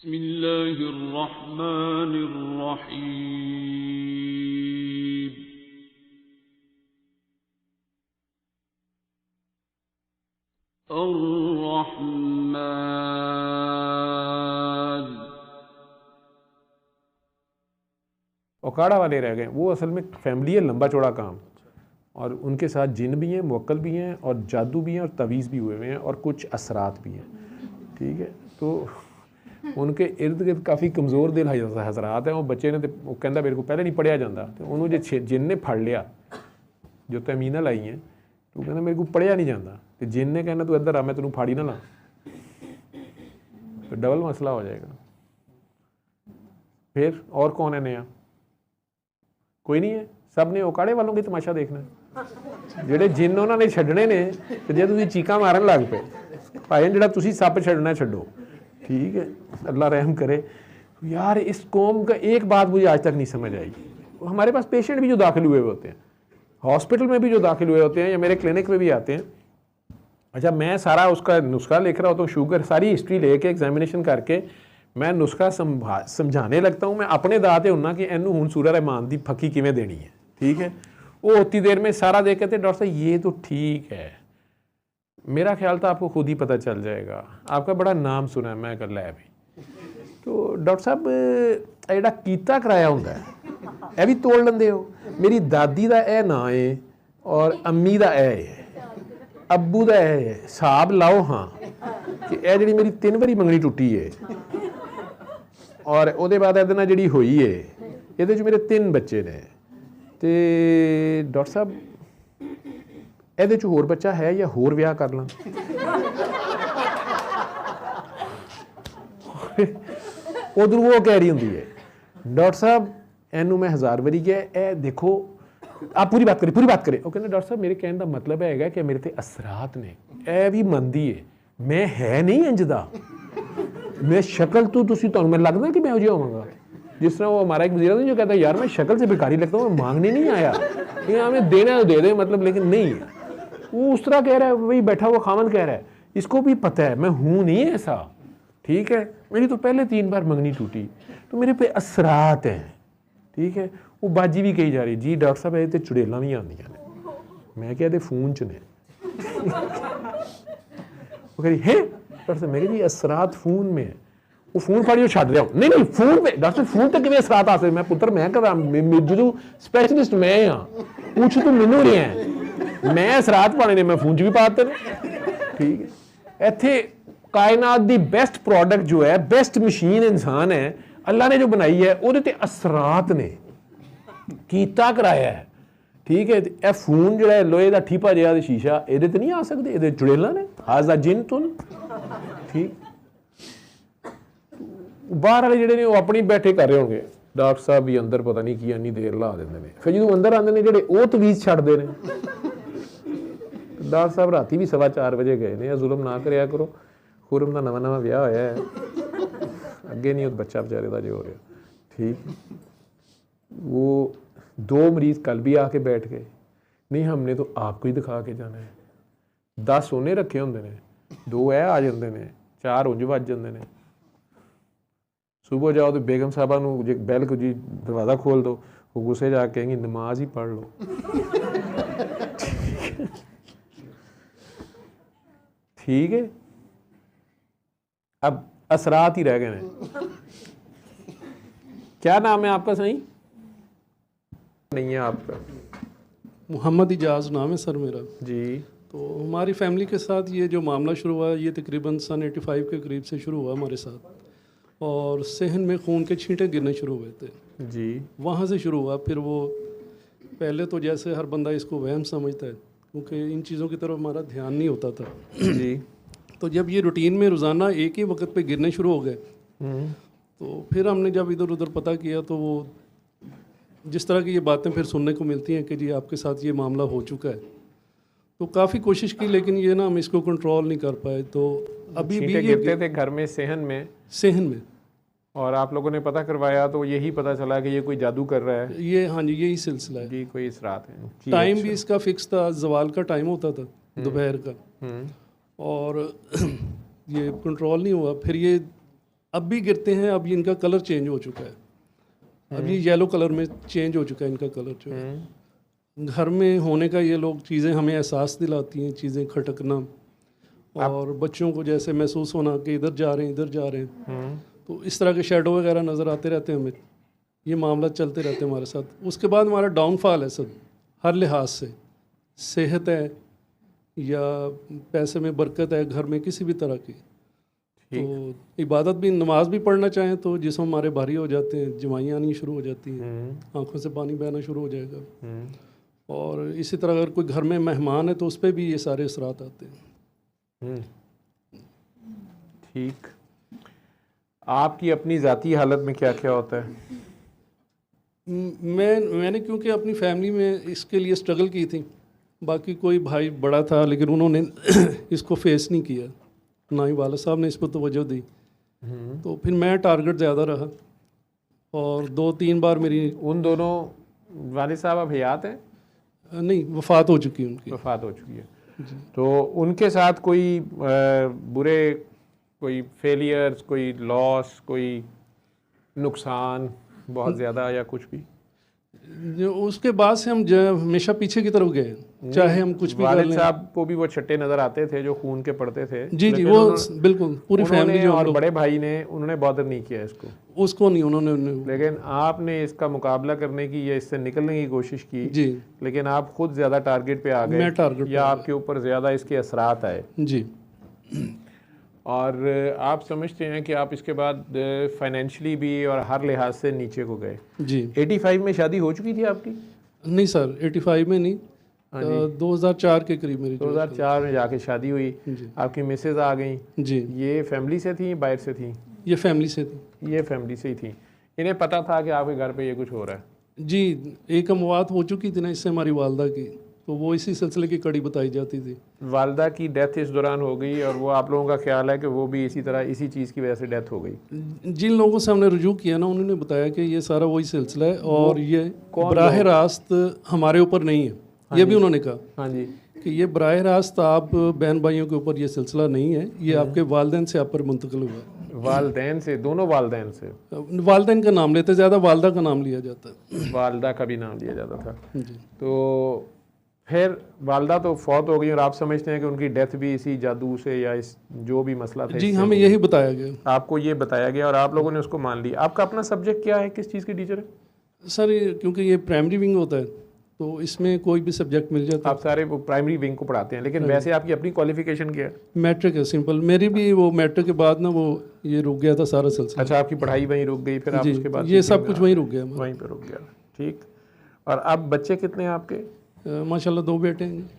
बिस्मिल्लाहिर्रहमानिर्रहीम। अर्रहमान। औकाड़ा वाले रह गए, वो असल में फैमिली है, लंबा चौड़ा काम, और उनके साथ जिन भी हैं, मुवक्कल भी हैं, और जादू भी हैं, और तवीज़ भी हुए हुए हैं, और कुछ असरात भी हैं। ठीक है, तो उनके इर्द गिर्द काफ़ी कमज़ोर दिल हज़रात हैं। वो बच्चे ने वो कहता मेरे को पहले नहीं पढ़िया जाता, तो उन्होंने जो जिन ने फड़ लिया, जो तमीना लाई हैं, तो कहना मेरे को पढ़िया नहीं जाता, तो जिन ने कहना तू इधर आ, मैं तेनू फाड़ी ना ला, तो डबल मसला हो जाएगा। फिर और कौन है नया? कोई नहीं है, सब ने औकाड़े वालों की तमाशा देखना है। ਜਿਹੜੇ ਜਿੰਨ ਉਹਨਾਂ ਨੇ ਛੱਡਣੇ ਨੇ, ਤੇ ਜੇ ਤੁਸੀਂ ਚੀਕਾਂ ਮਾਰਨ ਲੱਗ ਪਏ, ਭਾਈ ਜਿਹੜਾ ਤੁਸੀਂ ਸੱਪ ਛੱਡਣਾ ਛੱਡੋ। ठीक है, अल्लाह रहम करे। यार इस कौम का एक बात मुझे आज तक नहीं समझ आई, हमारे पास पेशेंट भी जो दाखिल हुए होते हैं, हॉस्पिटल में भी जो दाखिल हुए होते हैं, या मेरे क्लिनिक में भी आते हैं, अच्छा मैं सारा उसका नुस्खा लिख रहा होता हूँ, शुगर सारी हिस्ट्री लेके एग्जामिनेशन करके मैं नुस्खा समझाने लगता हूँ, मैं अपने दाते हुन्ना कि इनू हुण सूरह रहमान दी फकी किवें देनी है। ठीक है, वो होती देर में सारा देख कहते डॉक्टर साहब ये तो ठीक है, मेरा ख्याल था आपको खुद ही पता चल जाएगा, आपका बड़ा नाम सुना है। मैं कर लिया भी, तो डॉक्टर साहब ਜਿਹੜਾ कीता कराया होंगे यह भी तोड़ लेंदे हो? मेरी दादी का यह ना है और अम्मी का यह है, अब्बू का यह है, हिसाब लाओ हाँ कि यह जी मेरी 3 बारी मंगनी टुटी है, और उसदे बाद ये जी हुई है, ये मेरे 3 बच्चे ने, तो डॉक्टर साहब ਇਹਦੇ 'ਚ ਹੋਰ ਬੱਚਾ ਹੈ ਜਾਂ ਹੋਰ ਵਿਆਹ ਕਰ ਲਾਂ? ਉਧਰ ਉਹ ਕਹਿ ਰਹੀ ਹੁੰਦੀ ਹੈ डॉक्टर साहब ਇਹਨੂੰ मैं 1000 ਵਾਰੀ ਕਿਹਾ ਇਹ ਦੇਖੋ आप पूरी बात करें, पूरी बात करें। वो कहते डॉक्टर साहब मेरे कहने का मतलब है कि मेरे ते असरात ने, ਇਹ भी ਮੰਨਦੀ है, मैं है नहीं इंज दा, मैं शक्ल तो मैं लगता कि मैं हो जिहा होवांगा। जिस तरह वो हमारा एक वज़ीर जो कहता है यार मैं शक्ल से भिखारी लगता हूँ, मैं मांगने नहीं आया, ये हमें देना है दे दे मतलब, लेकिन नहीं, वो उस तरह कह रहा है, वही बैठा हुआ खामन कह रहा है, इसको भी पता है मैं हूँ नहीं ऐसा। ठीक है, मेरी तो पहले 3 बार मंगनी टूटी, तो मेरे पे असरात हैं। ठीक है, वो बाजी भी कही जा रही जी डॉक्टर साहब ये चुड़ेलों भी आंदियां ने, मैं क्या फोन च ने वो कह रही है डॉक्टर साहब, मैं जी असरात फोन में है, वो फोन फाड़ियो छड़ रहा नहीं नहीं फोन पे डॉक्टर फोन तक किवें असरात आ सकते? मैं पुत्र मैं करा जो स्पैशलिस्ट मैं हाँ, पूछ तू मैनू नहीं है, मैं असरात पाने ने मैं फोन च भी पाते ने। ठीक है, इत्थे कायनात दी बेस्ट प्रोडक्ट जो है, बेस्ट मशीन इंसान है, अल्लाह ने जो बनाई है, वो असरात ने कीता कराया है। ठीक है, यह फोन जो है लोहे का ठीपा जिहा शीशा ये नहीं आ सकते, ये चुड़ेला ने हाजा जिन तुन। ठीक, बाहर वाले जोड़े ने वो अपनी बैठे कर रहे होंगे, डॉक्टर साहब भी अंदर पता नहीं की इन्नी देर ला देंगे ने, फिर जो अंदर आते हैं जोड़े वो तवीज़ छड्डदे ने। डॉक्टर साहब राती भी 4:15 बजे गए ने, जुल्म ना करया करो, खुरम का नवा नवा ब्याह होया है, अगे नहीं बच्चा बेचारे का जो हो रहा। ठीक, वो 2 मरीज़ कल भी आके बैठ गए, नहीं हमने तो आपको ही दिखा के जाना है, 10 सोने रखे होंगे ने, 2 आ जाते हैं, 4 उंज वज जाते हैं। सुबह जाओ तो बेगम साहबा जो बैल को जी दरवाज़ा खोल दो, वो गुस्से जाके कहेंगी नमाज ही पढ़ लो। ठीक है, अब असरात ही रह गए हैं। क्या नाम है आपका? सही नहीं है आपका? मोहम्मद इजाज़ नाम है सर मेरा जी। तो हमारी फैमिली के साथ ये जो मामला शुरू हुआ, ये तकरीबन सन 85 के करीब से शुरू हुआ हमारे साथ, और सहन में खून के छींटे गिरने शुरू हुए थे जी, वहाँ से शुरू हुआ। फिर वो पहले तो जैसे हर बंदा इसको वहम समझता है, क्योंकि इन चीज़ों की तरफ हमारा ध्यान नहीं होता था जी। तो जब ये रूटीन में रोज़ाना एक ही वक्त पे गिरने शुरू हो गए, तो फिर हमने जब इधर उधर पता किया, तो वो जिस तरह की ये बातें फिर सुनने को मिलती हैं कि जी आपके साथ ये मामला हो चुका है, तो काफ़ी कोशिश की, लेकिन ये ना हम इसको कंट्रोल नहीं कर पाए। तो अभी भी ये गिरते थे घर में, सहन में, और आप लोगों ने पता करवाया तो यही पता चला कि ये कोई जादू कर रहा है। ये हाँ जी, यही सिलसिला है जी, कोई इसरात है। टाइम भी इसका फिक्स था, जवाल का टाइम होता था दोपहर का, और ये कंट्रोल नहीं हुआ। फिर ये अब भी गिरते हैं, अब इनका कलर चेंज हो चुका है, अब ये येलो कलर में चेंज हो चुका है इनका कलर जो है। घर में होने का ये लोग चीज़ें हमें एहसास दिलाती हैं, चीज़ें खटकना और बच्चों को जैसे महसूस होना कि इधर जा रहे हैं इधर जा रहे हैं, तो इस तरह के शेडो वगैरह नज़र आते रहते हैं हमें। ये मामला चलते रहते हैं हमारे साथ। उसके बाद हमारा डाउनफॉल है सब, हर लिहाज से, सेहत है या पैसे में बरकत है, घर में किसी भी तरह की। तो इबादत भी, नमाज भी पढ़ना चाहें तो जिस्म हमारे भारी हो जाते हैं, जमाइयाँ आनी शुरू हो जाती हैं, आंखों से पानी बहना शुरू हो जाएगा। और इसी तरह अगर कोई घर में मेहमान है तो उस पर भी ये सारे असरात आते हैं। ठीक। आपकी अपनी ज़ाती हालत में क्या क्या होता है? मैंने क्योंकि अपनी फैमिली में इसके लिए स्ट्रगल की थी, बाकी कोई भाई बड़ा था लेकिन उन्होंने इसको फेस नहीं किया, ना ही वाला साहब ने इस पर तवज्जो दी, तो फिर मैं टारगेट ज़्यादा रहा और 2-3 बार मेरी। उन दोनों वालिद साहब अब हयात हैं? नहीं, वफ़ात हो चुकी है उनकी। वफ़ात हो चुकी है। तो उनके साथ कोई बुरे, कोई फेलियर्स, कोई लॉस, कोई नुकसान बहुत ज़्यादा या कुछ भी? उसके बाद से हम हमेशा पीछे की तरफ गए, चाहे हम कुछ भी कर वालिद लें। साहब को भी वो छट्टे नज़र आते थे जो खून के पड़ते थे। जी जी, वो बिल्कुल पूरी फैमिली जो और बड़े भाई ने, उन्होंने बॉदर नहीं किया इसको, उसको नहीं उन्होंने। लेकिन आपने इसका मुकाबला करने की या इससे निकलने की कोशिश की जी, लेकिन आप खुद ज़्यादा टारगेट पे आ गए, मैं टारगेट या आपके ऊपर ज़्यादा इसके असरात आए जी। और आप समझते हैं कि आप इसके बाद फाइनेंशियली भी और हर लिहाज से नीचे को गए। जी। 85 में शादी हो चुकी थी आपकी? नहीं सर, 85 में नहीं, 2004 के करीब मेरी 2004 में जाके शादी हुई। जी। आपकी मिसेज आ गई जी। ये फैमिली से थी, बाहर से थी? ये फैमिली से थी। ये फैमिली से ही थी। इन्हें पता था कि आपके घर पे ये कुछ हो रहा है? जी, एक अमवात हो चुकी थी ना इससे हमारी वालदा की, तो वो इसी सिलसिले की कड़ी बताई जाती थी। वालदा की डेथ इस दौरान हो गई और वो आप लोगों का ख्याल है कि वो भी इसी तरह, इसी चीज़ की वजह से डेथ हो गई? जिन लोगों से हमने रुजू किया ना, उन्होंने बताया कि ये सारा वही सिलसिला है और ये बराह रास्त हमारे ऊपर नहीं है। ये भी उन्होंने कहा हाँ जी, कि ये बराह रास्त आप बहन भाइयों के ऊपर ये सिलसिला नहीं है, ये आपके वालदैन से आप पर मुंतकिल हुआ। वालदैन से? दोनों वालदैन से? वालदैन का नाम लेते, ज़्यादा वालदा का नाम लिया जाता है। वालदा का भी नाम लिया जाता था। जी। तो फिर वालदा तो फौत हो गई और आप समझते हैं कि उनकी डेथ भी इसी जादू से या इस जो भी मसला था? जी, हमें यही बताया गया। आपको ये बताया गया और आप लोगों ने उसको मान लिया। आपका अपना सब्जेक्ट क्या है, किस चीज़ की टीचर है? सर क्योंकि ये प्राइमरी विंग होता है तो इसमें कोई भी सब्जेक्ट मिल जाता है। आप सारे वो प्राइमरी विंग को पढ़ाते हैं, लेकिन वैसे आपकी अपनी क्वालिफिकेशन क्या है? मैट्रिक है, सिंपल। मेरी भी वो मैट्रिक के बाद ना वो ये रुक गया था सारा सिलसिला। अच्छा, आपकी पढ़ाई वहीं रुक गई, फिर आप जी, उसके बाद ये सब कुछ वहीं रुक गया हमारा। वहीं पर रुक गया। ठीक। और अब बच्चे कितने हैं आपके? माशाल्लाह 2 बेटे हैं।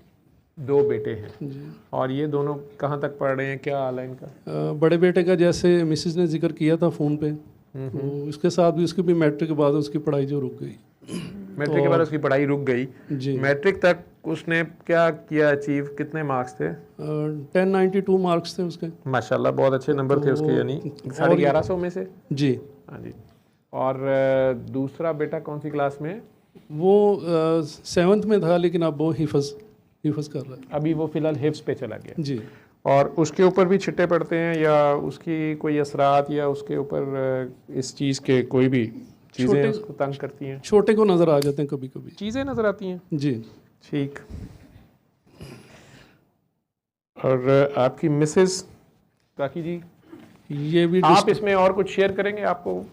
2 बेटे हैं जी। और ये दोनों कहाँ तक पढ़ रहे हैं, क्या हाल है इनका? बड़े बेटे का जैसे मिसेज ने जिक्र किया था फ़ोन पे, तो उसके साथ भी उसकी भी मैट्रिक के बाद उसकी पढ़ाई जो रुक गई। मैट्रिक के बाद उसकी पढ़ाई रुक गई। जी। मैट्रिक तक उसने क्या किया अचीव, कितने मार्क्स थे? 1092 मार्क्स थे उसके। माशाल्लाह, बहुत अच्छे नंबर थे उसके, यानी 1150 में से? जी। हाँ जी। और दूसरा बेटा कौन सी क्लास में है? वो 7th में था, लेकिन अब वो हिफ्ज़ कर रहा है अभी। वो फिलहाल हिफ्स पे चला गया। जी। और उसके ऊपर भी छिट्टे पड़ते हैं या उसकी कोई असरात या उसके ऊपर इस चीज़ के कोई भी चीज़ें उसको तंग करती हैं? छोटे को नज़र आ जाते हैं कभी कभी, चीज़ें नज़र आती हैं? जी। ठीक। और आपकी मिसेस ताकि जी, ये भी आप इसमें और कुछ शेयर करेंगे? आपको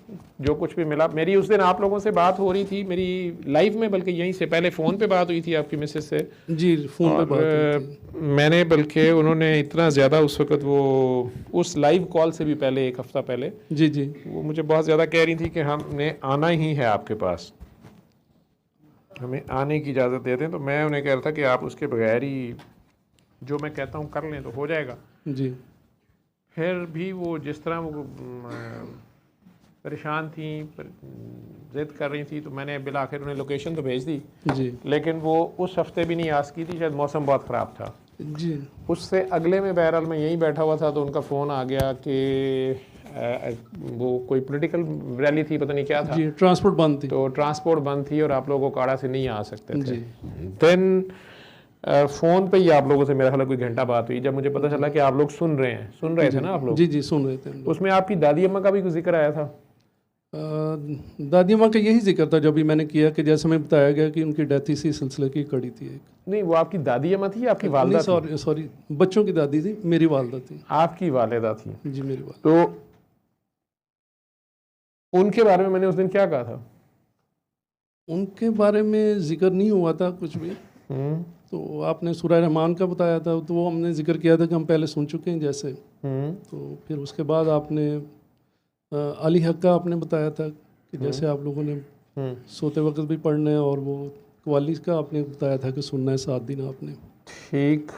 जो कुछ भी मिला? मेरी उस दिन आप लोगों से बात हो रही थी, मेरी लाइव में, बल्कि यहीं से पहले फ़ोन पे बात हुई थी आपकी मिसेस से। जी, फ़ोन पे बात हुई थी। मैंने, बल्कि उन्होंने इतना ज़्यादा उस वक्त, वो उस लाइव कॉल से भी पहले, 1 हफ़्ता पहले, जी जी, वो मुझे बहुत ज़्यादा कह रही थी कि हमने आना ही है आपके पास, हमें आने की इजाज़त दे दें। तो मैं उन्हें कह रहा था कि आप उसके बगैर ही जो मैं कहता हूँ कर लें तो हो जाएगा। जी। फिर भी वो जिस तरह वो परेशान थी, ज़िद कर रही थी, तो मैंने बिल आखिर उन्हें लोकेशन तो भेज दी। जी। लेकिन वो उस हफ्ते भी नहीं आस की थी, शायद मौसम बहुत ख़राब था। जी। उससे अगले में बहरहाल मैं यहीं बैठा हुआ था तो उनका फ़ोन आ गया कि वो कोई पॉलिटिकल रैली थी, पता नहीं क्या था। जी, ट्रांसपोर्ट बंद थी। तो ट्रांसपोर्ट बंद थी और आप लोग काड़ा से नहीं आ सकते थे। जी। देन फ़ोन पे ही आप लोगों से मेरा ख्याल है कोई घंटा बात हुई, जब मुझे पता चला कि आप लोग सुन रहे थे ना आप लोग। जी जी सुन रहे थे हम लोग। उसमें आपकी दादी अम्मा का भी कुछ जिक्र आया था? दादी माँ का यही जिक्र था जो भी मैंने किया, कि जैसे मैं बताया गया कि उनकी डेथ इसी सिलसिले की कड़ी थी एक। नहीं, वो आपकी दादी अम्मा थी या आपकी वालदा थी? सॉरी, बच्चों की दादी थी, मेरी वालदा थी। आपकी वालिदा थी? जी मेरी वालदा। तो उनके बारे में मैंने उस दिन क्या कहा था? उनके बारे में जिक्र नहीं हुआ था कुछ भी। तो आपने सूरह रहमान का बताया था, तो वो हमने जिक्र किया था कि हम पहले सुन चुके हैं जैसे। तो फिर उसके बाद आपने अली हक का आपने बताया था कि जैसे आप लोगों ने सोते वक्त भी पढ़ना है, और वो कवाली का आपने बताया था कि सुनना है 7 दिन आपने। ठीक।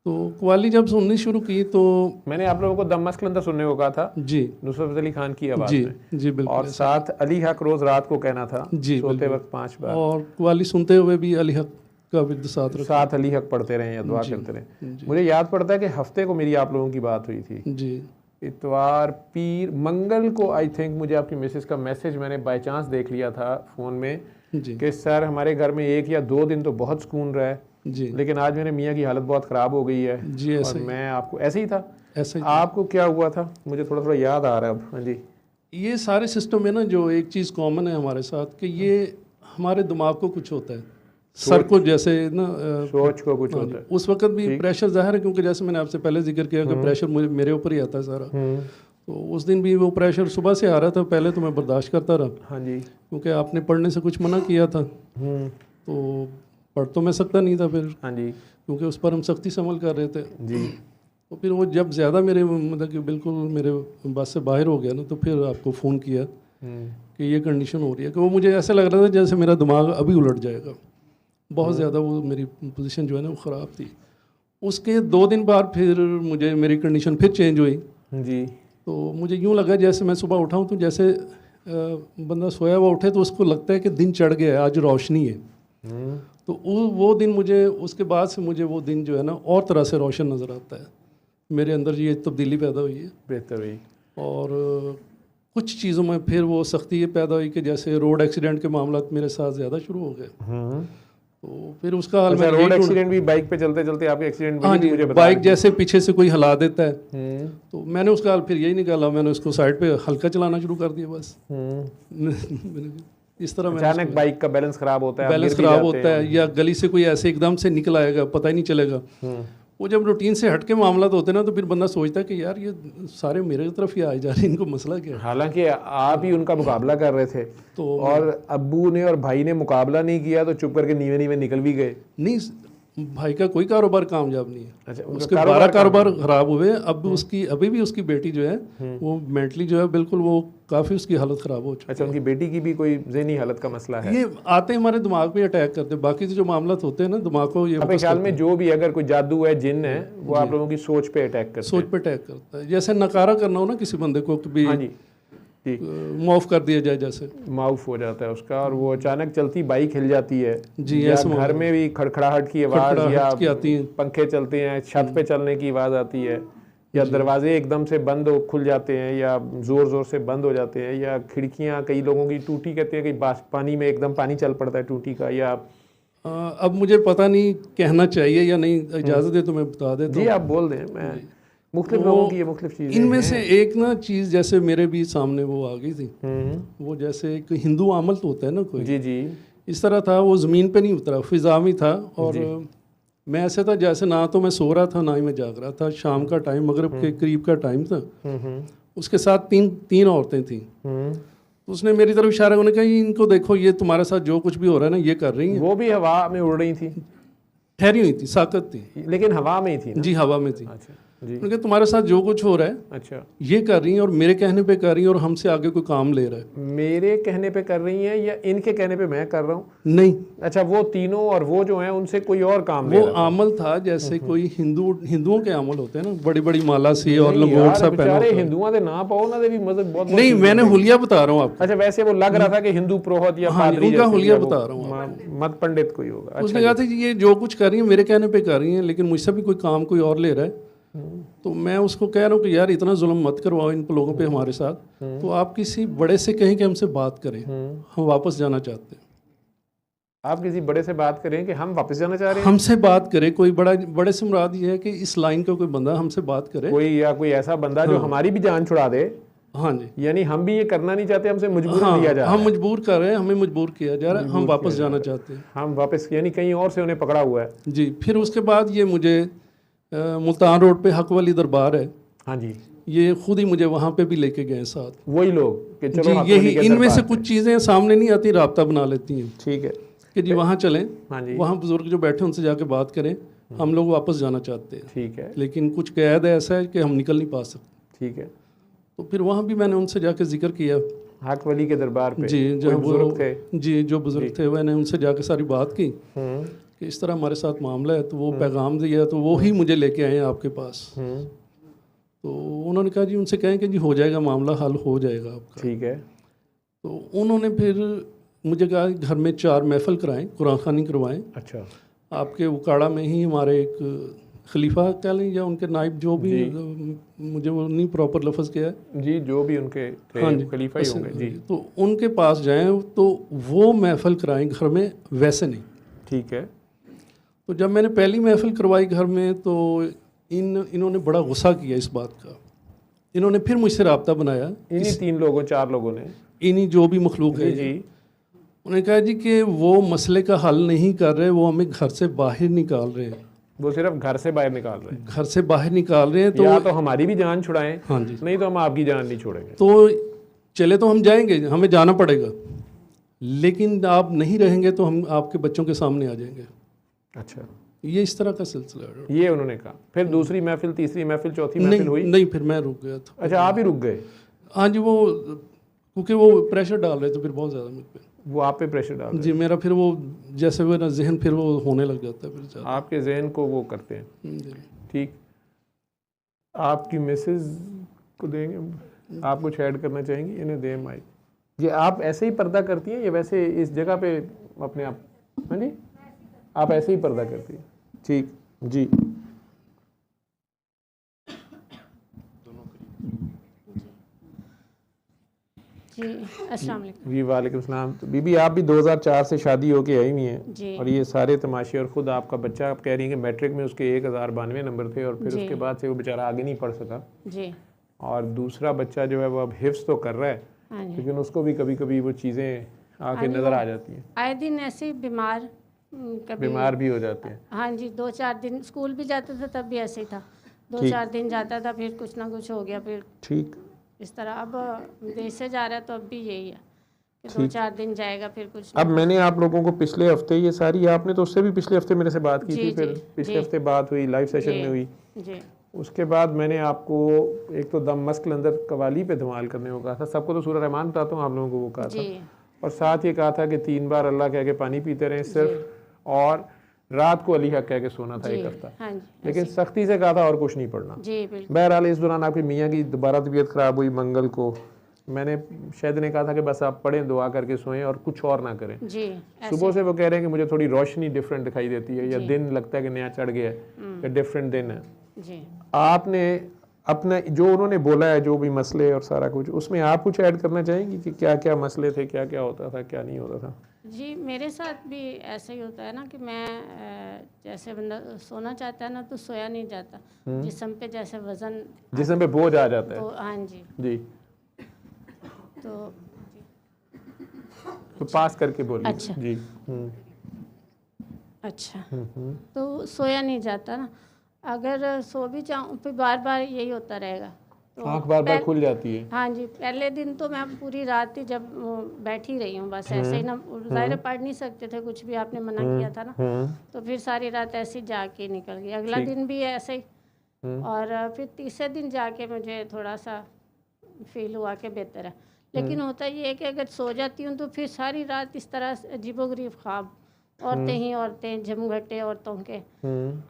तो कवाली जब सुननी शुरू की तो मैंने आप लोगों को दम मस्कलंदा सुनने को कहा था जी, नुसरत अली खान की आवाज़ जी में। जी बिल्कुल, और साथ अली हक रोज़ रात को कहना था जी सोते वक्त 5 बार, और कवाली सुनते हुए भी अली हक का विद साथ रखा। साथ अली हक पढ़ते रहे या दुआ करते रहे। मुझे याद पड़ता है कि हफ्ते को मेरी आप लोगों की बात हुई थी जी। इतवार, पीर, मंगल को आई थिंक मुझे आपकी मिसेस का मैसेज मैंने बाय चांस देख लिया था फ़ोन में जी कि सर हमारे घर में 1 या 2 दिन तो बहुत सुकून रहा है, जी लेकिन आज मेरे मियाँ की हालत बहुत ख़राब हो गई है। जी और ऐसा ही, मैं आपको ऐसे ही था, ऐसा ही था। आपको क्या हुआ था? मुझे थोड़ा थोड़ा याद आ रहा है अब। हाँ जी। ये सारे सिस्टम में ना जो एक चीज़ कॉमन है हमारे साथ कि ये हमारे दिमाग को कुछ होता है, सर को जैसे ना सोच को कुछ हाँ होता जी, है। उस वक्त भी प्रेशर ज़ाहिर है, क्योंकि जैसे मैंने आपसे पहले जिक्र किया कि प्रेशर मेरे ऊपर ही आता है सारा। तो उस दिन भी वो प्रेशर सुबह से आ रहा था, पहले तो मैं बर्दाश्त करता रहा हाँ जी। क्योंकि आपने पढ़ने से कुछ मना किया था, तो पढ़ तो मैं सकता नहीं था फिर, हाँ जी। क्योंकि उस पर हम सख्ती से अमल कर रहे थे जी। तो फिर वो जब ज़्यादा मेरे मतलब कि बिल्कुल मेरे बस से बाहर हो गया ना, तो फिर आपको फ़ोन किया कि ये कंडीशन हो रही है, कि वो मुझे ऐसा लग रहा था जैसे मेरा दिमाग अभी उलट जाएगा, बहुत ज़्यादा वो मेरी पोजीशन जो है ना वो ख़राब थी। उसके 2 दिन बाद फिर मुझे मेरी कंडीशन फिर चेंज हुई। जी। तो मुझे यूँ लगा जैसे मैं सुबह उठा हूँ तो जैसे बंदा सोया हुआ उठे तो उसको लगता है कि दिन चढ़ गया है, आज रोशनी है। तो वो दिन मुझे, उसके बाद से मुझे वो दिन जो है ना और तरह से रोशन नज़र आता है, मेरे अंदर ये तब्दीली पैदा हुई है। बेहतर हुई। और कुछ चीज़ों में फिर वो सख्ती ये पैदा हुई कि जैसे रोड एक्सीडेंट के मामला मेरे साथ ज़्यादा शुरू हो गए। तो फिर उसका हाल अच्छा, रोड एक्सीडेंट भी, बाइक पे चलते चलते आपके एक्सीडेंट हाँ जी, मुझे बता बाइक जैसे पीछे से कोई हिला देता है, तो मैंने उसका हाल फिर यही निकाला, मैंने उसको साइड पे हल्का चलाना शुरू कर दिया बस। इस तरह अचानक बाइक का बैलेंस खराब होता है, बैलेंस खराब होता है, या गली से कोई ऐसे एकदम से निकल आएगा, पता ही नहीं चलेगा। वो जब रूटीन से हटके मामला होते हैं ना, तो फिर बंदा सोचता है कि यार ये सारे मेरे तरफ ही आए जा रहे हैं, इनको मसला क्या है। हालांकि आप ही उनका मुकाबला कर रहे थे, तो और अब्बू ने और भाई ने मुकाबला नहीं किया तो चुप करके नीवे नीवे निकल भी गए। नहीं, भाई का कोई कारोबार कामयाब नहीं है। अच्छा, उसके 12 कारोबार खराब हुए। अब उसकी अभी भी उसकी बेटी जो है वो मेंटली जो है बिल्कुल वो काफ़ी उसकी हालत ख़राब हो चुकी है। अच्छा, उनकी बेटी की भी कोई ज़हनी हालत का मसला है? ये आते हमारे दिमाग पे अटैक करते हैं, बाकी जो मामला होते हैं ना दिमाग को, ये आपके ख्याल में जो भी अगर कोई जादू है, जिन है, वो आप लोगों की सोच पे अटैक करते हैं? सोच पे अटैक करता है। जैसे नकारा करना हो ना किसी बंदे को, भी हाँ जी जी, माफ कर दिया जाए, जैसे माउफ हो जाता है उसका, और वो अचानक चलती बाइक हिल जाती है जी, या ऐसा घर में भी खड़खड़ाहट की आवाज़, या की आती है, पंखे चलते हैं, छत पे चलने की आवाज़ आती है, या दरवाजे एकदम से बंद हो खुल जाते हैं, या ज़ोर ज़ोर से बंद हो जाते हैं, या खिड़कियां कई लोगों की टूटी, कहते हैं कि पानी में एकदम पानी चल पड़ता है टूटी का। या अब मुझे पता नहीं कहना चाहिए या नहीं, इजाज़त दे तो मैं बता देता जी, आप बोल दें। मैं मुख्तलिफ लोगों की ये मुख्तलिफ चीज़ें इनमें से एक ना चीज़ जैसे मेरे भी सामने वो आ गई थी। वो जैसे एक हिंदू अमल तो होता है ना कोई, जी जी, इस तरह था। वो ज़मीन पे नहीं उतरा, फिज़ा में था, और मैं ऐसे था जैसे ना तो मैं सो रहा था ना ही मैं जाग रहा था। शाम का टाइम, मगरिब के करीब का टाइम था। उसके साथ तीन औरतें थीं। तो उसने मेरी तरफ इशारा करने कहा, इनको देखो, ये तुम्हारे साथ जो कुछ भी हो रहा है ना ये कर रही हैं। वो भी हवा में उड़ रही थी, ठहरी हुई थी, साकत थी, लेकिन हवा में ही थी ना? जी हवा में थी। अच्छा जी, उन्होंने तुम्हारे साथ जो कुछ हो रहा है अच्छा ये कर रही हैं, और मेरे कहने पे कर रही हैं, और हमसे आगे कोई काम ले रहा है। मेरे कहने पे कर रही हैं या इनके कहने पे मैं कर रहा हूँ? नहीं, अच्छा, वो तीनों और वो जो हैं उनसे कोई और काम ले वो रहा अमल था जैसे कोई हिंदुओं के अमल होते हैं ना, बड़ी बड़ी माला सी और नहीं लंगोट सा यार, पहना बेचारे होता है। हिंदुओं दे ना पाओ ना, दे भी मजहब बहुत नहीं, मैंने हुलिया बता रहा हूँ आपको। अच्छा, वैसे वो लग रहा था कि हिंदू पुरोहित या हाँ, पादरी उनका जैसे, हुलिया या वो बता रहा हूँ मत पंडित कोई होगा। उसने कहा था कि ये जो कुछ कर रही है मेरे कहने पे कर रही हैं, लेकिन मुझसे भी कोई काम कोई और ले रहा है। तो मैं उसको कह रहा हूँ कि यार इतना जुल्म मत करवाओ इन लोगों पे हमारे साथ, तो आप किसी बड़े से कहें कि हमसे बात करें, हम वापस जाना चाहते हैं। आप किसी बड़े से बात करें कि हम वापस जाना चाह रहे हैं, हमसे बात करे कोई, बड़े से मुराद ये है कि इस लाइन का कोई बंदा हमसे बात करे, कोई ऐसा बंदा जो हमारी भी जान छुड़ा दे। हाँ जी, यानी हम भी ये करना नहीं चाहते, हमसे मजबूर हाँ, दिया जा रहा हम है, मजबूर कर रहे हैं, हमें मजबूर किया जा रहा है, हम वापस जाना चाहते हैं। हम वापस, यानी कहीं और से उन्हें पकड़ा हुआ है। जी, फिर उसके बाद ये मुझे मुल्तान रोड पे हक वाली दरबार है, हाँ जी, ये खुद ही मुझे वहाँ पे भी लेके गए साथ। वही लोग कि जी, चलो हक यही वाली के इनमें से दरबार कुछ चीज़ें सामने नहीं आती, राब्ता बना लेती हैं ठीक है कि जी वहाँ चलें, हाँ जी, वहाँ बुजुर्ग जो बैठे उनसे जाके बात करें, हम लोग वापस जाना चाहते हैं, ठीक है लेकिन कुछ कैद ऐसा है कि हम निकल नहीं पा सकते। ठीक है। तो फिर वहाँ भी मैंने उनसे जाके जिक्र किया, हक वली के दरबार पे जी, कोई जहाँ बुजुर्ग वो थे, जी जो बुजुर्ग थे, मैंने उनसे जाके सारी बात की हम्म, कि इस तरह हमारे साथ मामला है, तो वो पैगाम दिया, तो वो ही मुझे लेके आए हैं आपके पास। तो उन्होंने कहा जी उनसे कहें कि जी हो जाएगा, मामला हल हो जाएगा आपका। ठीक है, तो उन्होंने फिर मुझे कहा घर में 4 महफिल कराएं, कुरान खानी करवाएं, अच्छा, आपके उकाड़ा में ही हमारे एक खलीफा कह लें या उनके नाइब, जो भी, मुझे वो नहीं प्रॉपर लफ्ज़ किया है जी, जो भी उनके थे, हाँ जी, खलीफा ही होंगे जी, तो उनके पास जाएं तो वो महफिल कराएं घर में, वैसे नहीं। ठीक है, तो जब मैंने पहली महफिल करवाई घर में, तो इन्होंने बड़ा गुस्सा किया इस बात का। इन्होंने फिर मुझसे रब्ता बनाया, इन्हीं 3 लोगों 4 लोगों ने, इन्हीं जो भी मखलूक है जी, उन्होंने कहा जी कि वो मसले का हल नहीं कर रहे, वो हमें घर से बाहर निकाल रहे हैं, वो सिर्फ घर से बाहर निकाल रहे हैं, घर से बाहर निकाल रहे हैं। तो या तो हमारी भी जान छुड़ाएं, हाँ जी, नहीं तो हम आपकी जान नहीं छोड़ेंगे। तो चले तो हम जाएंगे, हमें जाना पड़ेगा, लेकिन आप नहीं रहेंगे तो हम आपके बच्चों के सामने आ जाएंगे। अच्छा, ये इस तरह का सिलसिला है। ये उन्होंने कहा। फिर दूसरी महफिल, तीसरी महफिल, चौथी महफिल हुई? नहीं, फिर मैं रुक गया था। अच्छा, आप ही रुक गए? हाँ जी, वो क्योंकि वो प्रेशर डाल रहे थे फिर बहुत ज़्यादा मुझ पे। वो आप पे प्रेशर डाल रहे जी, मेरा फिर वो जैसे मेरा जहन फिर वो होने लग जाता है फिर ज़्यादा। आपके जहन को वो करते हैं। जी। ठीक, आपकी मिसेज को देंगे, आप कुछ ऐड करना चाहेंगी? इन्हें दें माइक। ये आप ऐसे ही पर्दा करती हैं या वैसे इस जगह पे अपने आप? हाँ जी, आप ऐसे ही पर्दा करती हैं? ठीक जी। जी, अस्सलाम वालेकुम। जी वालेकुम सलाम। तो बीबी, आप भी 2004 से शादी होके आई हुई हैं जी। और ये सारे तमाशे, और ख़ुद आपका बच्चा, आप कह रही हैं कि मैट्रिक में उसके 1092 नंबर थे और फिर जी। उसके बाद से वो बेचारा आगे नहीं पढ़ सका, जी, और दूसरा बच्चा जो है वो अब हिफ्स तो कर रहा है, हाँ जी। लेकिन उसको भी कभी कभी वो चीज़ें आके नज़र आ जाती हैं, आए दिन ऐसे ही बीमार, कभी बीमार भी हो जाते हैं। हाँ जी, 2-4 दिन स्कूल भी जाता था तब भी ऐसे ही था, 2-4 दिन जाता था फिर कुछ ना कुछ हो गया, फिर ठीक, इस तरह। अब देश से जा रहा है तो अब भी यही है कि 2-4 दिन जाएगा फिर कुछ अब मैंने आप लोगों को पिछले हफ्ते, ये सारी आपने तो उससे भी पिछले हफ्ते मेरे से बात की जी, थी, फिर जी, पिछले जी। हफ्ते बात हुई, लाइव सेशन जी। में हुई। जी, उसके बाद मैंने आपको एक तो दम मस्क अंदर कवाली पे धमाल करने को कहा था, सबको तो सूरह रहमान बताता हूँ, आप लोगों को वो कहा था, जी, और साथ ये कहा था कि 3 बार अल्लाह कह के पानी पीते रहें सिर्फ, और रात को अली हक कह के सोना था जी, 1 हफ्ता, हाँ जी, लेकिन सख्ती से कहा था और कुछ नहीं पढ़ना। जी, बिल्कुल। बहरहाल इस दौरान आपकी मियाँ की दोबारा तबीयत ख़राब हुई मंगल को, मैंने शायद ने कहा था कि बस आप पढ़ें, दुआ करके सोएं और कुछ और ना करें। जी, ऐसे। सुबह से वो कह रहे हैं कि मुझे थोड़ी रोशनी डिफरेंट दिखाई देती है, या जी। दिन लगता है कि नया चढ़ गया है, कि डिफरेंट दिन है। जी, आपने अपना जो उन्होंने बोला है, जो भी मसले और सारा कुछ, उसमें आप कुछ ऐड करना चाहेंगी कि क्या क्या मसले थे, क्या क्या होता था, क्या नहीं होता था? जी, मेरे साथ भी ऐसा ही होता है ना कि मैं जैसे बंदा सोना चाहता है ना तो सोया नहीं जाता, जिस्म पे जैसे वजन, जिसम पे बोझ आ जाता है। तो हाँ जी, जी, तो पास करके बोलिए। अच्छा। जी, अच्छा, तो सोया नहीं जाता ना, अगर सो भी जाऊँ फिर बार बार यही होता रहेगा, तो आँख बार बार खुल जाती है। हाँ जी, पहले दिन तो मैं पूरी रात ही जब बैठी रही हूँ बस ऐसे ही ना, ज़ाहिर पढ़ नहीं सकते थे कुछ भी, आपने मना किया था ना, तो फिर सारी रात ऐसे ही जाके निकल गई। अगला दिन भी ऐसे ही, और फिर तीसरे दिन जाके मुझे थोड़ा सा फील हुआ कि बेहतर है, लेकिन होता ये है कि अगर सो जाती हूँ तो फिर सारी रात इस तरह अजीबोगरीब ख्वाब, औरतें ही औरतें, जमघटे औरतों के,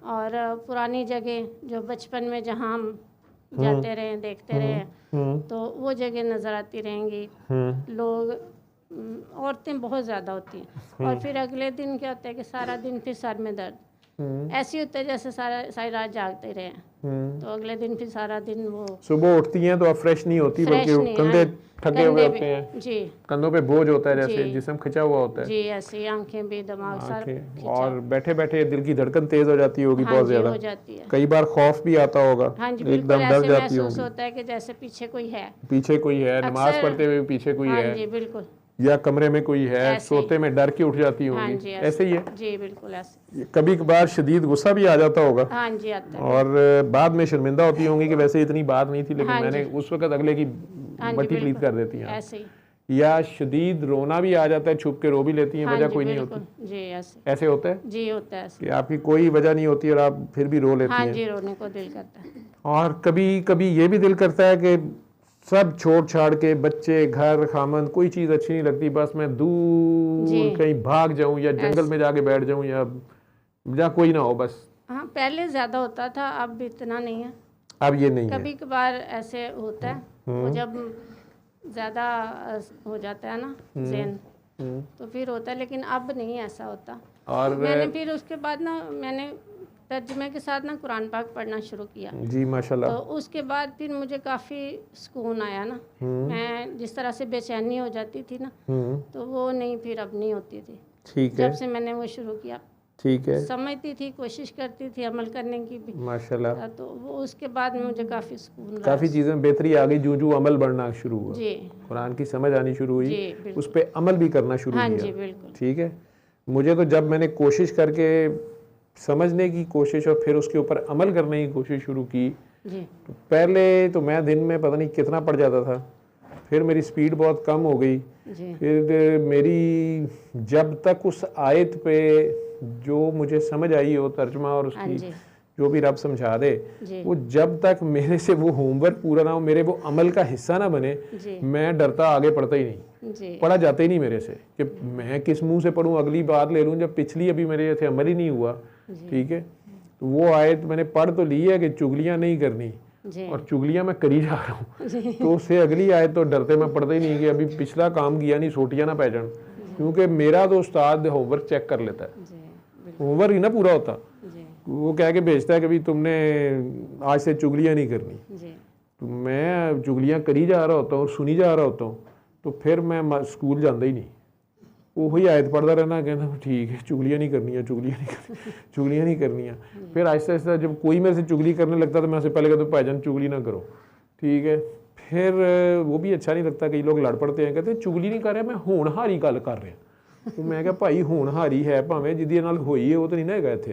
और पुरानी जगह जो बचपन में जहाँ हम जाते रहे, देखते रहे, तो वो जगह नज़र आती रहेंगी, लोग, औरतें बहुत ज़्यादा होती हैं, और फिर अगले दिन क्या होता है कि सारा दिन फिर सर में दर्द, ऐसे होता है जैसे सारी रात जागते रहे, तो अगले दिन फिर सारा दिन वो सुबह उठती हैं तो अब फ्रेश नहीं होती, फ्रेश बल्कि नहीं, कंधे थके हुए कंधे होते भी, हैं, जी कंधों पे बोझ होता है, जैसे जी। जिस्म खिंचा हुआ होता है, जी, ऐसे ही आंखें भी, दिमाग सारा आंखें, खिंचा और बैठे बैठे दिल की धड़कन तेज हो जाती होगी हाँ बहुत जी ज़्यादा, हो जाती है। कई बार खौफ भी आता होगा, हाँ जी बिल्कुल, एकदम डर ऐसे जाती महसूस होगी, होता है कि जैसे पीछे कोई है। पीछे कोई है, नमाज अक्सर पढ़ते हुए पीछे कोई हाँ है, जी बिल्कुल, या कमरे में कोई है, ऐसे ही। सोते में डर के उठ जाती हाँ होंगी, जी ऐसे ही है। जी बिल्कुल ऐसे। कभी कभार शदीद गुस्सा भी आ जाता होगा, हाँ जी आता है। और बाद में शर्मिंदा होती होंगी कि वैसे इतनी बात नहीं थी, लेकिन हाँ मैंने जी। उस वक्त अगले की हाँ जी मट्टी प्लीत बिल्कुल, कर देती हैं, ऐसे ही। या शदीद रोना भी आ जाता है, छुप के रो भी लेती हैं, हाँ वजह जी कोई नहीं बिल्कुल, होती, जी ऐसे ऐसे होता है जी होता है ऐसे। कि आपकी कोई वजह नहीं होती और आप फिर भी रो लेती हाँ हैं। जी रोने को दिल करता है। और कभी कभी ये भी दिल करता है कि सब छोड़ छाड़ के, बच्चे, घर, खामन, कोई चीज़ अच्छी नहीं लगती, बस मैं दूर जी। कहीं भाग जाऊं या जंगल ऐसे। में जाके बैठ जाऊं, या जहाँ कोई ना हो बस। हाँ पहले ज़्यादा होता था, अब इतना नहीं है। अब ये नहीं है। कभी कभार ऐसे होता है, वो जब ज़्यादा हो जाता है ना ज़हन, तो फिर होता है, लेकिन अब नहीं ऐसा होता। और मैंने फिर उसके बाद ना मैंने तर्जुमे के साथ ना कुरान पाक पढ़ना शुरू किया, जी माशाल्लाह। तो उसके बाद फिर मुझे काफ़ी सुकून आया ना। मैं जिस तरह से बेचैनी हो जाती थी ना, तो वो नहीं, फिर अब नहीं होती थी ठीक है, जब से मैंने वो शुरू किया। ठीक है, समझती थी, कोशिश करती थी अमल करने की भी, माशाल्लाह। तो वो उसके बाद में मुझे काफ़ी सुकून रहा। काफ़ी चीज़ें बेहतरी आ गई, जो जो अमल बढ़ना शुरू हुआ, जी कुरान की समझ आनी शुरू हुई, जी बिल्कुल। उस पर अमल भी करना शुरू हाँ किया। जी बिल्कुल। ठीक है, मुझे तो जब मैंने कोशिश करके समझने की कोशिश और फिर उसके ऊपर अमल करने की कोशिश शुरू की, जी तो पहले तो मैं दिन में पता नहीं कितना पढ़ जाता था, फिर मेरी स्पीड बहुत कम हो गई, जी फिर मेरी जब तक उस आयत पे जो मुझे समझ आई हो तर्जुमा और हाँ उसकी जी जो भी रब समझा दे, जी वो जब तक मेरे से वो होमवर्क पूरा ना हो, मेरे वो अमल का हिस्सा ना बने, जी मैं डरता आगे पढ़ता ही नहीं, जी पढ़ा जाता ही नहीं मेरे से, कि मैं किस मुंह से पढ़ूं, अगली बात ले लूं, जब पिछली अभी मेरे से अमल ही नहीं हुआ। ठीक है, तो वो आयत मैंने पढ़ तो ली है कि चुगलियां नहीं करनी, जी और चुगलियां मैं करी जा रहा हूँ, तो उससे अगली आयत तो डरते मैं पढ़ता ही नहीं कि अभी पिछला काम किया नहीं, सोटियां ना पै जान, क्योंकि मेरा तो उस्ताद होमवर्क चेक कर लेता है, जी होमवर्क ही ना पूरा होता, जी वो कह के भेजता है कि भाई तुमने आज से चुगलियां नहीं करनी, जी तो मैं चुगलियां करी जा रहा होता हूँ और सुनी जा रहा होता हूँ, तो फिर मैं स्कूल जाता ही नहीं, वही आयत पढ़ता रहना, कहना ठीक है चुगलियां नहीं करनी है, चुगलियां नहीं करनी, चुगलियां नहीं करनी है। फिर आहिस्ता आहिस्ता जब कोई मेरे से चुगली करने लगता तो मैं उससे पहले कहता तो भाईजान चुगली ना करो, ठीक है। फिर वो भी अच्छा नहीं लगता, कई लोग लड़ पड़ते हैं, कहते चुगली नहीं कर रहे, मैं होनहारी गल कर रहा, तो मैं क्या भाई होनहारी है भावें जिहदे नाल होई है वो तो नहीं ना हैगा इत्थे,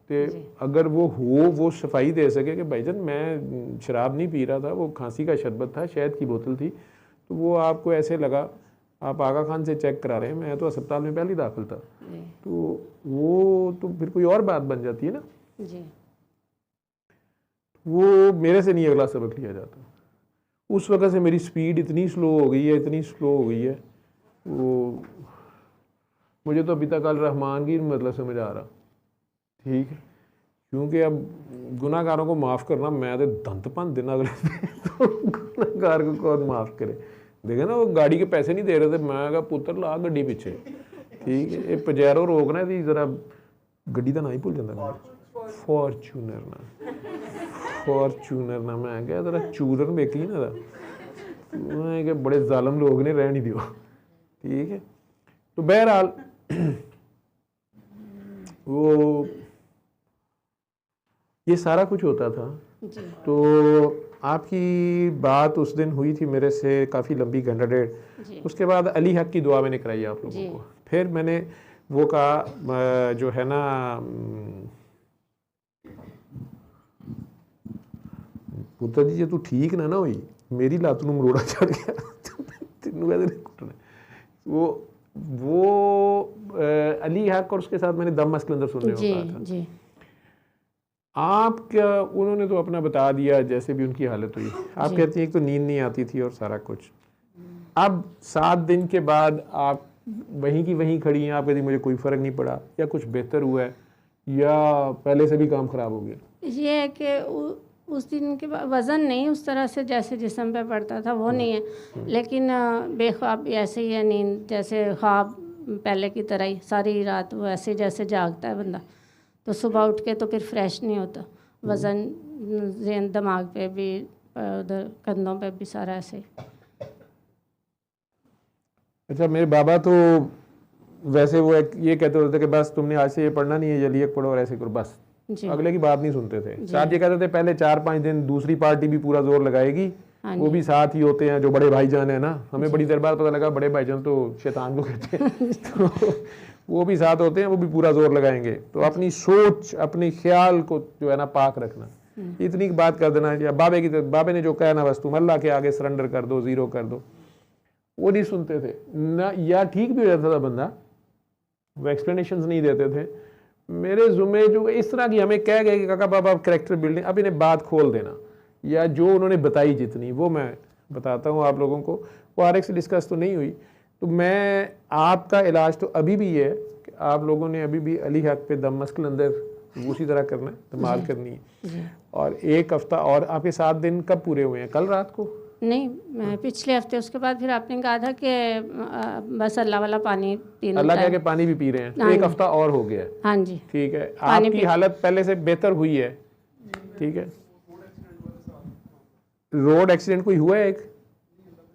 ते अगर वो हो, वो सफाई दे सके कि भाईजान मैं शराब नहीं पी रहा था, वो खांसी का शरबत था, शहद की बोतल थी, तो वो आपको ऐसे लगा, आप आगा खान से चेक करा रहे हैं, मैं तो अस्पताल में पहले ही दाखिल था, जी तो वो तो फिर कोई और बात बन जाती है ना, जी वो मेरे से नहीं अगला सबक लिया जाता। उस वक्त से मेरी स्पीड इतनी स्लो हो गई है, इतनी स्लो हो गई है, वो मुझे तो अभी तक अल रहमान की मतलब समझ आ रहा, ठीक है, क्योंकि अब गुनाहगारों को माफ़ करना, मैं तो दंत भन देना अगले तो गुनाहगार को कौन माफ़ करे। देखे ना वो गाड़ी के पैसे नहीं दे रहे थे, मैं कहा पुत्र ला गड्डी पिछे, ठीक है, ये पजैरो रोकना थी जरा, गड्डी का ना ही भूल जाता, फॉर्चूनर ना, फॉर्चूनर ना, मैं क्या जरा चूरन बेकी ना था, मैं क्या बड़े जालम लोग ने, रह नहीं दियो, ठीक है। तो बहरहाल वो ये सारा कुछ होता था। जी तो आपकी बात उस दिन हुई थी मेरे से काफ़ी लंबी, घंटा डेढ़, जी उसके बाद अली हक की दुआ मैंने कराई आप लोगों जी। को, फिर मैंने वो कहा जो है ना, पुत्र जी जे तू ठीक ना हुई, मेरी लात नूं मरोड़ा चढ़ गया, तेनू कहते नहीं कुटना, वो अली हक और उसके साथ मैंने दम मसलंदर सुनने जी को कहा था। जी आप क्या, उन्होंने तो अपना बता दिया जैसे भी उनकी हालत हुई, आप कहती हैं एक तो नींद नहीं आती थी और सारा कुछ, अब 7 दिन के बाद आप वहीं की वहीं खड़ी हैं, आप कहती मुझे कोई फ़र्क नहीं पड़ा, या कुछ बेहतर हुआ है, या पहले से भी काम ख़राब हो गया? ये है कि उस दिन के बाद वज़न नहीं उस तरह से जैसे जिस्म पे पड़ता था, वो नहीं है, लेकिन बेख्वाब ऐसे ही है, नींद जैसे ख्वाब पहले की तरह ही सारी रात वो ऐसे जैसे जागता है बंदा, तो सुबह उठ के तो फिर फ्रेश नहीं होता, वज़न ज़हन दिमाग पे भी, उधर कंधों पे भी सारा ऐसे, अच्छा, मेरे बाबा तो वैसे वो ये कहते होते थे कि बस तुमने आज से ये पढ़ना नहीं है, जल्दी पढ़ो और ऐसे करो बस, अगले की बात नहीं सुनते थे। साथ ये कहते थे पहले 4-5 दिन दूसरी पार्टी भी पूरा जोर लगाएगी, वो भी साथ ही होते हैं जो बड़े भाईजान है ना, हमें बड़ी देर बाद पता लगा बड़े भाईजान तो शैतान को कहते हैं तो वो भी साथ होते हैं, वो भी पूरा जोर लगाएंगे। तो अपनी सोच, अपनी ख्याल को जो है ना पाक रखना, इतनी बात कर देना। या बाबे ने जो कहा ना बस तुम अल्लाह के आगे सरेंडर कर दो, जीरो कर दो, वो नहीं सुनते थे ना। या ठीक भी हो जाता था बंदा, वो एक्सप्लेनेशंस नहीं देते थे। मेरे जुम्मे जो इस तरह की हमें कह गए कि काका बाबा कैरेक्टर बिल्डिंग, अब इन्हें बात खोल देना, या जो उन्होंने बताई जितनी वो मैं बताता हूँ आप लोगों को। वो आर से डिस्कस तो नहीं हुई। तो मैं आपका इलाज तो अभी भी है कि आप लोगों ने अभी भी अली हक पे दम मस्कल अंदर उसी तरह करना है, धमाल करनी है। और 1 हफ्ता और आपके 7 दिन कब पूरे हुए हैं? कल रात को नहीं, मैं पिछले हफ्ते। उसके बाद फिर आपने कहा था कि बस अल्लाह वाला पानी पीना, अल्लाह कह के पानी भी पी रहे हैं। 1 हफ्ता और हो गया है। हाँ जी, ठीक है, आपकी हालत पहले से बेहतर हुई है। ठीक है, रोड एक्सीडेंट कोई हुआ है? एक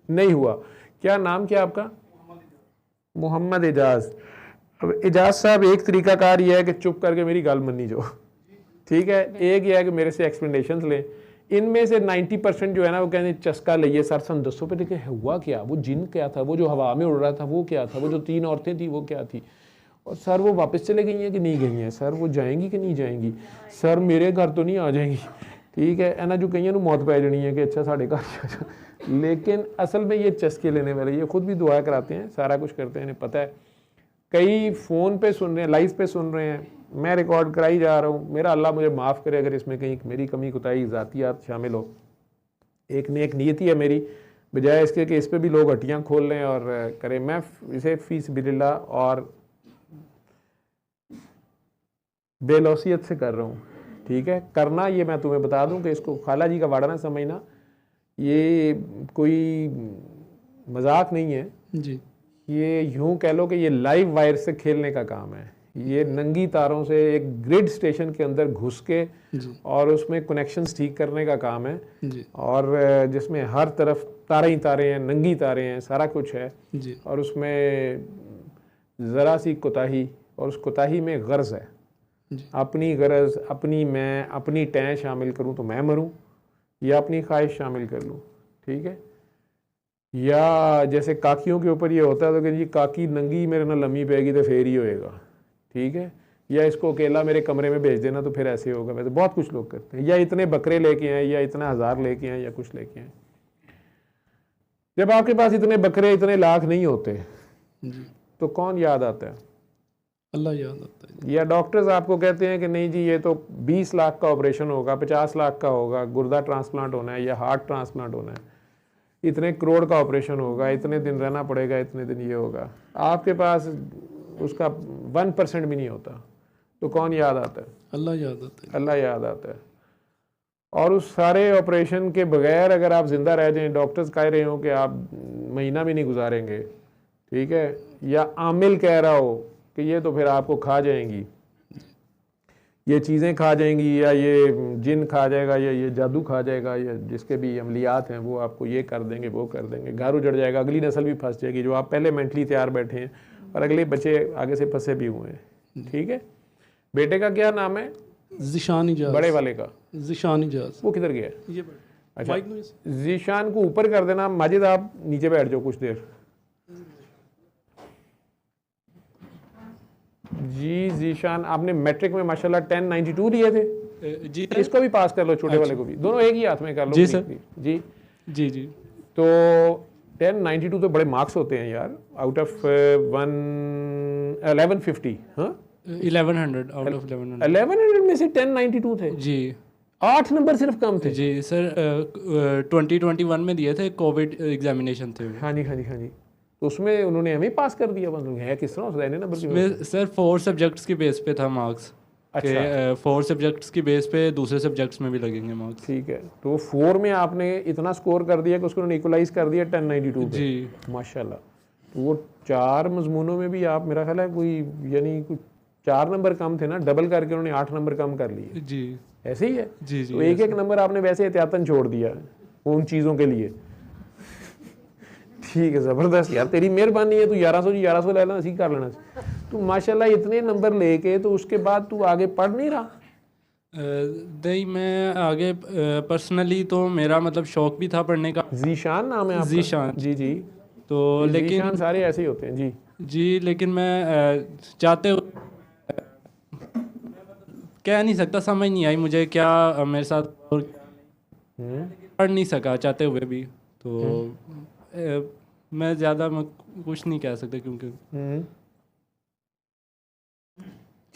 नहीं हुआ। क्या नाम क्या आपका? मोहम्मद एजाज। अब एजाज साहब, एक तरीकाकार ये है कि चुप करके मेरी गल मनी जो, ठीक है। एक ये है कि मेरे से एक्सप्लेनेशन लें। इनमें से 90% जो है ना वो कहते चस्का लिए सर सन दसो पे, देखे हुआ क्या, वो जिन क्या था, वो जो हवा में उड़ रहा था वो क्या था, वो जो 3 औरतें थी वो क्या थी, और सर वो वापस चले गई हैं कि नहीं गई हैं, सर वो जाएंगी कि नहीं जाएंगी, सर मेरे घर तो नहीं आ जाएंगी। ठीक है ना, जो कई मौत पै जानी है कि अच्छा साढ़े घर। लेकिन असल में ये चस्के लेने वाले, ये खुद भी दुआ कराते हैं, सारा कुछ करते हैं, इन्हें पता है। कई फ़ोन पे सुन रहे हैं, लाइव पे सुन रहे हैं, मैं रिकॉर्ड कराई जा रहा हूँ। मेरा अल्लाह मुझे माफ़ करे अगर इसमें कहीं मेरी कमी कोताही ज़ातियात शामिल हो। एक नेक नियति है मेरी, बजाय इसके कि इस पर भी लोग हट्टियाँ खोल लें और करें। मैं इसे फ़ी सबिलिल्लाह और बेलौसियत से कर रहा हूँ। ठीक है, करना ये मैं तुम्हें बता दूं कि इसको खाला जी का वाड़ा ना समझना, ये कोई मजाक नहीं है जी। ये यूं कह लो कि ये लाइव वायर से खेलने का काम है। ये नंगी तारों से एक ग्रिड स्टेशन के अंदर घुस के और उसमें कनेक्शंस ठीक करने का काम है जी। और जिसमें हर तरफ तारे ही तारे हैं, नंगी तारे हैं, सारा कुछ है जी। और उसमें ज़रा सी कोताही, और उस कोताही में गर्ज है। अपनी गरज, अपनी मैं, अपनी टैं शामिल करूं तो मैं मरूं, या अपनी ख्वाहिश शामिल कर लूं। ठीक है, या जैसे काकियों के ऊपर ये होता है तो कि जी काकी नंगी मेरे ना लम्मी पैगी तो फेर ही होएगा। ठीक है, या इसको अकेला मेरे कमरे में भेज देना तो फिर ऐसे होगा। वैसे बहुत कुछ लोग करते हैं, या इतने बकरे लेके आए, या इतना 1000 लेके आए, या कुछ लेके आए। जब आपके पास इतने बकरे, इतने लाख नहीं होते तो कौन याद आता है? अल्लाह याद आता है। या डॉक्टर्स आपको कहते हैं कि नहीं जी ये तो 20 लाख का ऑपरेशन होगा, 50 लाख का होगा, गुर्दा ट्रांसप्लांट होना है या हार्ट ट्रांसप्लांट होना है, इतने करोड़ का ऑपरेशन होगा, इतने दिन रहना पड़ेगा, इतने दिन ये होगा। आपके पास उसका 1% भी नहीं होता तो कौन याद आता है? अल्लाह याद आता है। अल्लाह याद आता है। और उस सारे ऑपरेशन के बगैर अगर आप जिंदा रह जाएं, डॉक्टर्स कह रहे हो कि आप महीना भी नहीं गुजारेंगे, ठीक है, या आमिल कह रहा हो कि ये तो फिर आपको खा जाएंगी, ये चीज़ें खा जाएंगी, या ये जिन खा जाएगा, या ये जादू खा जाएगा, या जिसके भी अमलियात हैं वो आपको ये कर देंगे, वो कर देंगे, घर उजड़ जाएगा, अगली नस्ल भी फंस जाएगी जो आप पहले मेंटली तैयार बैठे हैं और अगले बच्चे आगे से फंसे भी हुए हैं। ठीक है, बेटे का क्या नाम है? ज़ीशान इजाज़। बड़े वाले का ज़ीशान इजाज़। वो किधर गया? ये अच्छा, ज़ीशान को ऊपर कर देना। माजिद आप नीचे बैठ जाओ कुछ देर। जी ज़ीशान, आपने मैट्रिक में माशाल्लाह 1092 लिए थे जी। इसको भी पास कर लो, छोटे वाले को भी, दोनों एक ही हाथ में कर लो जी सर। जी जी जी। तो 1092 तो बड़े मार्क्स होते हैं यार, आउट ऑफ 1150। हाँ, 1100 आउट ऑफ 1100। 1100 में से 1092 थे जी। 8 नंबर सिर्फ कम थे जी सर। 2021 में दिए थे, कोविड एग्जामिनेशन थे। हाँ जी हाँ जी हाँ जी। तो उसमें उन्होंने हमें पास कर दिया। मतलब है किस तरह से नंबर की? सर 4 सब्जेक्ट्स के बेस पे था मार्क्स। अच्छा, 4 सब्जेक्ट्स की बेस पे दूसरे सब्जेक्ट्स में भी लगेंगे मार्क्स। ठीक है, तो 4 में आपने इतना स्कोर कर दिया कि उसको उन्होंने इक्वलाइज कर दिया 1092 पे। जी माशाल्लाह। तो वो 4 मजमूनों में भी आप, मेरा ख्याल है कोई, यानी कुछ 4 नंबर कम थे ना, डबल करके उन्होंने 8 नंबर कम कर लिए। जी ऐसे ही है। जी जी। तो एक नंबर आपने वैसे एहतियातन छोड़ दिया उन चीज़ों के लिए। ठीक है, ज़बरदस्त यार, तेरी मेहरबानी है। तू 1100 जी 1100 ले लेना, ਅਸੀਂ ਕਰ ਲੈਣਾ ਸੀ। तू माशाल्लाह इतने नंबर लेके तो उसके बाद तू आगे पढ़ नहीं रहा? नहीं, मैं आगे पर्सनली तो मेरा मतलब शौक भी था पढ़ने का। जीशान नाम है आपका? जीशान। जी जी। तो लेकिन जीशान सारे ऐसे ही होते हैं जी। जी, लेकिन मैं चाहते हुए कह नहीं सकता, समझ नहीं आई मुझे क्या मेरे साथ, और पढ़ नहीं सका चाहते हुए भी। तो मैं ज़्यादा कुछ नहीं कह सकता क्योंकि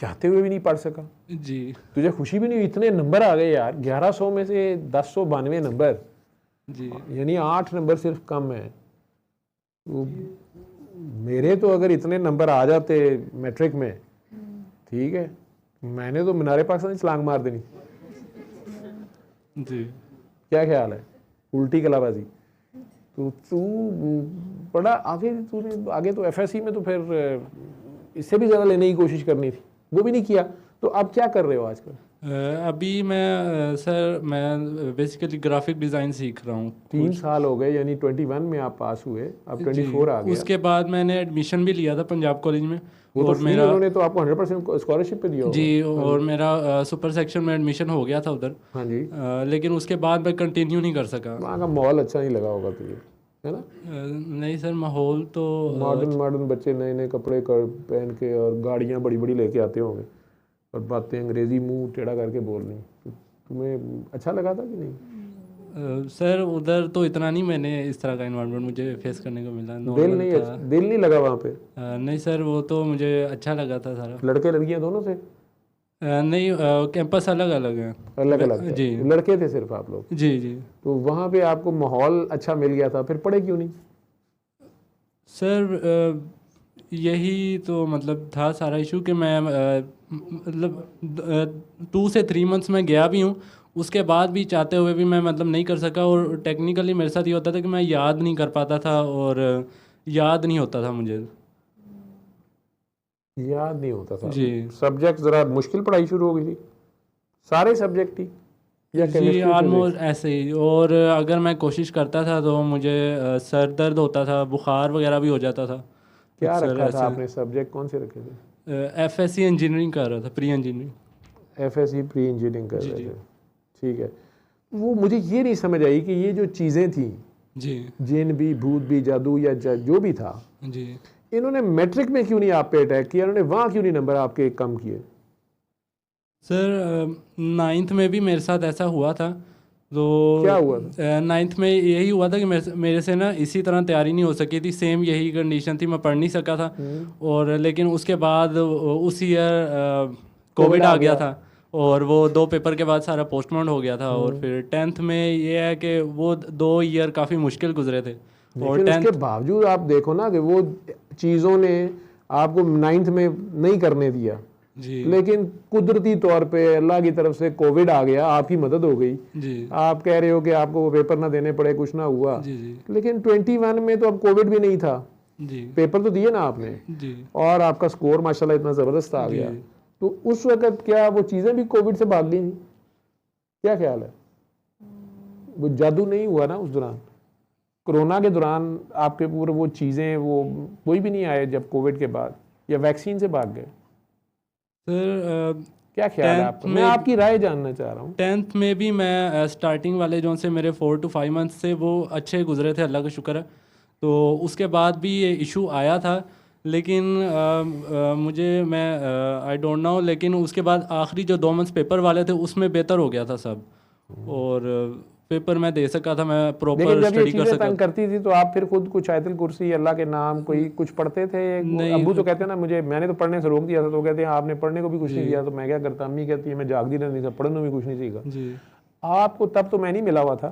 चाहते हुए भी नहीं पढ़ सका। जी। तुझे खुशी भी नहीं हुई? इतने नंबर आ गए यार, 1100 में से 1092 नंबर, जी, यानी 8 नंबर सिर्फ कम है। तो मेरे तो अगर इतने नंबर आ जाते मैट्रिक में, ठीक है, मैंने तो मीनारे पाकिस्तान की छलांग मार देनी। जी। क्या ख्याल है? उल्टी कलाबाजी। तो तू बड़ा आगे, तूने आगे तो एफएससी में तो फिर इससे भी ज़्यादा लेने की कोशिश करनी थी, वो भी नहीं किया। तो अब क्या कर रहे हो आजकल? अभी मैं सर मैं बेसिकली ग्राफिक डिज़ाइन सीख रहा हूँ। 3 साल हो गए, यानी 21 में आप पास हुए, अब 24 आ गया। उसके बाद मैंने एडमिशन भी लिया था पंजाब कॉलेज में। वो तो और मेरा उन्होंने तो आपको 100% स्कॉलरशिप पे दिया होगा। जी, और मेरा सुपर सेक्शन में एडमिशन हो गया था उधर। हाँ जी। लेकिन उसके बाद मैं कंटिन्यू नहीं कर सका। वहाँ का माहौल अच्छा नहीं लगा होगा तुझे, है ना? नहीं सर, माहौल तो मॉडर्न बच्चे नए नए कपड़े पहन के और गाड़ियाँ बड़ी बड़ी लेके आते होंगे और बातें अंग्रेजी मुंह टेढ़ा करके बोलनी। तो तुम्हें अच्छा लगा था कि नहीं? सर उधर तो इतना नहीं, मैंने इस तरह का इन्वायरमेंट मुझे फेस करने को मिला। नॉर्मल था। दिल नहीं लगा वहाँ पे? नहीं सर, वो तो मुझे अच्छा लगा था सारा। लड़के लड़कियाँ दोनों थे? नहीं, कैंपस अलग अलग है। अलग अलग जी। लड़के थे सिर्फ आप लोग? जी जी। तो वहाँ पे आपको माहौल अच्छा मिल गया था, फिर पढ़े क्यों नहीं? सर यही तो मतलब था सारा इशू कि मैं मतलब 2 से 3 मंथ्स में गया भी हूँ, उसके बाद भी चाहते हुए भी मैं मतलब नहीं कर सका। और टेक्निकली मेरे साथ ये होता था कि मैं याद नहीं कर पाता था और याद नहीं होता था मुझे। याद नहीं होता था जी। सब्जेक्ट ज़रा मुश्किल पढ़ाई शुरू हो गई थी? सारे सब्जेक्ट ही या जी, ऑलमोस्ट ऐसे ही। और अगर मैं कोशिश करता था तो मुझे सर दर्द होता था, बुखार वगैरह भी हो जाता था। क्या रखा था आपने सब्जेक्ट, कौन से रखे थे? एफएससी इंजीनियरिंग कर रहा था, pre engineering. FSc pre engineering कर रहे जी। थे, ठीक है। वो मुझे ये नहीं समझ आई कि ये जो चीज़ें थी, जी जिन भी, भूत भी, जादू या जो भी था, जी, इन्होंने मैट्रिक में क्यों नहीं आप पे अटैक किया? इन्होंने वहाँ क्यों नहीं नंबर आपके कम किए? सर 9th में भी मेरे साथ ऐसा हुआ था। तो क्या हुआ था? 9th में यही हुआ था कि मेरे से ना इसी तरह तैयारी नहीं हो सकी थी, सेम यही कंडीशन थी, मैं पढ़ नहीं सका था। और लेकिन उसके बाद उस ईयर कोविड आ गया था और वो 2 पेपर के बाद सारा पोस्टपोन हो गया था। और फिर 10th में ये है कि वो 2 ईयर काफ़ी मुश्किल गुजरे थे। और लेकिन उसके बावजूद आप देखो ना कि वो चीज़ों ने आपको 9th में नहीं करने दिया जी, लेकिन कुदरती तौर पे अल्लाह की तरफ से कोविड आ गया, आपकी मदद हो गई। जी आप कह रहे हो कि आपको वो पेपर ना देने पड़े, कुछ ना हुआ। जी, जी लेकिन 21 में तो अब कोविड भी नहीं था, जी, पेपर तो दिए ना आपने, जी और आपका स्कोर माशाल्लाह इतना ज़बरदस्त आ गया। तो उस वक्त क्या वो चीज़ें भी कोविड से भाग गई? क्या ख्याल है? वो जादू नहीं हुआ ना उस दौरान? कोरोना के दौरान आपके पूरे वो चीज़ें वो कोई भी नहीं आए जब कोविड के बाद, या वैक्सीन से भाग गए? सर क्या ख्याल है आपका? मैं आपकी राय जानना चाह रहा हूँ। 10th में भी मैं स्टार्टिंग वाले जो से मेरे 4 to 5 मंथ्स से वो अच्छे गुजरे थे, अल्लाह का शुक्र है। तो उसके बाद भी ये इशू आया था, लेकिन मुझे मैं आई डोंट नो, लेकिन उसके बाद आखिरी जो 2 मंथ्स पेपर वाले थे उसमें बेहतर हो गया था सब, और पेपर मैं दे सका था, मैं प्रॉपर स्टडी कर सका। तंग करती थी तो आप फिर खुद कुछ आयतुल कुर्सी, अल्लाह के नाम, कोई कुछ पढ़ते थे? अब्बू तो कहते हैं ना, मैंने तो पढ़ने से रोक दिया था, तो कहते हैं आपने पढ़ने को भी कुछ नहीं दिया, तो मैं क्या करता? अम्मी कहती है मैं जागती रहती थी, पढ़ने में कुछ नहीं सीखा। जी। आपको तब तो मैं नहीं मिला हुआ था,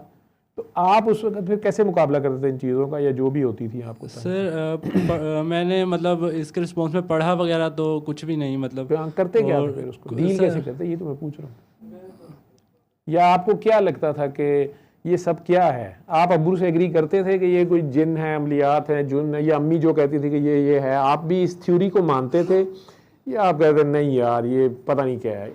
तो आप उस वक्त फिर कैसे मुकाबला करते थे इन चीज़ों का, या जो भी होती थी आपको? सर मैंने मतलब इसके रिस्पॉन्स में पढ़ा वगैरह तो कुछ भी नहीं, मतलब करते क्या थे फिर उसको, डील कैसे करते, ये तो मैं पूछ रहा हूँ। या आपको क्या लगता था कि ये सब क्या है? आप अब्बू से एग्री करते थे कि ये कोई जिन है, अमलियात है, जुन है, या अम्मी जो कहती थी कि ये है, आप भी इस थ्योरी को मानते थे, या आप कहते नहीं यार ये पता नहीं क्या है?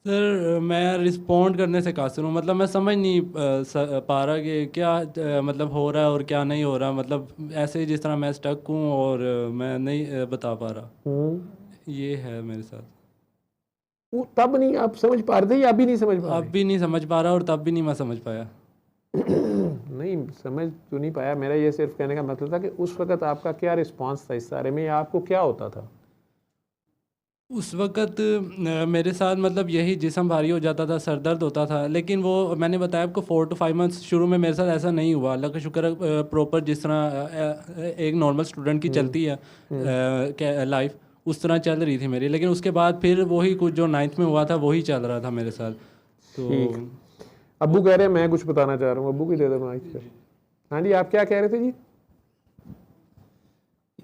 सर मैं रिस्पॉन्ड करने से कासिर हूँ, मतलब मैं समझ नहीं पा रहा कि क्या मतलब हो रहा है और क्या नहीं हो रहा, मतलब ऐसे जिस तरह मैं स्टक हूँ और मैं नहीं बता पा रहा। ये है मेरे साथ। वो तब नहीं आप समझ पा रहे थे या अभी नहीं समझ पा अब रहे? भी नहीं समझ पा रहा और तब भी नहीं मैं समझ पाया। नहीं समझ तो नहीं पाया, मेरा ये सिर्फ कहने का मतलब था कि उस वक्त आपका क्या रिस्पांस था इस सारे में, या आपको क्या होता था? उस वक़्त मेरे साथ मतलब यही जिस्म भारी हो जाता था, सर दर्द होता था, लेकिन वो मैंने बताया आपको 4 to 5 मंथ्स शुरू में मेरे साथ ऐसा नहीं हुआ, अल्लाह का शुक्र है। प्रॉपर जिस तरह एक नॉर्मल स्टूडेंट की चलती है लाइफ, उस तरह चल रही थी मेरी। लेकिन उसके बाद फिर वही कुछ जो 9th में हुआ था वही चल रहा था मेरे साथ। तो अब्बू कह रहे हैं मैं कुछ बताना चाह रहा हूँ, अब्बू की दे दो माइक पे। हाँ जी, आप क्या कह रहे थे जी?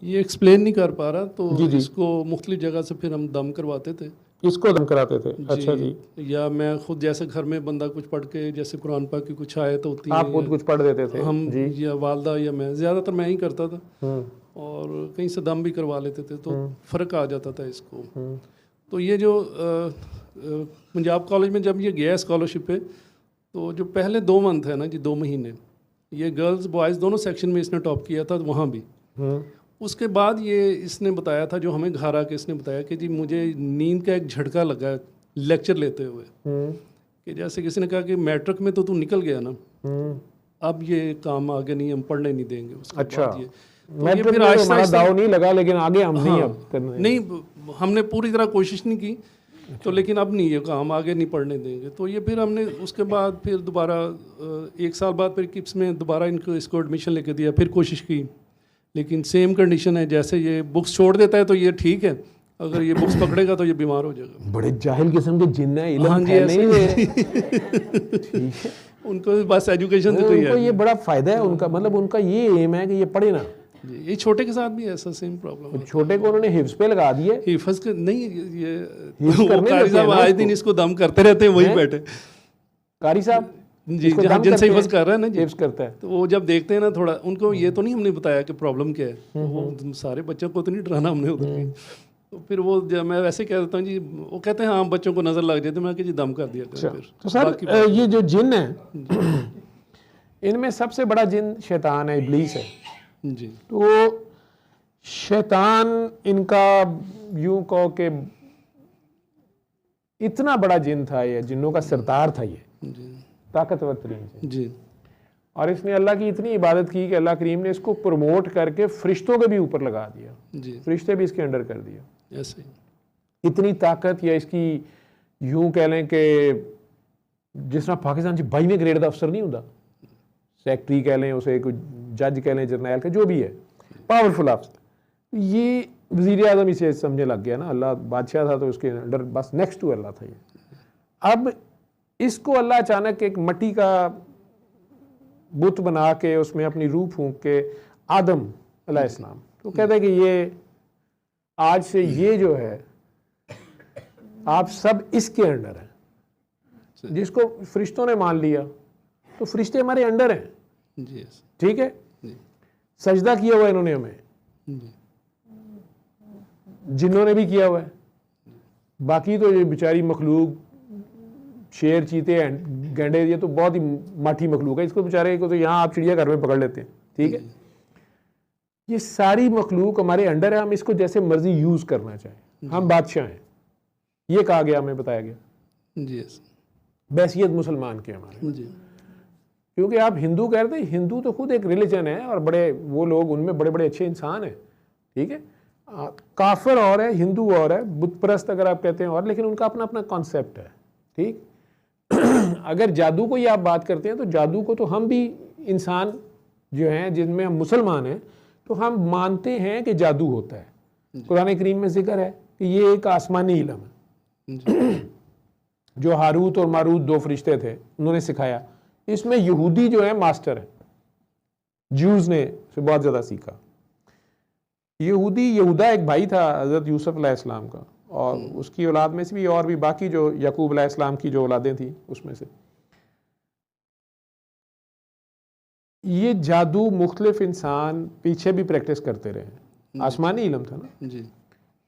ये एक्सप्लेन नहीं कर पा रहा, तो जी, जी। इसको मुख्तलिफ जगह से फिर हम दम करवाते थे। इसको दम कराते थे? अच्छा जी। या मैं खुद जैसे घर में बंदा कुछ पढ़ के, जैसे कुरान पाक की कुछ आयत होती आप है, खुद कुछ पढ़ देते थे? हम जी। या वालदा या मैं, ज़्यादातर मैं ही करता था, हम्म, और कहीं से दम भी करवा लेते थे, तो फ़र्क आ जाता था इसको। हम्म, तो ये जो पंजाब कॉलेज में जब ये गया स्कॉलरशिप पे, तो जो पहले 2 मंथ है ना जी, 2 महीने, ये गर्ल्स बॉयज़ दोनों सेक्शन में इसने टॉप किया था वहाँ भी। उसके बाद ये इसने बताया था, जो हमें घर आके इसने बताया कि जी मुझे नींद का एक झटका लगा है लेक्चर लेते हुए, कि जैसे किसी ने कहा कि मैट्रिक में तो तू निकल गया ना, अब ये काम आगे नहीं, हम पढ़ने नहीं देंगे। उसके अच्छा, बाद ये मैं फिर हमारा दाव नहीं लगा, लेकिन आगे हम नहीं अब करने नहीं, हमने पूरी तरह कोशिश नहीं की, तो लेकिन अब नहीं, ये काम आगे नहीं पढ़ने देंगे। तो ये फिर हमने उसके बाद फिर दोबारा 1 साल बाद फिर किप्स में दोबारा इसको एडमिशन लेके दिया, फिर कोशिश की, लेकिन सेम कंडीशन है, जैसे ये बुक्स छोड़ देता है तो ये ठीक है, अगर ये बुक्स पकड़ेगा तो ये बीमार हो जाएगा। बड़े जाहिल किस्म के जिन्न है, इल्म हाँ जी, फैलने ही ऐसे दे रहे। ठीक है, उनको बस एजुकेशन से तो उनको ये बड़ा फायदा है उनका, मतलब उनका ये एम है कि ये पढ़े ना। जी, ये छोटे के साथ भी ऐसा सेम प्रॉब्लम है। छोटे को उन्होंने हिफ्स पे लगा दिए। हिफ्स के नहीं, ये हिफ्स वो करने कारी लगे साहब ना आए उसको। दिन इसको दम करते रहते हैं, वही बैठे। कारी साहब जी, इसको जहाँ दम जिनसे करते हिफ्स हैं, कर रहा है ना जी, हिफ्स करता है। तो वो जब देखते हैं ना थोड़ा, उनको ये तो नहीं हमने बताया कि प्रॉब्लम क्या है, वो सारे बच्चों को तो नहीं डराना हमने उधर के। तो फिर वो जब मैं वैसे कह देता हूँ जी, वो कहते हैं हाँ बच्चों को नज़र लग जाती है, मैं कि जी दम कर दिया करें फिर। तो सर ये जो जिन है, इनमें सबसे बड़ा जिन शैतान है, इब्लीस है जी। तो शैतान इनका यूं कहो कि इतना बड़ा जिन था, ये जिन्नों का सरदार था, ये जी ताकतवर तरीन जिन। जी और इसने अल्लाह की इतनी इबादत की कि अल्लाह करीम ने इसको प्रमोट करके फरिश्तों के भी ऊपर लगा दिया, जी, फरिश्ते भी इसके अंडर कर दिया। ऐसे ही। इतनी ताकत, या इसकी यूं कह लें कि जिस तरह पाकिस्तान 'ਚ 22वें ग्रेड का अफसर नहीं होता, सेक्रेटरी कह लें उसे, कोई जज कह लें, जर्नैल का जो भी है, पावरफुल अफसर, ये वज़ीर आज़म इसे समझने लग गया ना, अल्लाह बादशाह था तो उसके अंडर बस नेक्स्ट टू अल्लाह था ये। अब इसको अल्लाह अचानक एक मिट्टी का बुत बना के उसमें अपनी रूह फूंक के, आदम अलैहिस्सलाम, तो कहता है कि ये आज से ये जो है आप सब इसके अंडर हैं। जिसको फरिश्तों ने मान लिया तो फरिश्ते हमारे अंडर हैं, जी yes, ठीक है, जी, सजदा किया हुआ है इन्होंने हमें, जी, जिन्होंने भी किया हुआ है। बाकी तो ये बेचारी मखलूक, शेर, चीते, गैंडे, ये तो बहुत ही माठी मखलूक है, इसको बेचारे को तो यहाँ आप चिड़ियाघर में पकड़ लेते हैं, ठीक है। ये सारी मखलूक हमारे अंडर है, हम इसको जैसे मर्जी यूज करना चाहें, हम बादशाह हैं, ये कहा गया, हमें बताया गया, जी yes, बैसियत मुसलमान के हमारे। जी, क्योंकि आप हिंदू कह रहे थे, हिंदू तो खुद एक रिलीजन है और बड़े वो लोग, उनमें बड़े बड़े अच्छे इंसान हैं, ठीक है। काफिर और है, हिंदू और है, बुत परस्त अगर आप कहते हैं और, लेकिन उनका अपना अपना कॉन्सेप्ट है, ठीक। अगर जादू को ही आप बात करते हैं तो जादू को तो हम भी इंसान जो हैं जिनमें हम मुसलमान हैं, तो हम मानते हैं कि जादू होता है। कुरान करीम में जिक्र है कि ये एक आसमानी इल्म है जो हारूत और मारूत 2 फरिश्ते थे, उन्होंने सिखाया। इसमें यहूदी जो है मास्टर है, ज्यूज ने से बहुत ज़्यादा सीखा। यहूदा एक भाई था हज़रत यूसुफ अलैहिस्सलाम का, और उसकी औलाद में से भी और भी बाकी जो याकूब अलैहिस्सलाम की जो औलादें थी उसमें से। ये जादू मुख्तलिफ इंसान पीछे भी प्रैक्टिस करते रहे, आसमानी इल्म था ना। जी,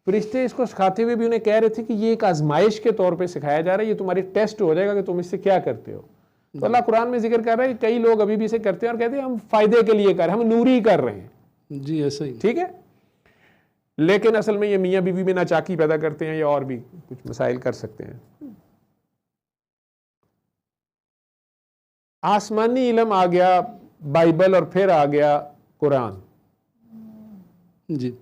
फरिश्ते इसको सिखाते हुए भी उन्हें कह रहे थे कि ये एक आजमाइश के तौर पे सिखाया जा रहा है, ये तुम्हारी टेस्ट हो जाएगा कि तुम इससे क्या करते हो। तो अल्लाह कुरान में जिक्र कर रहा है कि कई लोग अभी भी इसे करते हैं और कहते हैं हम फायदे के लिए कर रहे हैं, हम नूरी कर रहे हैं। जी ऐसा ही। ठीक है, लेकिन असल में ये मियाँ बीवी में नाचाकी पैदा करते हैं या और भी कुछ मसाइल कर सकते हैं। आसमानी इल्म आ गया बाइबल और फिर आ गया कुरान। जी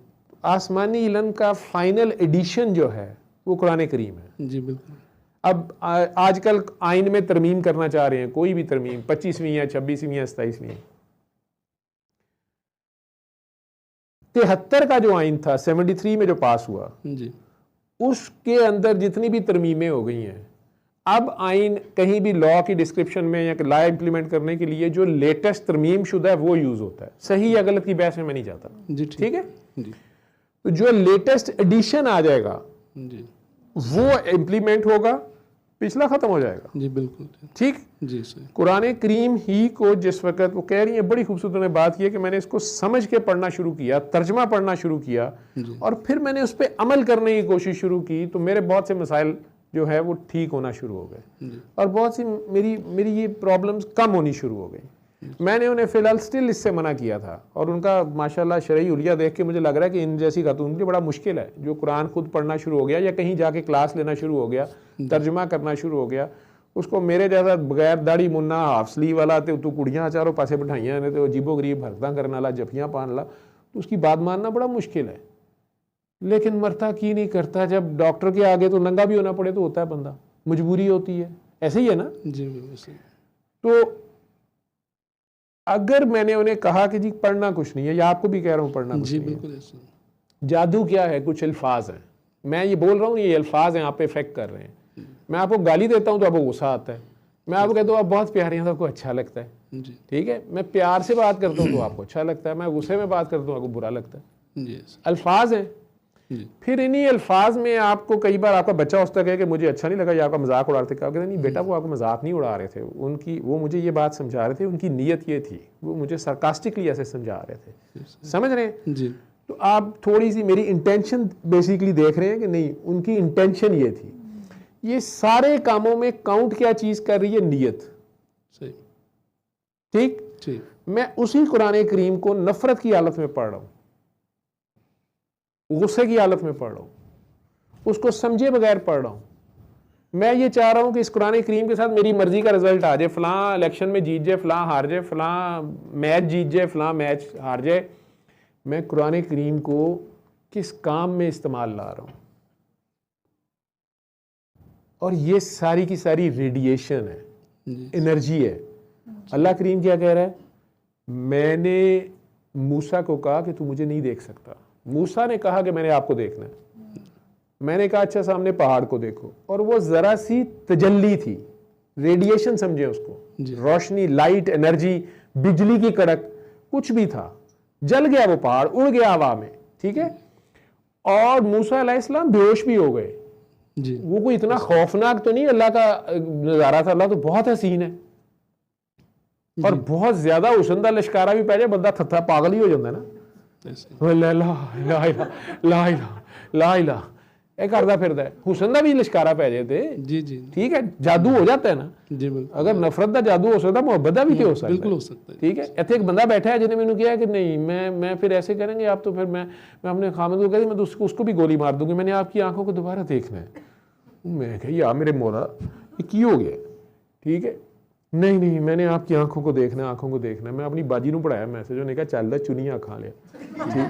आसमानी इल्म का फाइनल एडिशन जो है वो कुरान करीम है। जी बिल्कुल। अब आजकल आइन में तरमीम करना चाह रहे हैं, कोई भी तरमीम 25वीं है, 26वीं है, 27वीं है। 73 का जो आइन था 73 में जो पास हुआ जी उसके अंदर जितनी भी तरमीमें हो गई हैं, अब आइन कहीं भी लॉ की डिस्क्रिप्शन में या लॉ इम्प्लीमेंट करने के लिए जो लेटेस्ट तरमीम शुदा है वो यूज होता है। सही या गलत की बहस में मैं नहीं जाता। जी ठीक है, जी तो जो लेटेस्ट एडिशन आ जाएगा जी वो इम्प्लीमेंट होगा, पिछला खत्म हो जाएगा। जी बिल्कुल ठीक। जी सही। कुरान करीम ही को जिस वक्त वो कह रही है, बड़ी खूबसूरत उन्होंने बात की है कि मैंने इसको समझ के पढ़ना शुरू किया, तर्जमा पढ़ना शुरू किया और फिर मैंने उस पर अमल करने की कोशिश शुरू की, तो मेरे बहुत से मसाइल जो है वो ठीक होना शुरू हो गए और बहुत सी मेरी ये प्रॉब्लम्स कम होनी शुरू हो गई। मैंने उन्हें फिलहाल स्टिल इससे मना किया था और उनका माशाल्लाह शरई उलिया देख के मुझे लग रहा है कि इन जैसी खातून के लिए बड़ा मुश्किल है जो कुरान खुद पढ़ना शुरू हो गया या कहीं जाके क्लास लेना शुरू हो गया, तर्जमा करना शुरू हो गया। उसको मेरे जैसा बगैर दाढ़ी मुन्ना हाफ स्लीव वाला तो तू कुड़ियाँ चारों पासे बिठाइयां ने तो अजीबो गरीब हरकतां करने वाला, जफियाँ पान वाला, तो उसकी बात मानना बड़ा मुश्किल है। लेकिन मरता की नहीं करता, जब डॉक्टर के आगे तो नंगा भी होना पड़े तो होता है बंदा, मजबूरी होती है, ऐसे ही है ना। जी बिल्कुल सही। तो अगर मैंने उन्हें कहा कि जी पढ़ना कुछ नहीं है, या आपको भी कह रहा हूँ पढ़ना कुछ जी नहीं बिल्कुल ऐसा। है, जादू क्या है, कुछ अल्फाज हैं, मैं ये बोल रहा हूँ ये अल्फाज हैं आप पे इफेक्ट कर रहे हैं। मैं आपको गाली देता हूँ तो आपको गुस्सा आता है, मैं आपको कहता हूँ आप बहुत प्यारे हैं तो आपको अच्छा लगता है। जी ठीक है, मैं प्यार से बात करता हूँ तो आपको अच्छा लगता है, मैं गुस्से में बात करता हूँ आपको बुरा लगता है। जी ऐसा। अल्फाज हैं। जी फिर इन्हीं अल्फाज में आपको कई बार आपका बच्चा उस तक है कि मुझे अच्छा नहीं लगा या आपका मजाक उड़ा रहे थे, कहते नहीं बेटा वो आपको मजाक नहीं उड़ा रहे थे, उनकी वो मुझे ये बात समझा रहे थे, उनकी नीयत ये थी, वो मुझे सरकास्टिकली ऐसे समझा रहे थे। समझ रहे हैं? जी तो आप थोड़ी सी मेरी इंटेंशन बेसिकली देख रहे हैं कि नहीं, उनकी इंटेंशन ये थी। ये सारे कामों में काउंट क्या चीज कर रही है, नीयत। सही। ठीक। ठीक। मैं उसी कुरान करीम को नफरत की हालत में पढ़ रहा हूं, गुस्से की हालत में पढ़ रहा हूं, उसको समझे बगैर पढ़ रहा हूं। मैं ये चाह रहा हूं कि इस कुरान करीम के साथ मेरी मर्जी का रिजल्ट आ जाए, फलां इलेक्शन में जीत जाए, फलां हार जाए, फलां मैच जीत जाए, फलां मैच हार जाए। मैं कुरान करीम को किस काम में इस्तेमाल ला रहा हूं, और ये सारी की सारी रेडिएशन है, एनर्जी है। अल्लाह करीम क्या कह रहा है, मैंने मूसा को कहा कि तू मुझे नहीं देख सकता, मूसा ने कहा कि मैंने आपको देखना है, मैंने कहा अच्छा सामने पहाड़ को देखो, और वो जरा सी तजल्ली थी, रेडिएशन समझे उसको, रोशनी, लाइट, एनर्जी, बिजली की कड़क, कुछ भी था, जल गया वो पहाड़, उड़ गया हवा में। ठीक है, और मूसा अलैहिस्सलाम बेहोश भी हो गए। जी वो कोई इतना खौफनाक तो नहीं अल्लाह का नजारा था, अल्लाह तो बहुत हसीन है और बहुत ज्यादा उशंदा लश्कारा भी पै जाए बंदा थत्था पागल ही हो जाता है ना। ला ਇਹ ਕਰਦਾ ਫਿਰਦਾ ਹੈ, ਹੁਸਨ ਦਾ ਵੀ ਲਿਸ਼ਕਾਰਾ ਪੈ ਜਾਏ ਤੇ जी जी ठीक है, जादू हो जाता है ना। जी बिल्कुल। अगर नफरत का जादू हो सकता, मोहब्बत का भी तो हो सकता है। बिल्कुल हो सकता है। ठीक है, ਇੱਥੇ एक बंदा बैठा है जिन्हें मैंने किया है कि नहीं मैं फिर ऐसे करेंगे आप, तो फिर मैं अपने खामद को कहती मैं तो उसको भी गोली मार दूंगी, मैंने आपकी आंखों को दोबारा देखना है। मैं कही यार मेरे मोरा ये की हो गया। ठीक है, नहीं नहीं मैंने आपकी आंखों को देखना है, आंखों को देखना है। मैं अपनी बाजी ਨੂੰ पढ़ाया मैसेज, ਉਹਨੇ कहा ਚੱਲਦਾ ਚੁਨੀਆਂ खा लिया। ठीक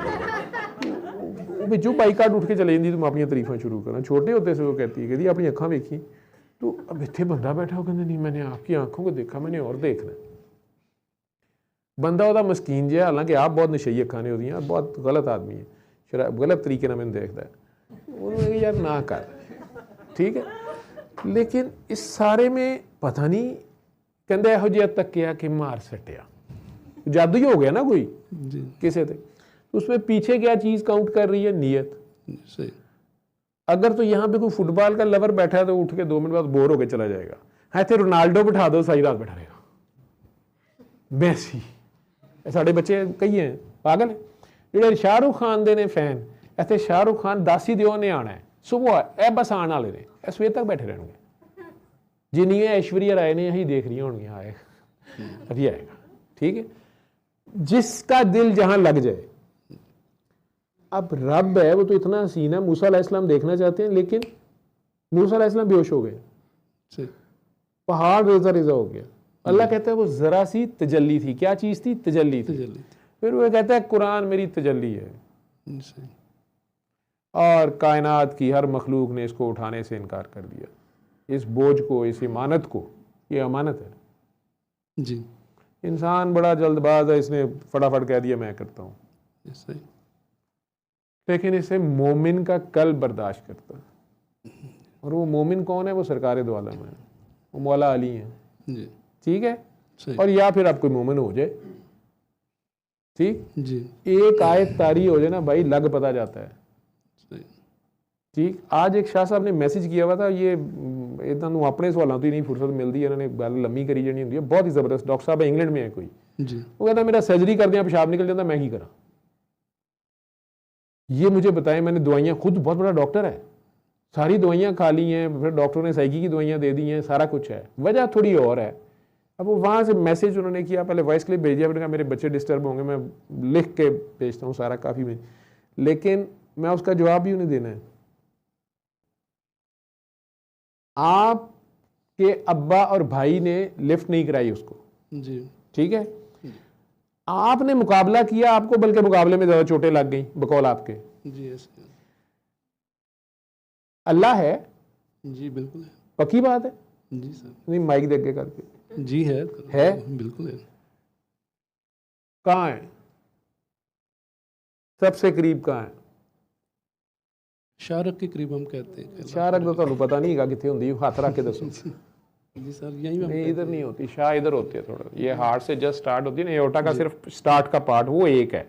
जो बाइकाट उठ के चले जाती तो मैं अपनी तारीफा शुरू करा। छोटे होते से वो कहती है कि अपनी अखा वेखी, तो अब इतने बंदा बैठा, वो कहते नहीं मैंने आपकी आंखों को देखा, मैंने और देखना। बंदा वह मस्कीन जिहा, हालांकि आप बहुत नशई अखा ने वह, बहुत गलत आदमी है, शराब गलत तरीके मैंने देखता है, उन्होंने यार ना कर। ठीक है, लेकिन इस सारे में पता नहीं कहते यहो जिहा तकिया कि मार सटिया, जादू ही हो गया ना कोई किसी से। उसमें पीछे क्या चीज काउंट कर रही है, नीयत। सही। अगर तो यहाँ पे कोई फुटबॉल का लवर बैठा है तो उठ के 2 मिनट बाद बोर होकर चला जाएगा। हाँ इतने रोनाल्डो बिठा दो, सारी रात बैठा रहेगा। मैसी, साढ़े बच्चे कई हैं पागल है, जो शाहरुख खान दे ने फैन, ਇੱਥੇ ਸ਼ਾਹਰੁਖ ਖਾਨ 10 ਹੀ ਦਿਓ ਨੇ ਆਣਾ ਹੈ ਸੁਬਹ, ਇਹ ਬਸ ਆਉਣ ਵਾਲੇ ਨੇ, ਇਹ ਸਵੇਰ ਤੱਕ ਬੈਠੇ ਰਹਿਣਗੇ। ਜਿੰਨੀਆਂ ऐश्वर्या राय ने यही देख रही होंगी आए अभी आएगा, ठीक है। जिसका दिल जहां लग जाए, अब रब है वो तो इतना हसीन है, मूसा अलैहिस्सलाम देखना चाहते हैं लेकिन मूसा अलैहिस्सलाम बेहोश हो गए, पहाड़ रेजा रेजा हो गया। अल्लाह कहता है वो जरा सी तजल्ली थी, क्या चीज थी? तजल्ली थी। फिर वो कहता है कुरान मेरी तजल्ली है, और कायनात की हर मखलूक ने इसको उठाने से इनकार कर दिया। इस बोझ को, इस इमानत को, ये अमानत है जी। इंसान बड़ा जल्दबाज है, इसने फटाफट कह दिया मैं करता हूँ, लेकिन इसे मोमिन का कल्ब बर्दाश्त करता है। और वो मोमिन कौन है? वो सरकार दो आलम है, वो मौला अली हैं जी, ठीक है। और या फिर आप कोई मोमिन हो जाए, ठीक जी, एक आयत तारी हो जाए ना भाई, लग पता जाता है, ठीक। आज एक शाह साहब ने मैसेज किया हुआ था, ये इन्होंने अपने सवालों तो ही नहीं फुर्सत मिलती है, इन्होंने गल लम्मी करी जानी होंगी है, बहुत ही जबरदस्त। डॉक्टर साहब इंग्लैंड में है कोई जी, वो कहता मेरा सर्जरी कर दिया पेशाब निकल जाता, मैं ही करा। ये मुझे बताएं, मैंने दवाइयाँ, खुद बहुत बड़ा डॉक्टर है, सारी दवाइयाँ खा ली हैं, फिर डॉक्टरों ने साइकी की दवाइयाँ दे दी हैं, सारा कुछ है, वजह थोड़ी और है। अब वो वहाँ से मैसेज उन्होंने किया, पहले वॉइस क्लिप भेज दिया, मैंने कहा मेरे बच्चे डिस्टर्ब होंगे, मैं लिख के भेजता हूँ सारा काफ़ी में, लेकिन मैं उसका जवाब भी उन्हें देना है। आपके अब्बा और भाई ने लिफ्ट नहीं कराई उसको जी, ठीक है, आपने मुकाबला किया, आपको बल्कि मुकाबले में ज़्यादा चोटें लग गई बकौल आपके। जी ऐसे अल्लाह है जी, बिल्कुल है, पक्की बात है जी सर, नहीं माइक दे के करके जी है बिल्कुल है। कहाँ है सबसे करीब? कहाँ है? शारक के करीब हम कहते हैं। शारक तो ਤੁਹਾਨੂੰ पता नहीं है कितने होंगी, हाथ रख के दसो। जी सर, यही में नहीं इधर नहीं होती, शाह इधर होती है थोड़ा, ये हार्ट से जस्ट स्टार्ट होती है ना, एओर्टा का सिर्फ स्टार्ट का पार्ट वो एक है,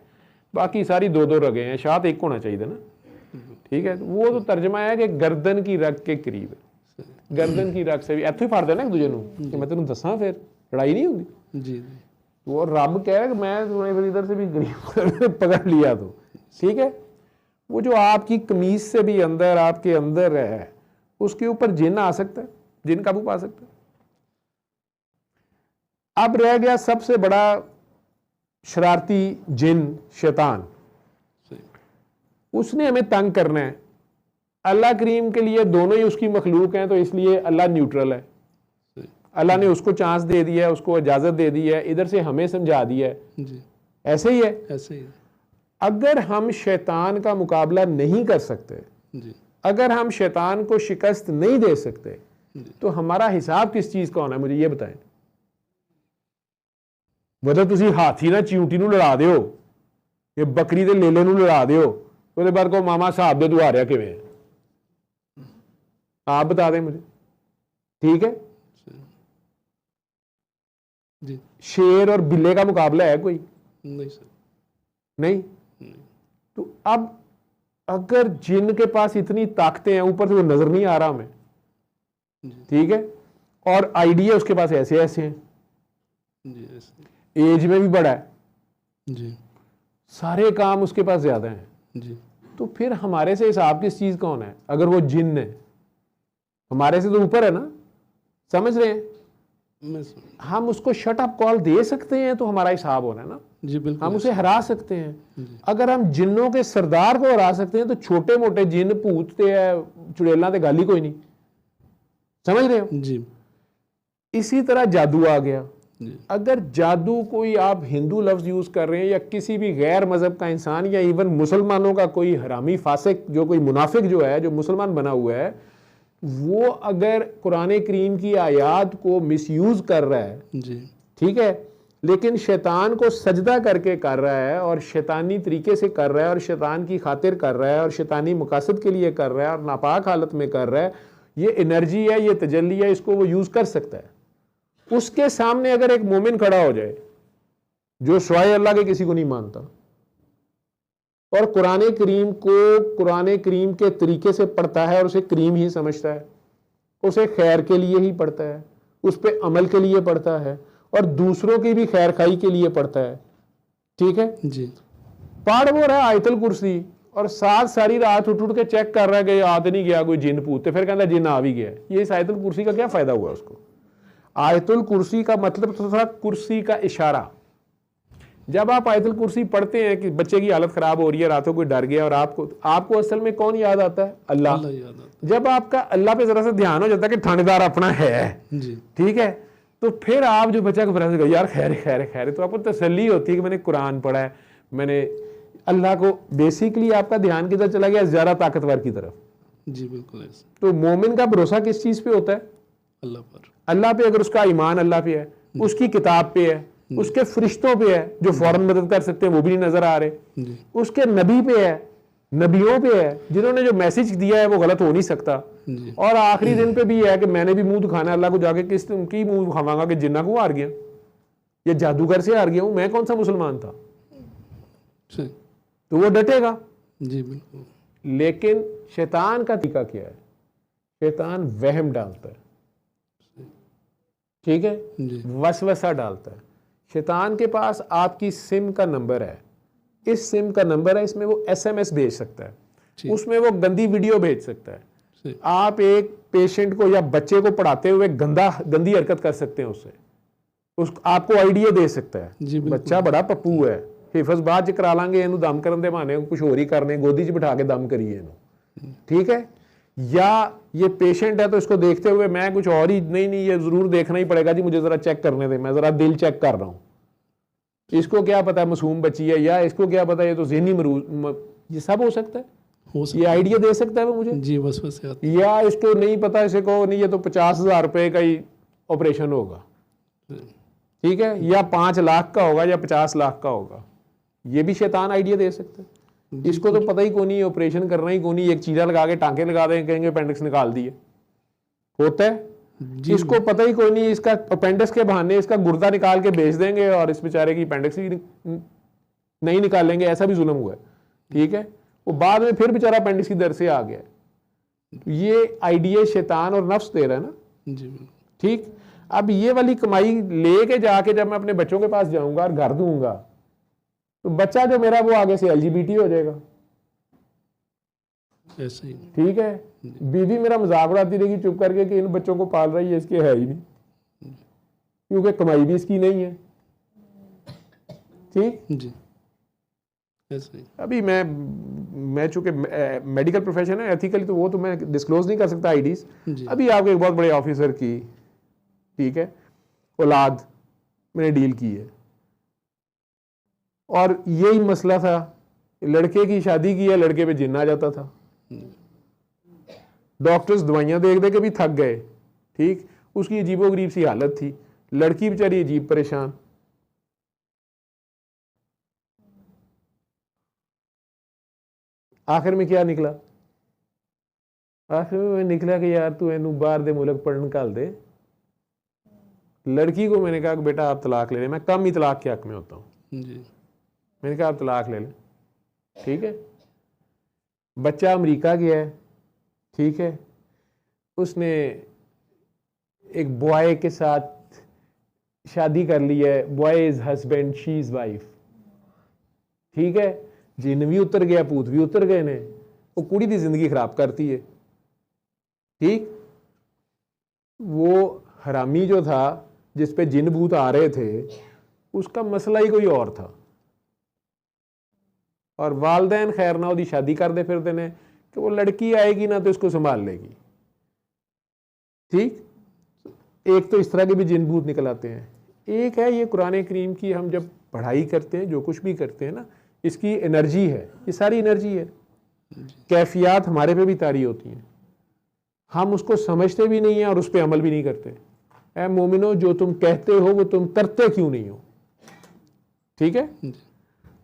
बाकी सारी दो दो रगे हैं, शाह तो एक होना चाहिए ना, ठीक है। वो तो तर्जमा है कि गर्दन की रग के करीब है, गर्दन की रग से भी इत्थे फाड़ देना एक दूजे नूं कि मैं तेनों दसां, फिर लड़ाई नहीं होगी जी। वो रब कह रहा है कि मैं तुम्हें फिर इधर से भी गरीब पकड़ लिया तो ठीक है। वो जो आपकी कमीज से भी अंदर आपके अंदर है, उसके ऊपर जिन आ सकता है, जिन काबू पा सकता है। अब रह गया सबसे बड़ा शरारती जिन, शैतान, उसने हमें तंग करना है। अल्लाह करीम के लिए दोनों ही उसकी मखलूक हैं, तो इसलिए अल्लाह न्यूट्रल है, अल्लाह ने उसको चांस दे दिया है, उसको इजाज़त दे दी है, इधर से हमें समझा दिया है जी, ऐसे ही है, ऐसे ही है अगर हम शैतान का मुकाबला नहीं कर सकते जी, अगर हम शैतान को शिकस्त नहीं दे सकते तो हमारा हिसाब किस चीज़ का होना है? मुझे ये बताएं। वजह तुसी हाथी ना चिऊटी नूं लड़ा दिओ, ये बकरी दे लेले नूं लड़ा दिओ, उसके बाद को मामा साहब दे तू हारिया किवें है? आप बता दें मुझे, ठीक है। जी, शेर और बिल्ले का मुकाबला है कोई? नहीं सर, नहीं। तो अब अगर जिन के पास इतनी ताकतें हैं, ऊपर से वो नजर नहीं आ रहा हमें, ठीक है, और आइडिया उसके पास ऐसे ऐसे हैं, जी ऐसे, एज में भी बड़ा है, जी सारे काम उसके पास ज्यादा हैं, जी, तो फिर हमारे से हिसाब किस चीज का होना है? अगर वो जिन है, हमारे से तो ऊपर है ना, समझ रहे हैं? हम उसको शट अप कॉल दे सकते हैं तो हमारा हिसाब होना है ना जी, बिल्कुल। हम उसे हरा सकते हैं। अगर हम जिन्नों के सरदार को हरा सकते हैं तो छोटे मोटे जिन भूतते हैं चुड़ैला ते गाली कोई नहीं, समझ रहे हो? जी, इसी तरह जादू आ गया। जी, अगर जादू कोई आप हिंदू लफ्ज यूज कर रहे हैं या किसी भी गैर मजहब का इंसान या इवन मुसलमानों का कोई हरामी फासिक, जो कोई मुनाफिक जो है, जो मुसलमान बना हुआ है, वो अगर कुरान करीम की आयात को मिसयूज कर रहा है, जी, ठीक है, लेकिन शैतान को सजदा करके कर रहा है और शैतानी तरीके से कर रहा है और शैतान की खातिर कर रहा है और शैतानी मकासद के लिए कर रहा है और नापाक हालत में कर रहा है, ये एनर्जी है, ये तजल्ली है, इसको वो यूज कर सकता है। उसके सामने अगर एक मोमिन खड़ा हो जाए जो स्वाय अल्लाह के किसी को नहीं मानता और कुरान करीम को कुरान करीम के तरीके से पढ़ता है और उसे करीम ही समझता है, उसे खैर के लिए ही पढ़ता है, उस पर अमल के लिए पढ़ता है और दूसरों की भी खैर खाई के लिए पढ़ता है, ठीक है जी, पढ़ वो रहा आयतुल कुर्सी और साथ सारी रात उठ के चेक कर रहा है कि आ तो नहीं गया कोई जिन पूत, फिर कहता जिन आ भी गया। ये इस आयतुल कुर्सी का क्या फायदा हुआ उसको? आयतुल कुर्सी का मतलब तो था कुर्सी का इशारा। जब आप आयतुल कुर्सी पढ़ते हैं कि बच्चे की हालत खराब हो रही है, रातों कोई डर गया, और आपको असल में कौन याद आता है? अल्लाह याद आता जब आपका अल्लाह पे जरा सा ध्यान हो जाता है कि थानेदार अपना है जी। ठीक है, तो फिर आप जो बच्चा घबरा से यार खैर खैर खैर, तो आपको तसल्ली होती है कि मैंने कुरान पढ़ा है, मैंने अल्लाह को, बेसिकली आपका ध्यान किधर चला गया? ज्यादा ताकतवर की तरफ। जी बिल्कुल ऐसे। तो मोमिन का भरोसा किस चीज पे होता है? अल्लाह पर। अल्लाह पे। अगर उसका ईमान अल्लाह पे है, उसकी किताब पे है, उसके फरिश्तों पे है जो फौरन मदद कर सकते हैं, वो भी नहीं नजर आ रहे, उसके नबी पे है, नबियों पे है जिन्होंने जो मैसेज दिया है वो गलत हो नहीं सकता, और आखिरी दिन पे भी है कि मैंने भी मुंह दिखाना अल्लाह को जाके, किस की मुंह दिखावांगा कि जिन्ना को हार गया या जादूगर से हार गया हूं, मैं कौन सा मुसलमान था? तो वो डटेगा। जी बिल्कुल। लेकिन शैतान का तरीका क्या है? शैतान वहम डालता है, ठीक है, वसवसा डालता है। शैतान के पास आपकी सिम का नंबर है, इस सिम का नंबर है, इसमें वो एसएमएस भेज सकता है, उसमें वो गंदी वीडियो भेज सकता है। आप एक पेशेंट को या बच्चे को पढ़ाते हुए गंदी हरकत कर सकते हैं उससे, आपको आइडिया दे सकता है, बच्चा बड़ा पप्पू है, हिफज बात च करा लांगे, इनू दम करन दे बहाने कुछ होर ही करने, गोदी च बिठा के दम करिए इनू, ठीक है। या ये पेशेंट है तो इसको देखते हुए मैं कुछ और ही नहीं, ये जरूर देखना ही पड़ेगा जी, मुझे जरा चेक करने दे, मैं जरा दिल चेक कर रहा हूँ, इसको क्या पता है मासूम बच्ची है, या इसको क्या पता है ये तो ज़हनी मरूज, ये सब हो सकता है, ये आइडिया दे सकता है वो मुझे जी, बस या इसको नहीं पता, इसे को नहीं, ये तो 50,000 रुपये का ही ऑपरेशन होगा, ठीक है, या 5 लाख का होगा या 50 लाख का होगा, ये भी शैतान आइडिया दे सकता है। इसको तो पता ही कौन नहीं, ऑपरेशन करना ही कौन नहीं, एक चीरा लगा के टांके लगा देंगे, कहेंगे अपेंडिक्स निकाल दिए, होता है। इसको पता ही कोई नहीं, इसका अपेंडिक्स के बहाने इसका गुर्दा निकाल के बेच देंगे और इस बेचारे की अपेंडिक्स ही नहीं निकालेंगे, ऐसा भी जुल्म हुआ है, ठीक है। वो बाद में फिर बेचारा अपेंडिक्स की दर से आ गया। ये आइडिया शैतान और नफ्स दे रहा है ना, ठीक। अब ये वाली कमाई लेके जाके जब मैं अपने बच्चों के पास जाऊंगा और घर दूंगा, तो बच्चा जो मेरा वो आगे से एलजीबीटी हो जाएगा, ऐसे ही, ठीक है। बीवी मेरा मजाक उड़ाती रहेगी चुप करके कि इन बच्चों को पाल रही है, इसके है ही नहीं, क्योंकि कमाई भी इसकी नहीं है, ठीक जी। ऐसे ही। अभी मैं चूंकि मेडिकल प्रोफेशन है, एथिकली तो वो तो मैं डिस्क्लोज नहीं कर सकता आईडीज। अभी आपके एक बहुत बड़े ऑफिसर की, ठीक है, औलाद मैंने डील की है, और यही मसला था, लड़के की शादी की है, लड़के पे जिन्न आ जाता था, डॉक्टर्स दवाइयां देख दे के भी थक गए, ठीक, उसकी अजीबोगरीब सी हालत थी, लड़की बेचारी अजीब परेशान। आखिर में क्या निकला? आखिर में निकला कि यार तू इनू बाहर दे मुल्क पढ़ने घल दे। लड़की को मैंने कहा कि बेटा आप तलाक ले लें, मैं कम ही तलाक के हक में होता हूँ, मैंने कहा आप तलाक ले लें, ठीक है। बच्चा अमेरिका गया है, ठीक है, उसने एक बॉय के साथ शादी कर ली है, boy is husband, she is wife, ठीक है। जिन भी उतर गया, भूत भी उतर गए ने, वो कुड़ी की जिंदगी खराब करती है, ठीक। वो हरामी जो था जिस पे जिन भूत आ रहे थे, उसका मसला ही कोई और था, और वालदैन खैर ना उसकी शादी कर दे फिरते ने कि वो लड़की आएगी ना तो इसको संभाल लेगी, ठीक। एक तो इस तरह के भी जिन भूत निकल आते हैं। एक है ये कुरान करीम की हम जब पढ़ाई करते हैं, जो कुछ भी करते हैं ना, इसकी एनर्जी है, ये सारी एनर्जी है, कैफियत हमारे पे भी तारी होती हैं, हम उसको समझते भी नहीं हैं और उस पर अमल भी नहीं करते। ऐ मोमिनो, जो तुम कहते हो वो तुम करते क्यों नहीं हो, ठीक है।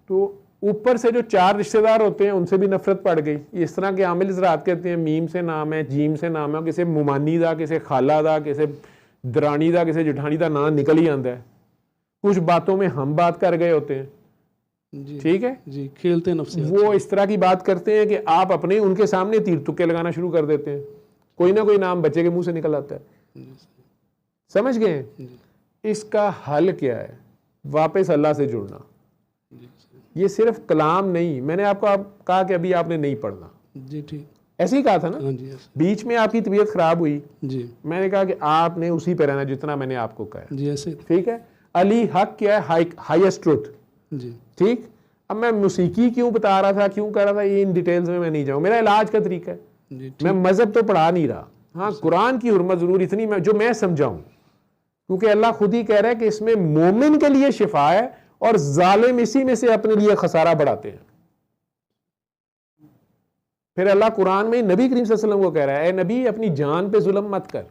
तो ऊपर से जो 4 रिश्तेदार होते हैं उनसे भी नफरत पड़ गई। इस तरह के आमिल ज़रात कहते हैं, मीम से नाम है, जीम से नाम है, किसी मुमानी दा, किसी खाला दा, किसी दरानी दा, किसी जेठानी दा नाम निकल ही आता है। कुछ बातों में हम बात कर गए होते हैं, ठीक है जी, खेलते नफ्सियात। वो इस तरह की बात करते हैं कि आप अपने उनके सामने तीर तुक्के लगाना शुरू कर देते हैं, कोई ना कोई नाम बच्चे के मुंह से निकल आता है, समझ गए। इसका हल क्या है? वापस अल्लाह से जुड़ना, ये सिर्फ कलाम नहीं, मैंने आपको कहा कि अभी आपने नहीं पढ़ना, जी ठीक, ऐसे ही कहा था ना। हाँ जी ऐसे, बीच में आपकी तबीयत खराब हुई, जी मैंने कहा कि आपने उसी पे रहना जितना मैंने आपको कहा, जी ऐसे, ठीक है। अली हक क्या है, हाईएस्ट ट्रुथ, जी ठीक। अब मैं मौसीकी क्यों बता रहा था, क्यों कर रहा था, ये इन डिटेल्स में मैं नहीं जाऊँ, मेरा इलाज का तरीका है, जी मैं मजहब तो पढ़ा नहीं रहा। हाँ, कुरान की हुर्मत जरूर इतनी जो मैं समझाऊं, क्योंकि अल्लाह खुद ही कह रहा है कि इसमें मोमिन के लिए शिफा है और जालिम इसी में से अपने लिए खसारा बढ़ाते हैं। फिर अल्लाह कुरान में नबी करीम सल्लल्लाहु अलैहि वसल्लम को कह रहा है, ए नबी अपनी जान पे जुल्म मत कर,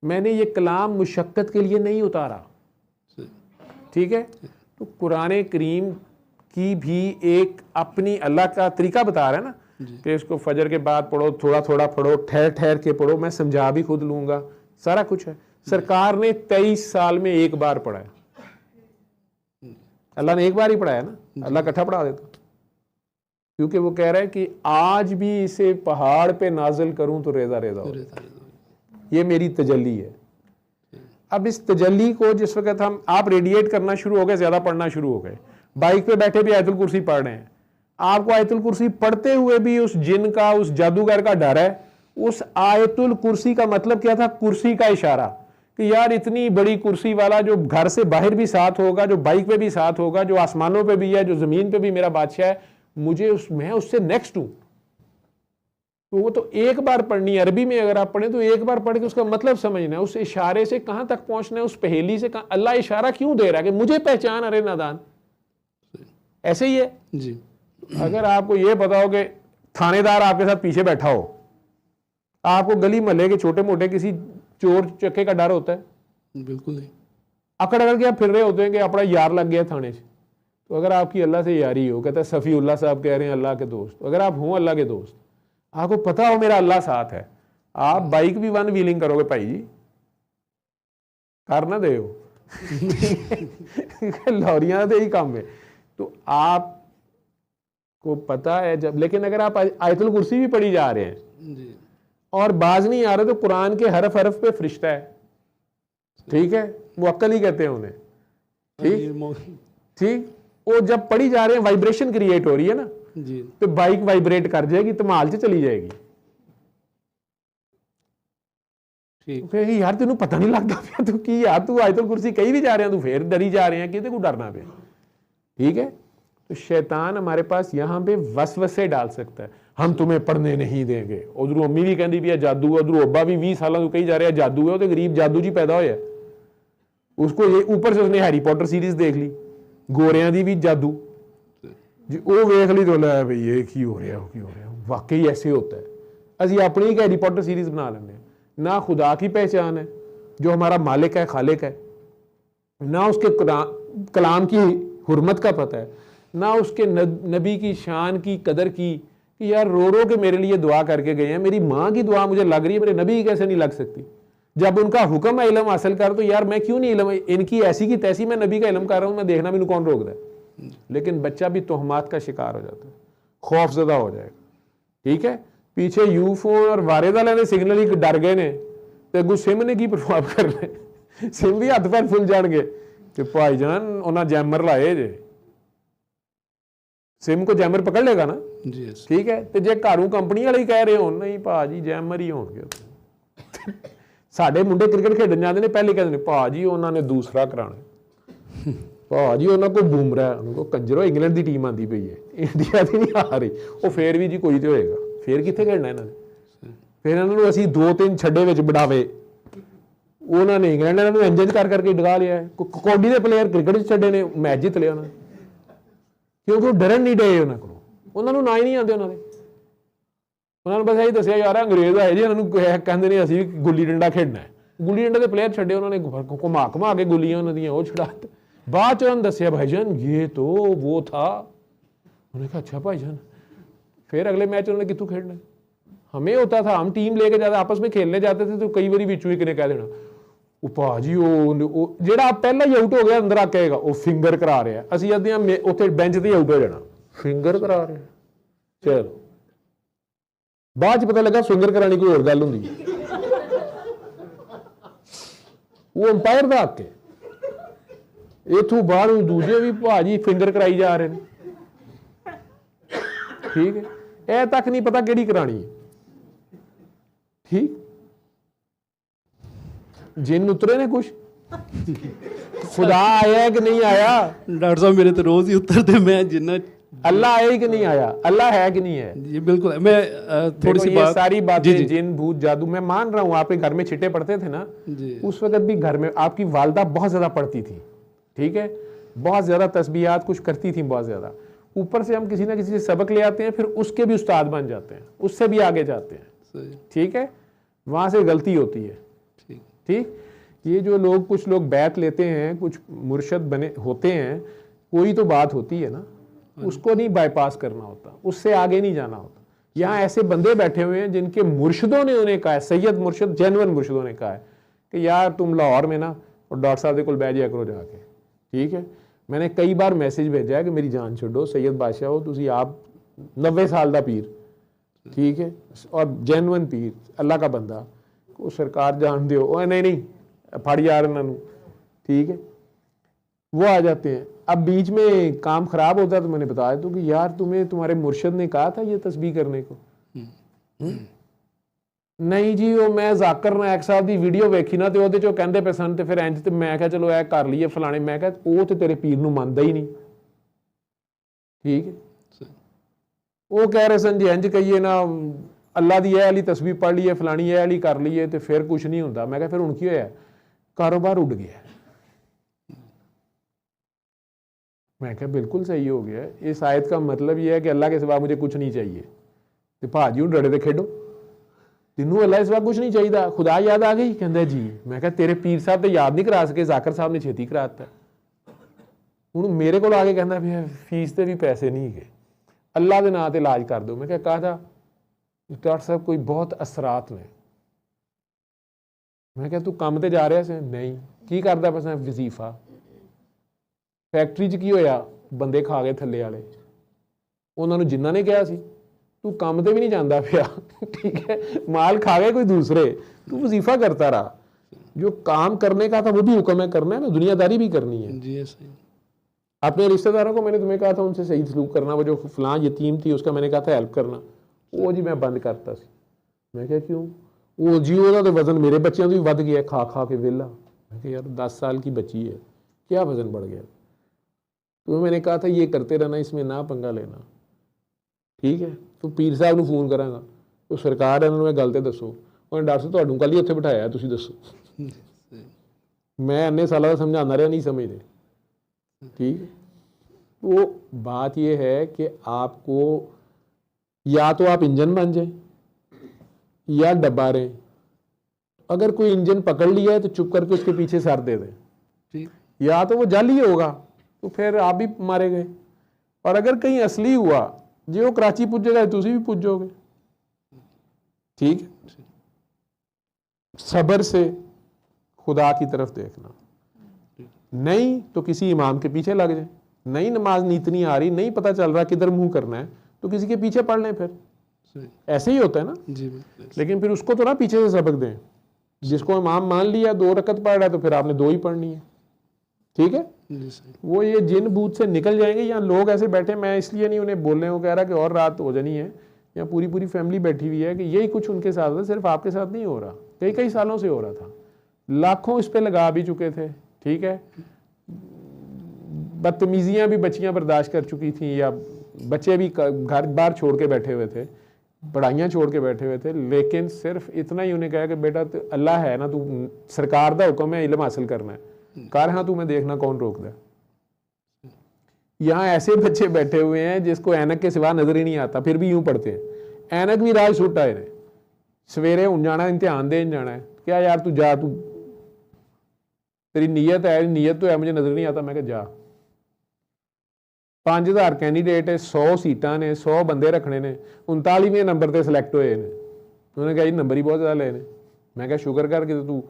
मैंने ये कलाम मुशक्कत के लिए नहीं उतारा, ठीक है। तो कुरान करीम की भी एक अपनी अल्लाह का तरीका बता रहा है ना, कि इसको फजर के बाद पढ़ो, थोड़ा थोड़ा पढ़ो, ठहर ठहर के पढ़ो, मैं समझा भी खुद लूंगा, सारा कुछ है। सरकार ने 23 साल में एक बार पढ़ा है, अल्लाह ने एक बार ही पढ़ाया ना, अल्लाह इकट्ठा पढ़ा देता, क्योंकि वो कह रहा है कि आज भी इसे पहाड़ पे नाजिल करूं तो रेजा रेजा हो, ये मेरी तजल्ली है। अब इस तजल्ली को जिस वक्त आप रेडिएट करना शुरू हो गए, ज्यादा पढ़ना शुरू हो गए, बाइक पे बैठे भी आयतुल कुर्सी पढ़ रहे हैं, आपको आयतुल कुर्सी पढ़ते हुए भी उस जिन का, उस जादूगर का डर है। उस आयतुल कुर्सी का मतलब क्या था, कुर्सी का इशारा, कि यार इतनी बड़ी कुर्सी वाला जो घर से बाहर भी साथ होगा, जो बाइक पे भी साथ होगा, जो आसमानों पे भी है, जो जमीन पे भी मेरा बादशाह है, मैं उससे नेक्स्ट हूं। तो वो तो एक बार पढ़नी, अरबी में अगर आप पढ़ें तो एक बार पढ़ के उसका मतलब समझना है, उस इशारे से कहां तक पहुंचना है, उस पहेली से कहां, अल्लाह इशारा क्यों दे रहा है कि मुझे पहचान, अरे नादान। ऐसे ही है जी, अगर आपको ये पता हो कि थानेदार आपके साथ पीछे बैठा हो, आपको गली मोहल्ले के छोटे मोटे किसी चोर चक्के का डर होता है, बिल्कुल नहीं, अकड़ अकड़ के आप फिर रहे होते हैं कि अपना यार लग गया थाने से। तो अगर आपकी अल्लाह से यारी हो, कहता है सफ़ीउल्लाह साहब कह रहे हैं अल्लाह के दोस्त, अगर आप हों अल्लाह के दोस्त, आपको पता हो मेरा अल्लाह साथ है, आप बाइक भी वन व्हीलिंग करोगे भाई जी, कर ना दे लॉरियां तो यही काम है। तो आपको पता है जब, लेकिन अगर आप आयतुल कुर्सी भी पढ़ी जा रहे हैं जी, और बाज नहीं आ रहे, तो कुरान के हरफ हरफ पे फरिश्ता है, ठीक है, वो अक्ल ही कहते हैं उन्हें, ठीक ठीक। वो जब पढ़ी जा रहे हैं, वाइब्रेशन क्रिएट हो रही है ना जी, तो बाइक वाइब्रेट कर जाएगी, धमाल से चली जाएगी। ठीक, यार तेन पता नहीं लगता पिया तू की यार, तू आयतुल कुर्सी कहीं भी जा रहे हैं, तू फिर डरी जा रहे हैं, किसी को डरना पे, ठीक है। तो शैतान हमारे पास यहाँ पे वसवसे डाल सकता है, हम तुम्हें पढ़ने नहीं देंगे, उधरों अम्मी भी कहती भी है जादू, उधरों अब्बा भी 20 साल तो कही जा रहे हैं जादू है, तो गरीब जादू जी पैदा होया, उसको ये ऊपर से उसने हैरी पॉटर सीरीज देख ली, गोरियां दी भी जादू जी, वो वेख ली तो लै भाई ये की हो रहा, की हो रहा, वाकई ऐसे होता है। असी अपनी एक हैरी पॉटर सीरीज बना लेंगे, ना खुदा की पहचान है जो हमारा मालिक है, खालिक है, ना उसके कलाम की हुर्मत का पता है, ना उसके नबी की शान की कदर की, कि यार रो रो के मेरे लिए दुआ करके गए हैं, मेरी माँ की दुआ मुझे लग रही है, मेरे नबी की कैसे नहीं लग सकती। जब उनका हुक्म है इल्म हासिल कर, तो यार मैं क्यों नहीं इल्म, इनकी ऐसी की तैसी मैं नबी का इल्म कर रहा हूँ, मैं देखना मैंने कौन रोक है। लेकिन बच्चा भी तोहमात का शिकार हो जाता है, खौफजदा हो जाएगा, ठीक है। पीछे यूफोन और वारेद वाले ने सिग्नल ही डर गए ने, तो अगू सिम ने की परफॉर्म करना, सिम भी हथ पैर फुल जाएंगे कि भाई जान उन्हें जैमर लाए जे, सिम को जैमर पकड़ लेगा ना जी, ठीक है। तो जे घरों कंपनी वाले ही कह रहे हो नहीं भाजी जैमर ही होणगे। साडे मुंडे क्रिकेट खेडन जाते हैं, पहले कहते हैं भाजी उन्होंने दूसरा कराना, भाजी उन्होंने कोई बुमराह, उनको कंजरो इंग्लैंड की टीम आती पई है, इंडिया की नहीं आ रही, वो फिर भी जी कोई तो होएगा, फिर कितने खेडना इन्होंने, फिर इन्होंने असीं 2-3 छड्डे विच बढ़ावे, उन्होंने इंग्लैंड इन्होंने इंजन कर करके डगा लिया है, कौडी के प्लेयर क्रिकेट छड्डे ने मैच जित लिया उन्होंने, क्योंकि वो डरन नहीं डे उन्होंने को, उन्होंने ना ही नहीं आते, उन्होंने बस यही दसिया यार अंग्रेज आए जी, उन्होंने कहते हैं असीं गुल्ली डंडा खेडना है, गुल्ली डंडे के प्लेयर छड्डे, उन्होंने घुमा घुमा के गुल्लियां उन्होंने वो छड़ा, बाद उन्होंने दसिया भाईजान ये तो वो था, उन्होंने कहा अच्छा भाईजान, फिर अगले मैच उन्होंने कितों खेडना, हमें होता था हम टीम लेके जाते आपस में खेलने जाते थे, तो कई बार बिचू ही कह देना भाजी वो जेड़ा पहला ही आउट हो गया अंदर आकेगा वो फिंगर करा रहा है, असं अद्धियां उत्थे बेंच ते आउट हो जाना, फिंगर करा रहे हैं, चलो बाद पता लगा फिंगर कराने कोई और गल होंदी, वो अंपायर का हक है, इथों बाहर दूजे भी भाजी फिंगर कराई जा रहे हैं, ठीक है, ਇਹ ਤੱਕ नहीं पता ਕਿਹੜੀ करानी है। ठीक, जिन उतरे ने कुछ, खुदा आया है कि नहीं आया? डॉक्टर साहब मेरे तो रोज़ ही उतरते, मैं जिन्ना अल्लाह आया कि नहीं आया? अल्लाह है कि नहीं है? जी बिल्कुल। मैं थोड़ी सी बात, सारी बातें जिन भूत जादू, मैं मान रहा हूँ आपके घर में छिट्टे पड़ते थे ना, उस वक्त भी घर में आपकी वालदा बहुत ज़्यादा पढ़ती थी, ठीक है, बहुत ज़्यादा तस्बीहात कुछ करती थी, बहुत ज़्यादा। ऊपर से हम किसी ना किसी से सबक ले आते हैं, फिर उसके भी उस्ताद बन जाते हैं, उससे भी आगे जाते हैं, ठीक है, वहाँ से गलती होती है। ठीक, ये जो लोग, कुछ लोग बैत लेते हैं, कुछ मुर्शद बने होते हैं, कोई तो बात होती है ना, उसको नहीं बाईपास करना होता, उससे आगे नहीं जाना होता। यहाँ ऐसे बंदे बैठे हुए हैं जिनके मुर्शदों ने उन्हें कहा है, सैयद मुर्शद, जेन्युइन मुर्शदों ने कहा है कि यार तुम लाहौर में ना और डॉक्टर साहब के कोल बैठ जाया करो जाके, ठीक है। मैंने कई बार मैसेज भेजा है कि मेरी जान छोड़ो, सैयद बादशाह हो तुसी, आप 90 साल का पीर, ठीक है, और जेन्युइन पीर, अल्लाह का बंदा, को सरकार जान दो, नहीं फड़ यार इन्होंने, ठीक है, वो आ जाते हैं। अब बीच में काम खराब होता है तो मैंने बताया तो कि यार तुम्हें तुम्हारे मुर्शद ने कहा था ये तस्बीह करने को, नहीं जी वो मैं जाकिर नायक साहब की वीडियो वेखी ना, तो ਉਹਦੇ ਚੋਂ ਕਹਿੰਦੇ ਪਏ ਸਨ, ਤੇ ਫਿਰ ਇੰਜ ਤੇ ਮੈਂ ਕਿਹਾ ਚਲੋ ਇਹ ਕਰ ਲਈਏ ਫਲਾਣੇ, ਮੈਂ ਕਿਹਾ ਉਹ ਤੇ ਤੇਰੇ ਪੀਰ ਨੂੰ ਮੰਨਦਾ ਹੀ ਨਹੀਂ, ठीक है, वो कह रहे सन जी इंज कहिए ना, अल्लाह की यह वाली तस्बीह पढ़ लीए, फलानी यह वाली कर लीए तो फिर कुछ नहीं होता। मैं फिर हुण की होया, कारोबार उड़ गया। मैं क्या बिल्कुल सही हो गया, इस आयत का मतलब यह है कि अल्लाह के सिवा मुझे कुछ नहीं चाहिए, तो भाजी हूँ डरे तो खेडो, तेनू अल्लाह के सिवा कुछ नहीं चाहिए, खुदा याद आ गई, कहता जी। मैं क्या तेरे पीर साहब तो याद नहीं करा सके, जाकिर साहब ने छेती करा दिता, हूँ मेरे को आके कहता भी फीस के भी पैसे नहीं है, अल्लाह के नाम से इलाज कर दो। मैं क्या कहा था डॉक्टर साहब कोई बहुत असरात ने। मैं क्या तू काम ते जा रहा से? नहीं। की करदा बस वजीफा। फैक्ट्री च की होया, बंदे खा गए थल्ले वाले, उन्होंने जिन्ना ने कहा सी तू काम ते भी नहीं जाता पिया, ठीक है, माल खा गए कोई दूसरे, तू वजीफा करता रहा। जो काम करने का था वो भी हुक्म है करना है ना, दुनियादारी भी करनी है। जी सही। अपने रिश्तेदारों को मैंने तुम्हें कहा था उनसे सही सलूक करना, वो जो फलां यतीम थी उसका मैंने कहा था हेल्प करना, वो जी मैं बंद करता सी। मैं क्या क्यों? वो जी ਉਹਦਾ तो वजन मेरे बच्चों भी बढ़ गया खा खा के वेला। मैं क्या यार 10 साल की बच्ची है, क्या वजन बढ़ गया? तो मैंने कहा था ये करते रहना, इसमें ना पंगा लेना, ठीक है। तो पीर साहब ਨੂੰ ਫੋਨ ਕਰਾਂਗਾ, तो सरकार ਇਹਨਾਂ ਨੂੰ ਇਹ ਗੱਲ ਤੇ ਦੱਸੋ, ਉਹ ਡਾਕਟਰ ਸਾਹਿਬ ਤੁਹਾਨੂੰ ਕੱਲ ਹੀ ਉੱਥੇ ਬਿਠਾਇਆ, ਤੁਸੀਂ ਦੱਸੋ। मैं अन्य सालों का समझाना रहा, नहीं समझते, ठीक है। तो बात यह है कि आपको या तो आप इंजन बन जाए या डब्बा रहे। अगर कोई इंजन पकड़ लिया है तो चुप करके उसके पीछे सर दे दें, या तो वो जाली होगा तो फिर आप भी मारे गए, और अगर कहीं असली हुआ जो कराची पुजेगा तुम भी पुजोगे, ठीक है। सब्र से खुदा की तरफ देखना, नहीं तो किसी इमाम के पीछे लग जाए, नहीं नमाज नीत नहीं आ रही, नहीं पता चल रहा किधर मुंह करना है, तो किसी के पीछे पढ़ लें, फिर ऐसे ही होता है ना जी। लेकिन फिर उसको तो ना पीछे से सबक दें। जिसको इमाम मान लिया 2 रकत पढ़ रहा है तो फिर आपने 2 ही पढ़नी है, ठीक है। वो ये जिन बूथ से निकल जाएंगे। यहाँ लोग ऐसे बैठे, मैं इसलिए नहीं उन्हें बोलने को कह रहा कि और रात हो जानी है, यहाँ पूरी पूरी फैमिली बैठी हुई है कि यही कुछ उनके साथ होता, सिर्फ आपके साथ नहीं हो रहा, कई कई सालों से हो रहा था, लाखों इस पे लगा भी चुके थे, ठीक है। बदतमीजियाँ भी बच्चियाँ बर्दाश्त कर चुकी थी, या बच्चे भी घर बार छोड़ के बैठे हुए थे, पढ़ाइयाँ छोड़ के बैठे हुए थे, लेकिन सिर्फ इतना ही उन्हें कहा कि बेटा अल्लाह है ना, तू सरकार का हुक्म है इल्म हासिल करना है, कर हाँ तुम्हें देखना कौन रोकता है। यहाँ ऐसे बच्चे बैठे हुए हैं जिसको ऐनक के सिवा नजर ही नहीं आता, फिर भी यूं पढ़ते हैं। ऐनक भी राज सुट आए ने, सवेरे हूँ जाना, इम्तिहान देन जाना है, क्या यार तू जा, तू तेरी नीयत है, नीयत तो है, मुझे नजर नहीं आता। मैं क्या जा, 5000 कैंडीडेट है, 100 सीटां ने, 100 बंदे रखने ने, 39वें नंबर पर सिलेक्ट होए ने। उन्होंने कहा जी नंबर ही बहुत ज़्यादा ले ने। मैं क्या शुक्र कर कि तू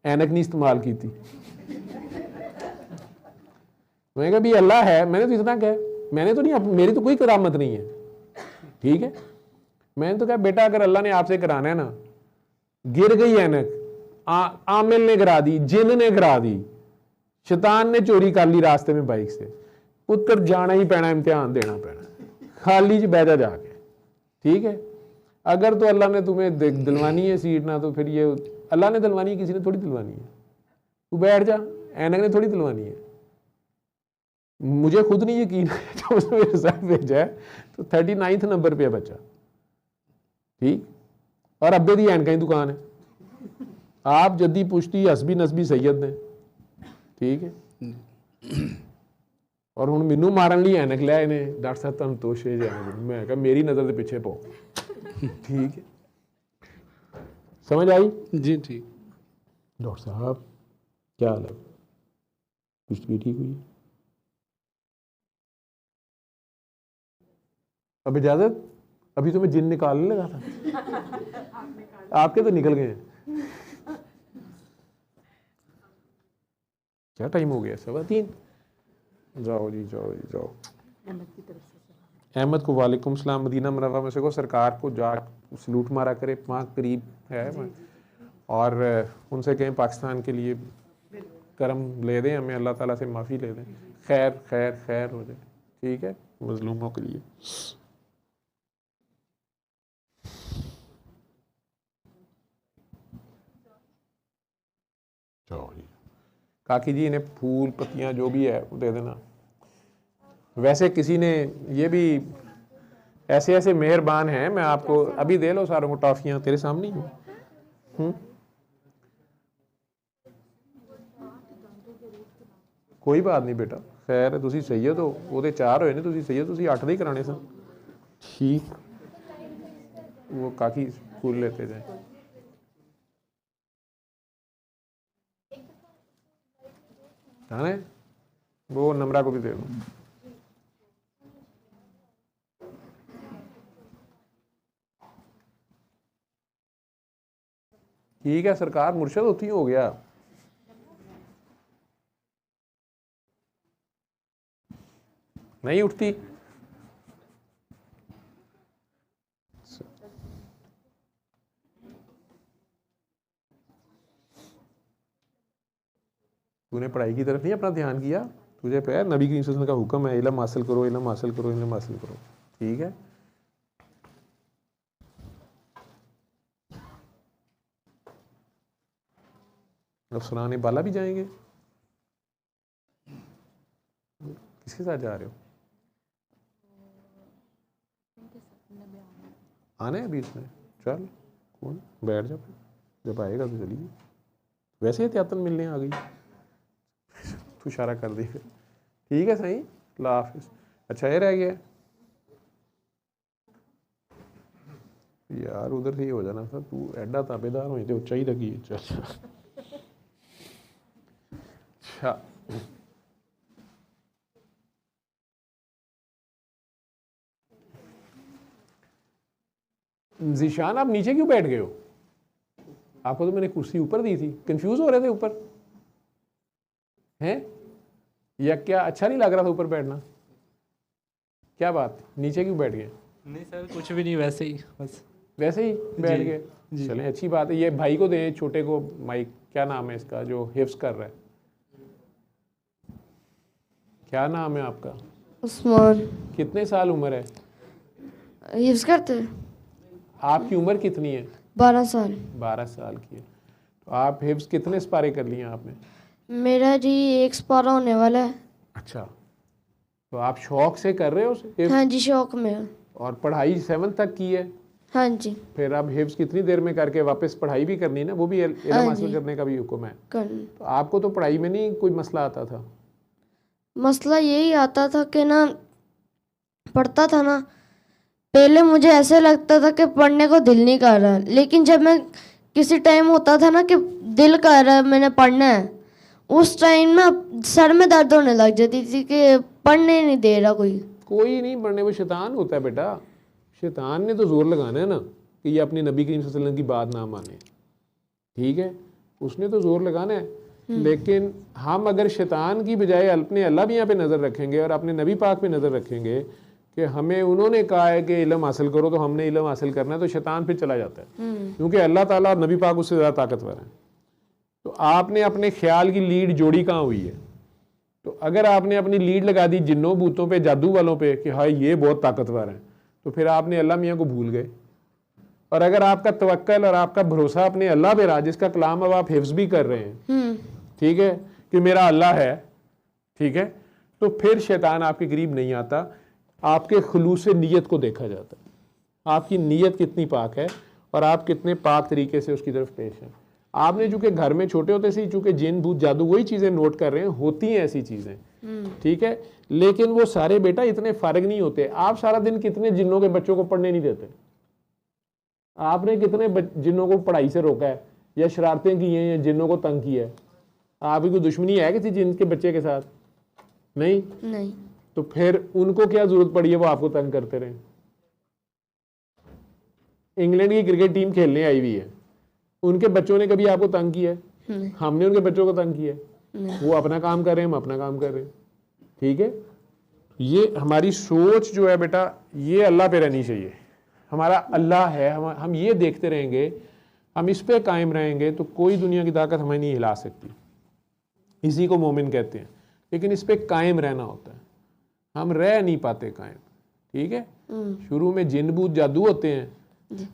ऐनक नहीं इस्तेमाल की थी। मैं कहा भी अल्लाह है, मैंने तो इतना कहा, मैंने तो नहीं, मेरी तो कोई करामत नहीं है, ठीक है। मैंने तो कहा बेटा अगर अल्लाह ने आपसे कराना है ना, गिर गई ऐनक, आमिल ने गिरा दी, जिन ने गिरा दी, शैतान ने चोरी कर ली रास्ते में बाइक से, उत्तर जाना ही पैना, इम्तिहान देना पैना, खाली च बह जा जाके, ठीक है। अगर तो अल्लाह ने तुम्हें दिलवानी है सीट ना, तो फिर ये अल्लाह ने दिलवानी है, किसी ने थोड़ी दिलवानी है। तू बैठ जा, ऐनक ने थोड़ी दिलवानी है। मुझे खुद नहीं यकीन है, जब उसने रिजल्ट भेजा है तो 39 नंबर पे है बच्चा, ठीक। और अब्बे दी ऐनक की दुकान है, आप जद्दी पुश्ती हसबी नसबी सैयद ने, ठीक है। और हुण मैनू मारन लई ऐनक लै आए ने, डॉक्टर साहब तुहानूं तो शेज ऐनक, मैं कहा मेरी नज़र के पिछे पो, ठीक है। समझ आई जी ठीक। डॉक्टर साहब क्या हाल है, पुश्त भी ठीक हुई? अब इजाजत, अभी तो मैं जिन निकालने लगा था, आपके तो निकल गए हैं। क्या टाइम हो गया, 3:15? जाओ जी, जाओ जी, जाओ। अहमद को वालेकुम सलाम। मदीना मुनव्वरा में से को सरकार को जा सलूट मारा करे, वहाँ करीब है, और उनसे कहें पाकिस्तान के लिए करम ले दें, हमें अल्लाह ताला से माफ़ी ले दें, खैर खैर खैर हो जाए, ठीक है, मजलूमों के लिए। जाओ जी, काकी जी इन्हें फूल पत्तियाँ जो भी है वो दे देना। वैसे किसी ने ये भी ऐसे ऐसे मेहरबान हैं, मैं आपको अभी दे लो सारों को टॉफियाँ, तेरे सामने ही हूँ। कोई बात नहीं बेटा, खैर तुसी सैयद हो, ਉਹਦੇ 4 ਹੋਏ ਨੇ, ਤੁਸੀਂ सैयद, ਤੁਸੀਂ 8 ਦੇ ਹੀ कराने सन, ठीक। वो काकी फूल लेते जाए। जाने वो नम्रा को भी दे दो। ठीक है सरकार, मुर्शद होती हो गया। नहीं उठती, तूने पढ़ाई की तरफ नहीं अपना ध्यान किया, तुझे पे नबी करीम सल्लल्लाहु अलैहि वसल्लम का हुक्म है, इल्म हासिल करो, इल्म हासिल करो, इल्म हासिल करो, ठीक है। अब सुनाने बाला भी जाएंगे, किसके साथ जा रहे हो? आने अभी इसमें, चल कौन बैठ जा, जब आएगा तो चलिए। वैसे एहतियातन मिलने आ गई, तू इशारा कर दी फिर, ठीक है सही, अल्लाह हाफिज़। अच्छा ये रह गया यार, उधर से ही हो जाना था, तू एडा ताबेदार हो तो उच्चा ही लगी। चल अच्छा, ज़ीशान आप नीचे क्यों बैठ गए हो? आपको तो मैंने कुर्सी ऊपर दी थी, कंफ्यूज हो रहे थे ऊपर हैं, या क्या अच्छा नहीं लग रहा था ऊपर बैठना? क्या बात, नीचे क्यों बैठ गए? नहीं सर कुछ भी नहीं, वैसे ही बस। वैसे ही बैठ गए, चलें अच्छी बात है। ये भाई को दें, छोटे को माइक, क्या नाम है इसका जो हिफ्स कर रहा है, क्या नाम है आपका? उस्मान। कितने साल उम्र है? हिफ्स करते हैं। आपकी उम्र कितनी है? 12 साल। 12 साल की है, तो आप हिफ्स कितने स्पारे कर लिए आपने? मेरा जी 1 स्पारा होने वाला है। अच्छा, तो आप शौक से कर रहे हो उसे? हाँ जी शौक में। और पढ़ाई 7 तक की है? हाँ जी। फिर आप हिफ्स कितनी देर में करके वापस पढ़ाई भी करनी है ना, वो भी इल्म हासिल करने का भी हुक्म है। तो आपको तो पढ़ाई में नहीं कोई मसला आता था? मसला यही आता था कि ना, पढ़ता था ना, पहले मुझे ऐसे लगता था कि पढ़ने को दिल नहीं कर रहा, लेकिन जब मैं किसी टाइम होता था ना कि दिल कर रहा है मैंने पढ़ना है, उस टाइम ना सर में दर्द होने लग जाती थी कि पढ़ने नहीं दे रहा कोई नहीं पढ़ने, वो शैतान होता है बेटा। शैतान ने तो जोर लगाना है ना कि ये अपने नबी करीम सल्लल्लाहु अलैहि वसल्लम की बात ना माने, ठीक है, उसने तो जोर लगाना है। लेकिन हम अगर शैतान की बजाय अपने अल्लाह भी यहाँ पे नज़र रखेंगे और अपने नबी पाक पे नज़र रखेंगे कि हमें उन्होंने कहा है कि इल्म हासिल करो, तो हमने इल्म हासिल करना है, तो शैतान फिर चला जाता है, क्योंकि अल्लाह ताला और नबी पाक उससे ज़्यादा ताकतवर है। तो आपने अपने ख्याल की लीड जोड़ी कहाँ हुई है? तो अगर आपने अपनी लीड लगा दी जिन्नों भूतों पे, जादू वालों पे कि हाँ ये बहुत ताकतवर हैं, तो फिर आपने अल्लाह मियाँ को भूल गए। और अगर आपका तवक्कल और आपका भरोसा अपने अल्लाह पे रहा, जिसका कलाम अब आप हिफ्ज भी कर रहे हैं, ठीक है, कि मेरा अल्लाह है, ठीक है, तो फिर शैतान आपके करीब नहीं आता। आपके खुलूस नीयत को देखा जाता है, आपकी नीयत कितनी पाक है और आप कितने पाक तरीके से उसकी तरफ पेश हैं। आपने चूंकि घर में छोटे होते से चूंकि जिन भूत जादू वही चीज़ें नोट कर रहे हैं, होती हैं ऐसी चीज़ें, ठीक है, लेकिन वो सारे बेटा इतने फारग नहीं होते। आप सारा दिन कितने जिन्नों के बच्चों को पढ़ने नहीं देते? आपने कितने जिन्नों को पढ़ाई से रोका है या शरारतें की हैं या जिन्नों को तंग किया है? आपकी कोई दुश्मनी है किसी जिन के बच्चे के साथ? नहीं। तो फिर उनको क्या जरूरत पड़ी है वो आपको तंग करते रहे? इंग्लैंड की क्रिकेट टीम खेलने आई हुई है, उनके बच्चों ने कभी आपको तंग किया है? हमने उनके बच्चों को तंग किया है? वो अपना काम कर रहे हैं, हम अपना काम कर रहे हैं, ठीक है। ये हमारी सोच जो है बेटा, ये अल्लाह पे रहनी चाहिए। हमारा अल्लाह है, हम ये देखते रहेंगे, हम इस पे कायम रहेंगे तो कोई दुनिया की ताकत हमें नहीं हिला सकती। इसी को मोमिन कहते हैं। लेकिन इस पे कायम रहना होता है, हम रह नहीं पाते कायम, ठीक है। शुरू में जिन भूत जादू होते हैं,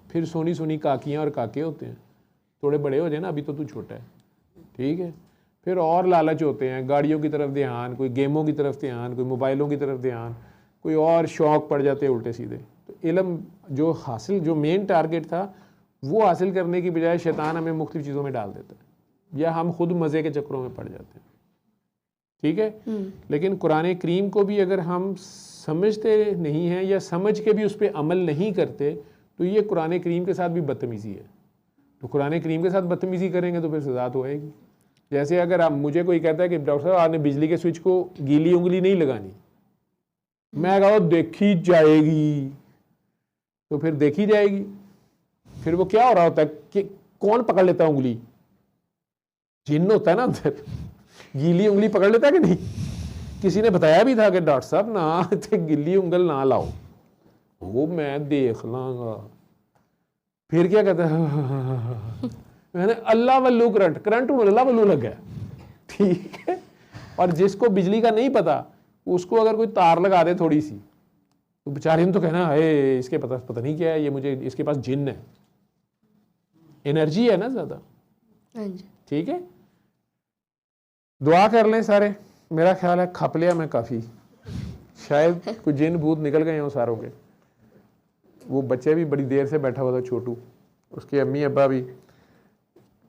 फिर सोनी सोनी काकियाँ और काके होते हैं, थोड़े बड़े हो जाए ना, अभी तो तू छोटा है, ठीक है। फिर और लालच होते हैं, गाड़ियों की तरफ ध्यान, कोई गेमों की तरफ ध्यान, कोई मोबाइलों की तरफ ध्यान, कोई और शौक पड़ जाते हैं उल्टे सीधे। तो इल्म जो मेन टारगेट था वो हासिल करने की बजाय शैतान हमें मुख्तलिफ चीज़ों में डाल देता है, या हम खुद मज़े के चक्करों में पड़ जाते हैं, ठीक है। लेकिन कुरान करीम को भी अगर हम समझते नहीं हैं या समझ के भी उस पर अमल नहीं करते, तो ये कुरान करीम के साथ भी बदतमीज़ी है। तो कुरान करीम के साथ बदतमीज़ी करेंगे तो फिर सज़ा तो आएगी। जैसे अगर आप मुझे कोई कहता है कि डॉक्टर साहब आपने बिजली के स्विच को गीली उंगली नहीं लगानी, मैं कहा देखी जाएगी, तो फिर देखी जाएगी। फिर वो क्या हो रहा होता है कि कौन पकड़ लेता है उंगली? जिन्न होता है ना अंदर, गीली उंगली पकड़ लेता है कि नहीं? किसी ने बताया भी था कि डॉक्टर साहब ना गीली उंगल ना लाओ, वो मैं देख लांगा। फिर क्या कहता है मैंने अल्लाह वल्लू करंट अल्लाह वल्लू लग गया, ठीक है। और जिसको बिजली का नहीं पता, उसको अगर कोई तार लगा दे थोड़ी सी, तो बेचारे ने तो कहना है इसके पता नहीं क्या है, ये मुझे इसके पास जिन्न है, एनर्जी है ना ज़्यादा, ठीक है। दुआ कर लें सारे, मेरा ख्याल है खप लिया मैं काफ़ी, शायद कुछ जिन भूत निकल गए हैं सारों के। वो बच्चे भी बड़ी देर से बैठा हुआ था छोटू, उसके अम्मी अब्बा भी,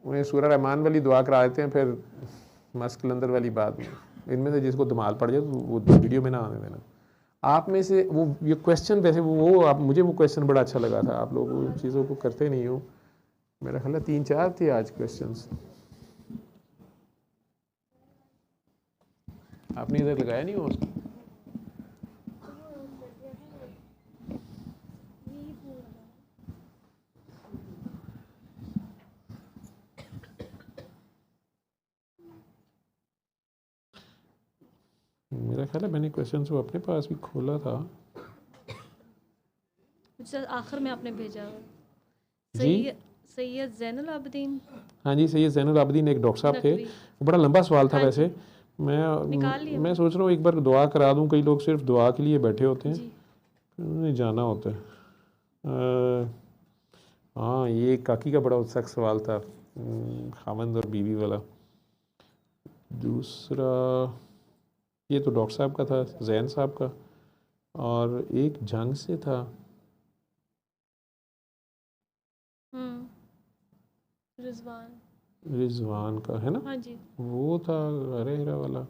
उन्हें सूरह रहमान वाली दुआ करा देते हैं, फिर मस्क लंदर वाली बात में। इनमें से जिसको धमाल पड़ जाए तो वो वीडियो में ना आने देना। आप में से वो ये क्वेश्चन वैसे वो आप मुझे वो क्वेश्चन बड़ा अच्छा लगा था, आप लोग उन चीज़ों को करते नहीं हो। मेरा ख्याल है 3-4 थे आज क्वेश्चंस, आपने इधर लगाया नहीं हो उसको? मेरा ख्याल है मैंने क्वेश्चन को अपने पास भी खोला था। आखिर में आपने भेजा जी सैयद ज़ैनुल आबिदीन। हाँ जी, सैयद ज़ैनुल आबिदीन एक डॉक्टर साहब थे, वो बड़ा लंबा सवाल था वैसे। मैं सोच रहा हूँ एक बार दुआ करा दूँ, कई लोग सिर्फ दुआ के लिए बैठे होते हैं, उन्हें जाना होता है। हाँ, ये काकी का बड़ा सख्त सवाल था, खामंद और बीवी वाला। दूसरा ये तो डॉक्टर साहब का था, जैन साहब का, और एक जंग से था, रिजवान का है ना? हाँ जी, वो था अरे हेरा वाला।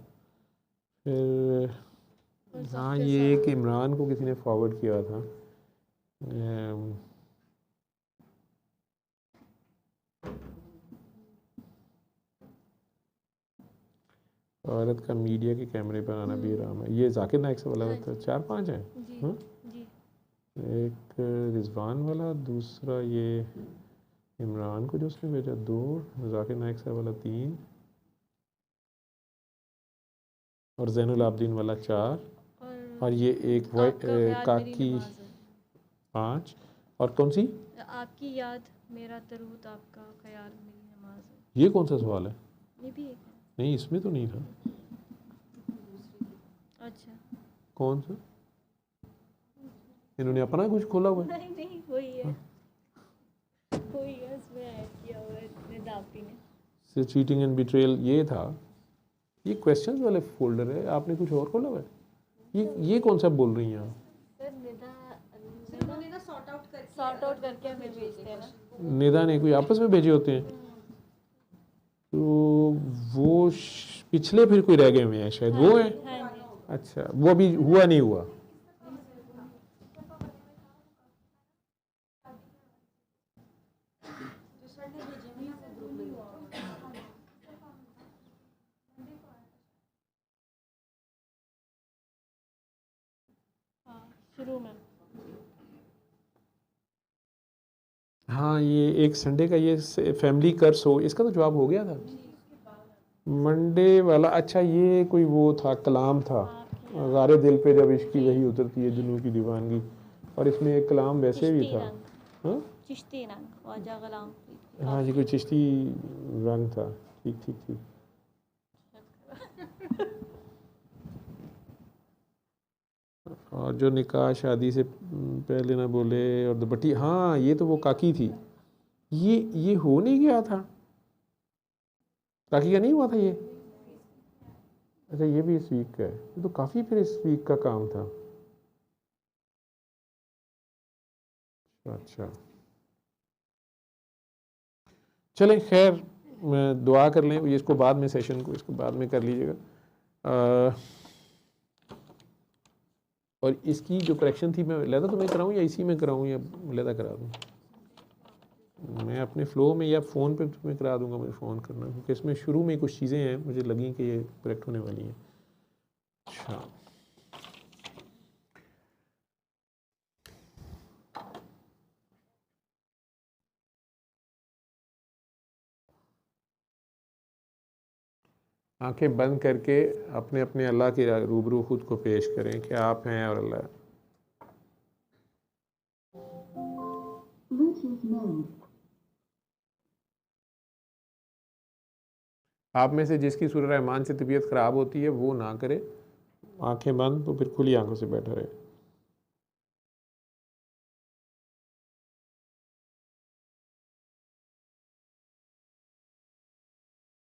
फिर हाँ, ये एक इमरान को किसी ने फॉरवर्ड किया था। औरत का मीडिया के कैमरे पर आना भी आराम है, ये जाकिर नाइक से वाला था। 4-5 हैं, एक रिजवान वाला, दूसरा ये इमरान को जो उसने भेजा 2, जाकिर नाइक साहब वाला 3, और ज़ैनुल आबिदीन वाला 4, और ये एक काकी 5, और कौन सी? आपकी याद मेरा दरूद आपका ख्याल मेरी नमाज। ये कौन सा सवाल है? ये भी एक नहीं, इसमें तो नहीं था। अच्छा। कौन सा? इन्होंने अपना कुछ खोला हुआ है? नहीं नहीं, वही है, वही है, उसमें ऐड किया हुआ है निदापी ने। से चीटिंग एंड बिट्रेयल ये था। ये क्वेश्चंस वाले फोल्डर है, आपने कुछ और खोला हुआ है? ये कौन सा बोल रही हैं आप? सर निदा सॉर्ट आउट करके हमें भेजते हैं ना। निदा ने कोई आपस में भेजे होते हैं, तो वो पिछले फिर कोई रह गए हुए हैं शायद, वो है। हाँ जी। अच्छा, वो अभी हुआ नहीं हुआ? शुरू में हाँ, ये एक संडे का ये फैमिली कर्स हो, इसका तो जवाब हो गया था मंडे वाला। अच्छा, ये कोई वो था, कलाम था, गारे दिल पे जब इसकी वही उतरती है जुनू की दीवानगी, और इसमें एक कलाम वैसे भी था। हाँ, चिश्ती रंग ख्वाजा गुलाम हाँ जी, कोई चिश्ती रंग था। ठीक ठीक ठीक। और जो निकाह शादी से पहले ना बोले, और दुपट्टी, हाँ ये तो वो काकी थी। ये हो नहीं गया था, काकी का नहीं हुआ था ये? अच्छा, ये भी इस वीक का है, ये तो काफ़ी फिर इस वीक का काम था। अच्छा, चलें, खैर दुआ कर लें, इसको बाद में, सेशन को इसको बाद में कर लीजिएगा। और इसकी जो करेक्शन थी, मैं लहदा तो मैं कराऊँ या इसी में कराऊँ, या लहदा करा दूँ? मैं अपने फ़्लो में या फ़ोन पे तुम्हें करा दूँगा, मुझे फ़ोन करना, क्योंकि इसमें शुरू में कुछ चीज़ें हैं मुझे लगी कि ये करेक्ट होने वाली हैं। अच्छा, आंखें बंद करके अपने अपने अल्लाह के रूबरू खुद को पेश करें कि आप हैं और अल्लाह। आप में से जिसकी सूरह रहमान से तबीयत ख़राब होती है वो ना करे, आंखें बंद, तो फिर खुली आंखों से बैठा रहे।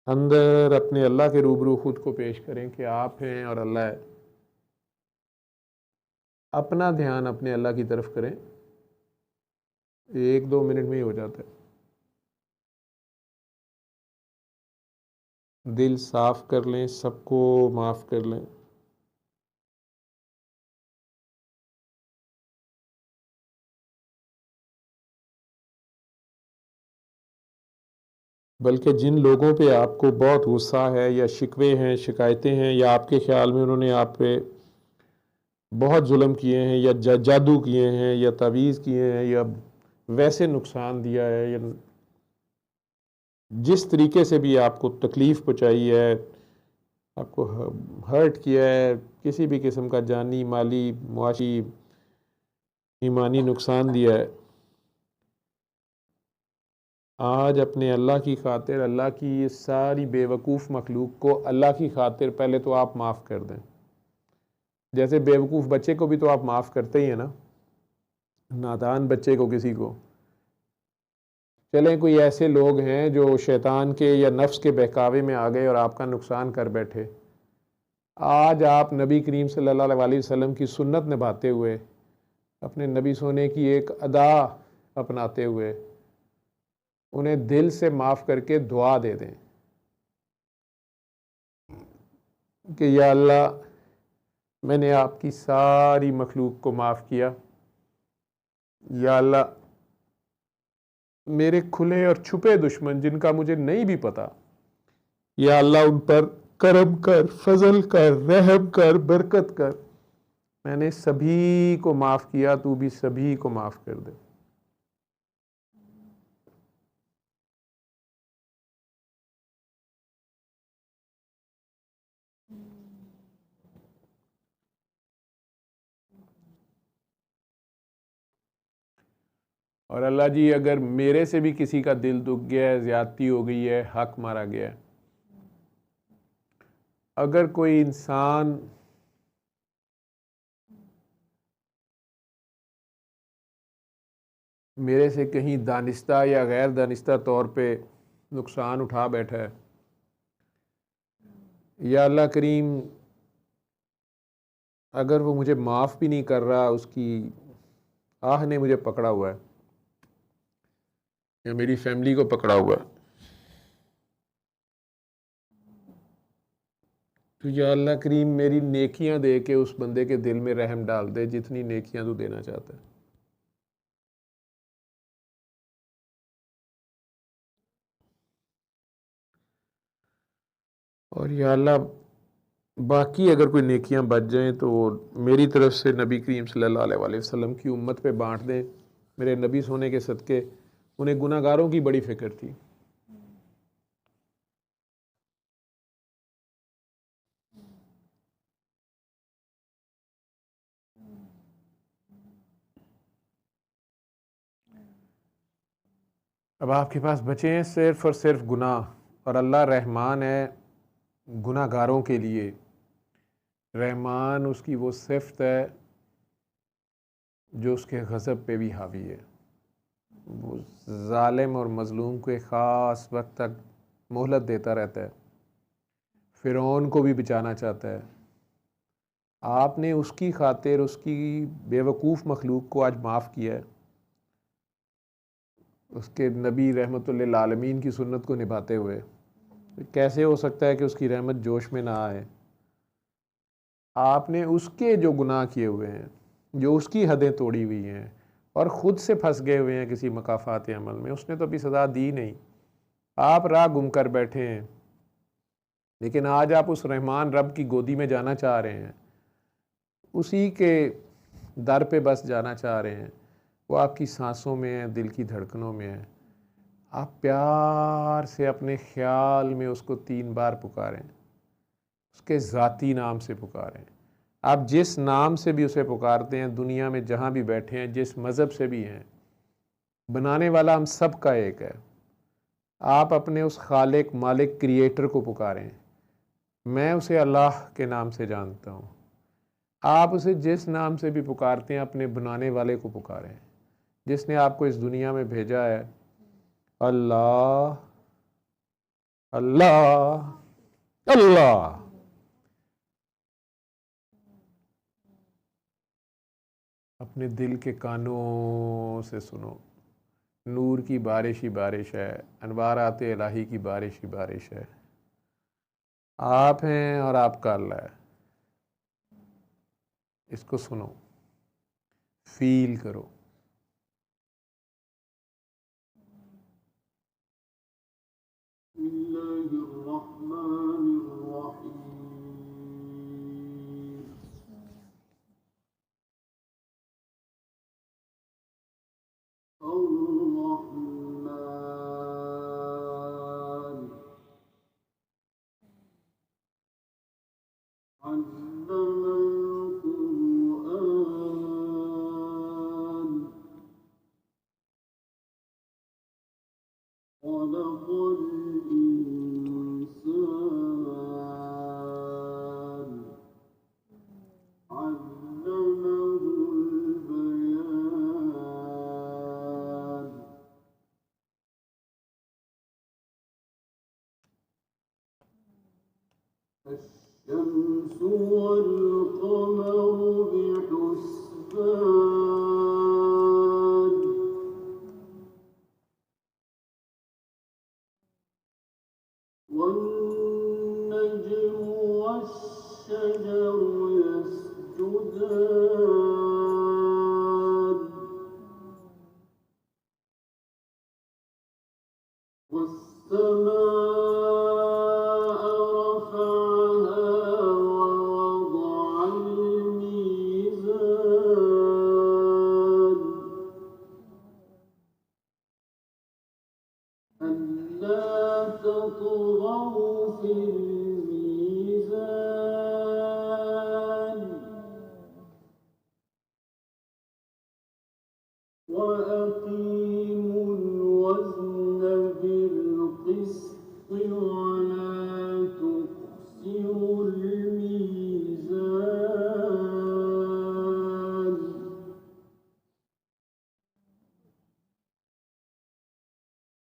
अंदर अपने अल्लाह के रूबरू खुद को पेश करें कि आप हैं और अल्लाह है। अपना ध्यान अपने अल्लाह की तरफ करें, 1-2 मिनट में ही हो जाता है। दिल साफ कर लें, सबको माफ़ कर लें। बल्कि जिन लोगों पे आपको बहुत गुस्सा है या शिकवे हैं, शिकायतें हैं, या आपके ख्याल में उन्होंने आप पे बहुत जुल्म किए हैं, या जादू किए हैं, या तावीज़ किए हैं, या वैसे नुकसान दिया है, या जिस तरीके से भी आपको तकलीफ़ पहुंचाई है, आपको हर्ट किया है, किसी भी किस्म का जानी, माली, मुआशी, ईमानी नुकसान दिया है, आज अपने अल्लाह की खातिर, अल्लाह की ये सारी बेवकूफ़ मखलूक को अल्लाह की खातिर पहले तो आप माफ़ कर दें। जैसे बेवकूफ़ बच्चे को भी तो आप माफ़ करते ही हैं ना, नादान बच्चे को, किसी को। चलें, कोई ऐसे लोग हैं जो शैतान के या नफ्स के बहकावे में आ गए और आपका नुकसान कर बैठे, आज आप नबी करीम सल्लल्लाहु अलैहि वसल्लम की सुन्नत निभाते हुए, अपने नबी सोने की एक अदा अपनाते हुए, उन्हें दिल से माफ़ करके दुआ दे दें कि या अल्लाह, मैंने आपकी सारी मखलूक को माफ़ किया। या अल्लाह, मेरे खुले और छुपे दुश्मन जिनका मुझे नहीं भी पता, या अल्लाह उन पर करम कर, फजल कर, रहम कर, बरकत कर। मैंने सभी को माफ़ किया, तू भी सभी को माफ़ कर दे। और अल्लाह जी, अगर मेरे से भी किसी का दिल दुख गया है, ज़्यादती हो गई है, हक मारा गया है, अगर कोई इंसान मेरे से कहीं दानिस्ता या गैर दानिस्ता तौर पे नुकसान उठा बैठा है, या अल्लाह करीम अगर वो मुझे माफ़ भी नहीं कर रहा, उसकी आह ने मुझे पकड़ा हुआ है या मेरी फैमिली को पकड़ा हुआ है, तो या अल्लाह करीम मेरी नेकियां दे के उस बंदे के दिल में रहम डाल दे जितनी नेकियां तू देना चाहता है। और या अल्लाह बाकी अगर कोई नेकियां बच जाएं तो वो मेरी तरफ से नबी करीम सल्लल्लाहु अलैहि वसल्लम की उम्मत पे बांट दें। मेरे नबी सोने के सदके उन्हें गुनाहगारों की बड़ी फ़िक्र थी। अब आपके पास बचे हैं सिर्फ़ और सिर्फ गुनाह, और अल्लाह रहमान है गुनाहगारों के लिए। रहमान उसकी वो सिफ़त है जो उसके गज़ब पे भी हावी है। वो ज़ालिम और मज़लूम को एक ख़ास वक्त तक मोहलत देता रहता है। फ़िरौन को भी बचाना चाहता है। आपने उसकी खातिर उसकी बेवकूफ़ मखलूक को आज माफ़ किया है, उसके नबी रहमतुल लिल आलमीन की सुन्नत को निभाते हुए। कैसे हो सकता है कि उसकी रहमत जोश में ना आए? आपने उसके जो गुनाह किए हुए हैं, जो उसकी हदें तोड़ी हुई हैं और ख़ुद से फंस गए हुए हैं किसी मकाफ़ात अमल में, उसने तो अभी सज़ा दी नहीं, आप राह गुम कर बैठे हैं। लेकिन आज आप उस रहमान रब की गोदी में जाना चाह रहे हैं, उसी के दर पे बस जाना चाह रहे हैं। वो आपकी सांसों में है, दिल की धड़कनों में है। आप प्यार से अपने ख्याल में उसको 3 बार पुकारें, उसके ज़ाती नाम से पुकारें। आप जिस नाम से भी उसे पुकारते हैं, दुनिया में जहाँ भी बैठे हैं, जिस मज़हब से भी हैं, बनाने वाला हम सब का एक है। आप अपने उस खालिक मालिक क्रिएटर को पुकारें। मैं उसे अल्लाह के नाम से जानता हूँ। आप उसे जिस नाम से भी पुकारते हैं, अपने बनाने वाले को पुकारें, जिसने आपको इस दुनिया में भेजा है। अल्लाह अल्लाह अल्लाह। अपने दिल के कानों से सुनो। नूर की बारिश ही बारिश है, अनवारात इलाही की बारिश ही बारिश है। आप हैं और आपका अल्लाह है। इसको सुनो, फील करो।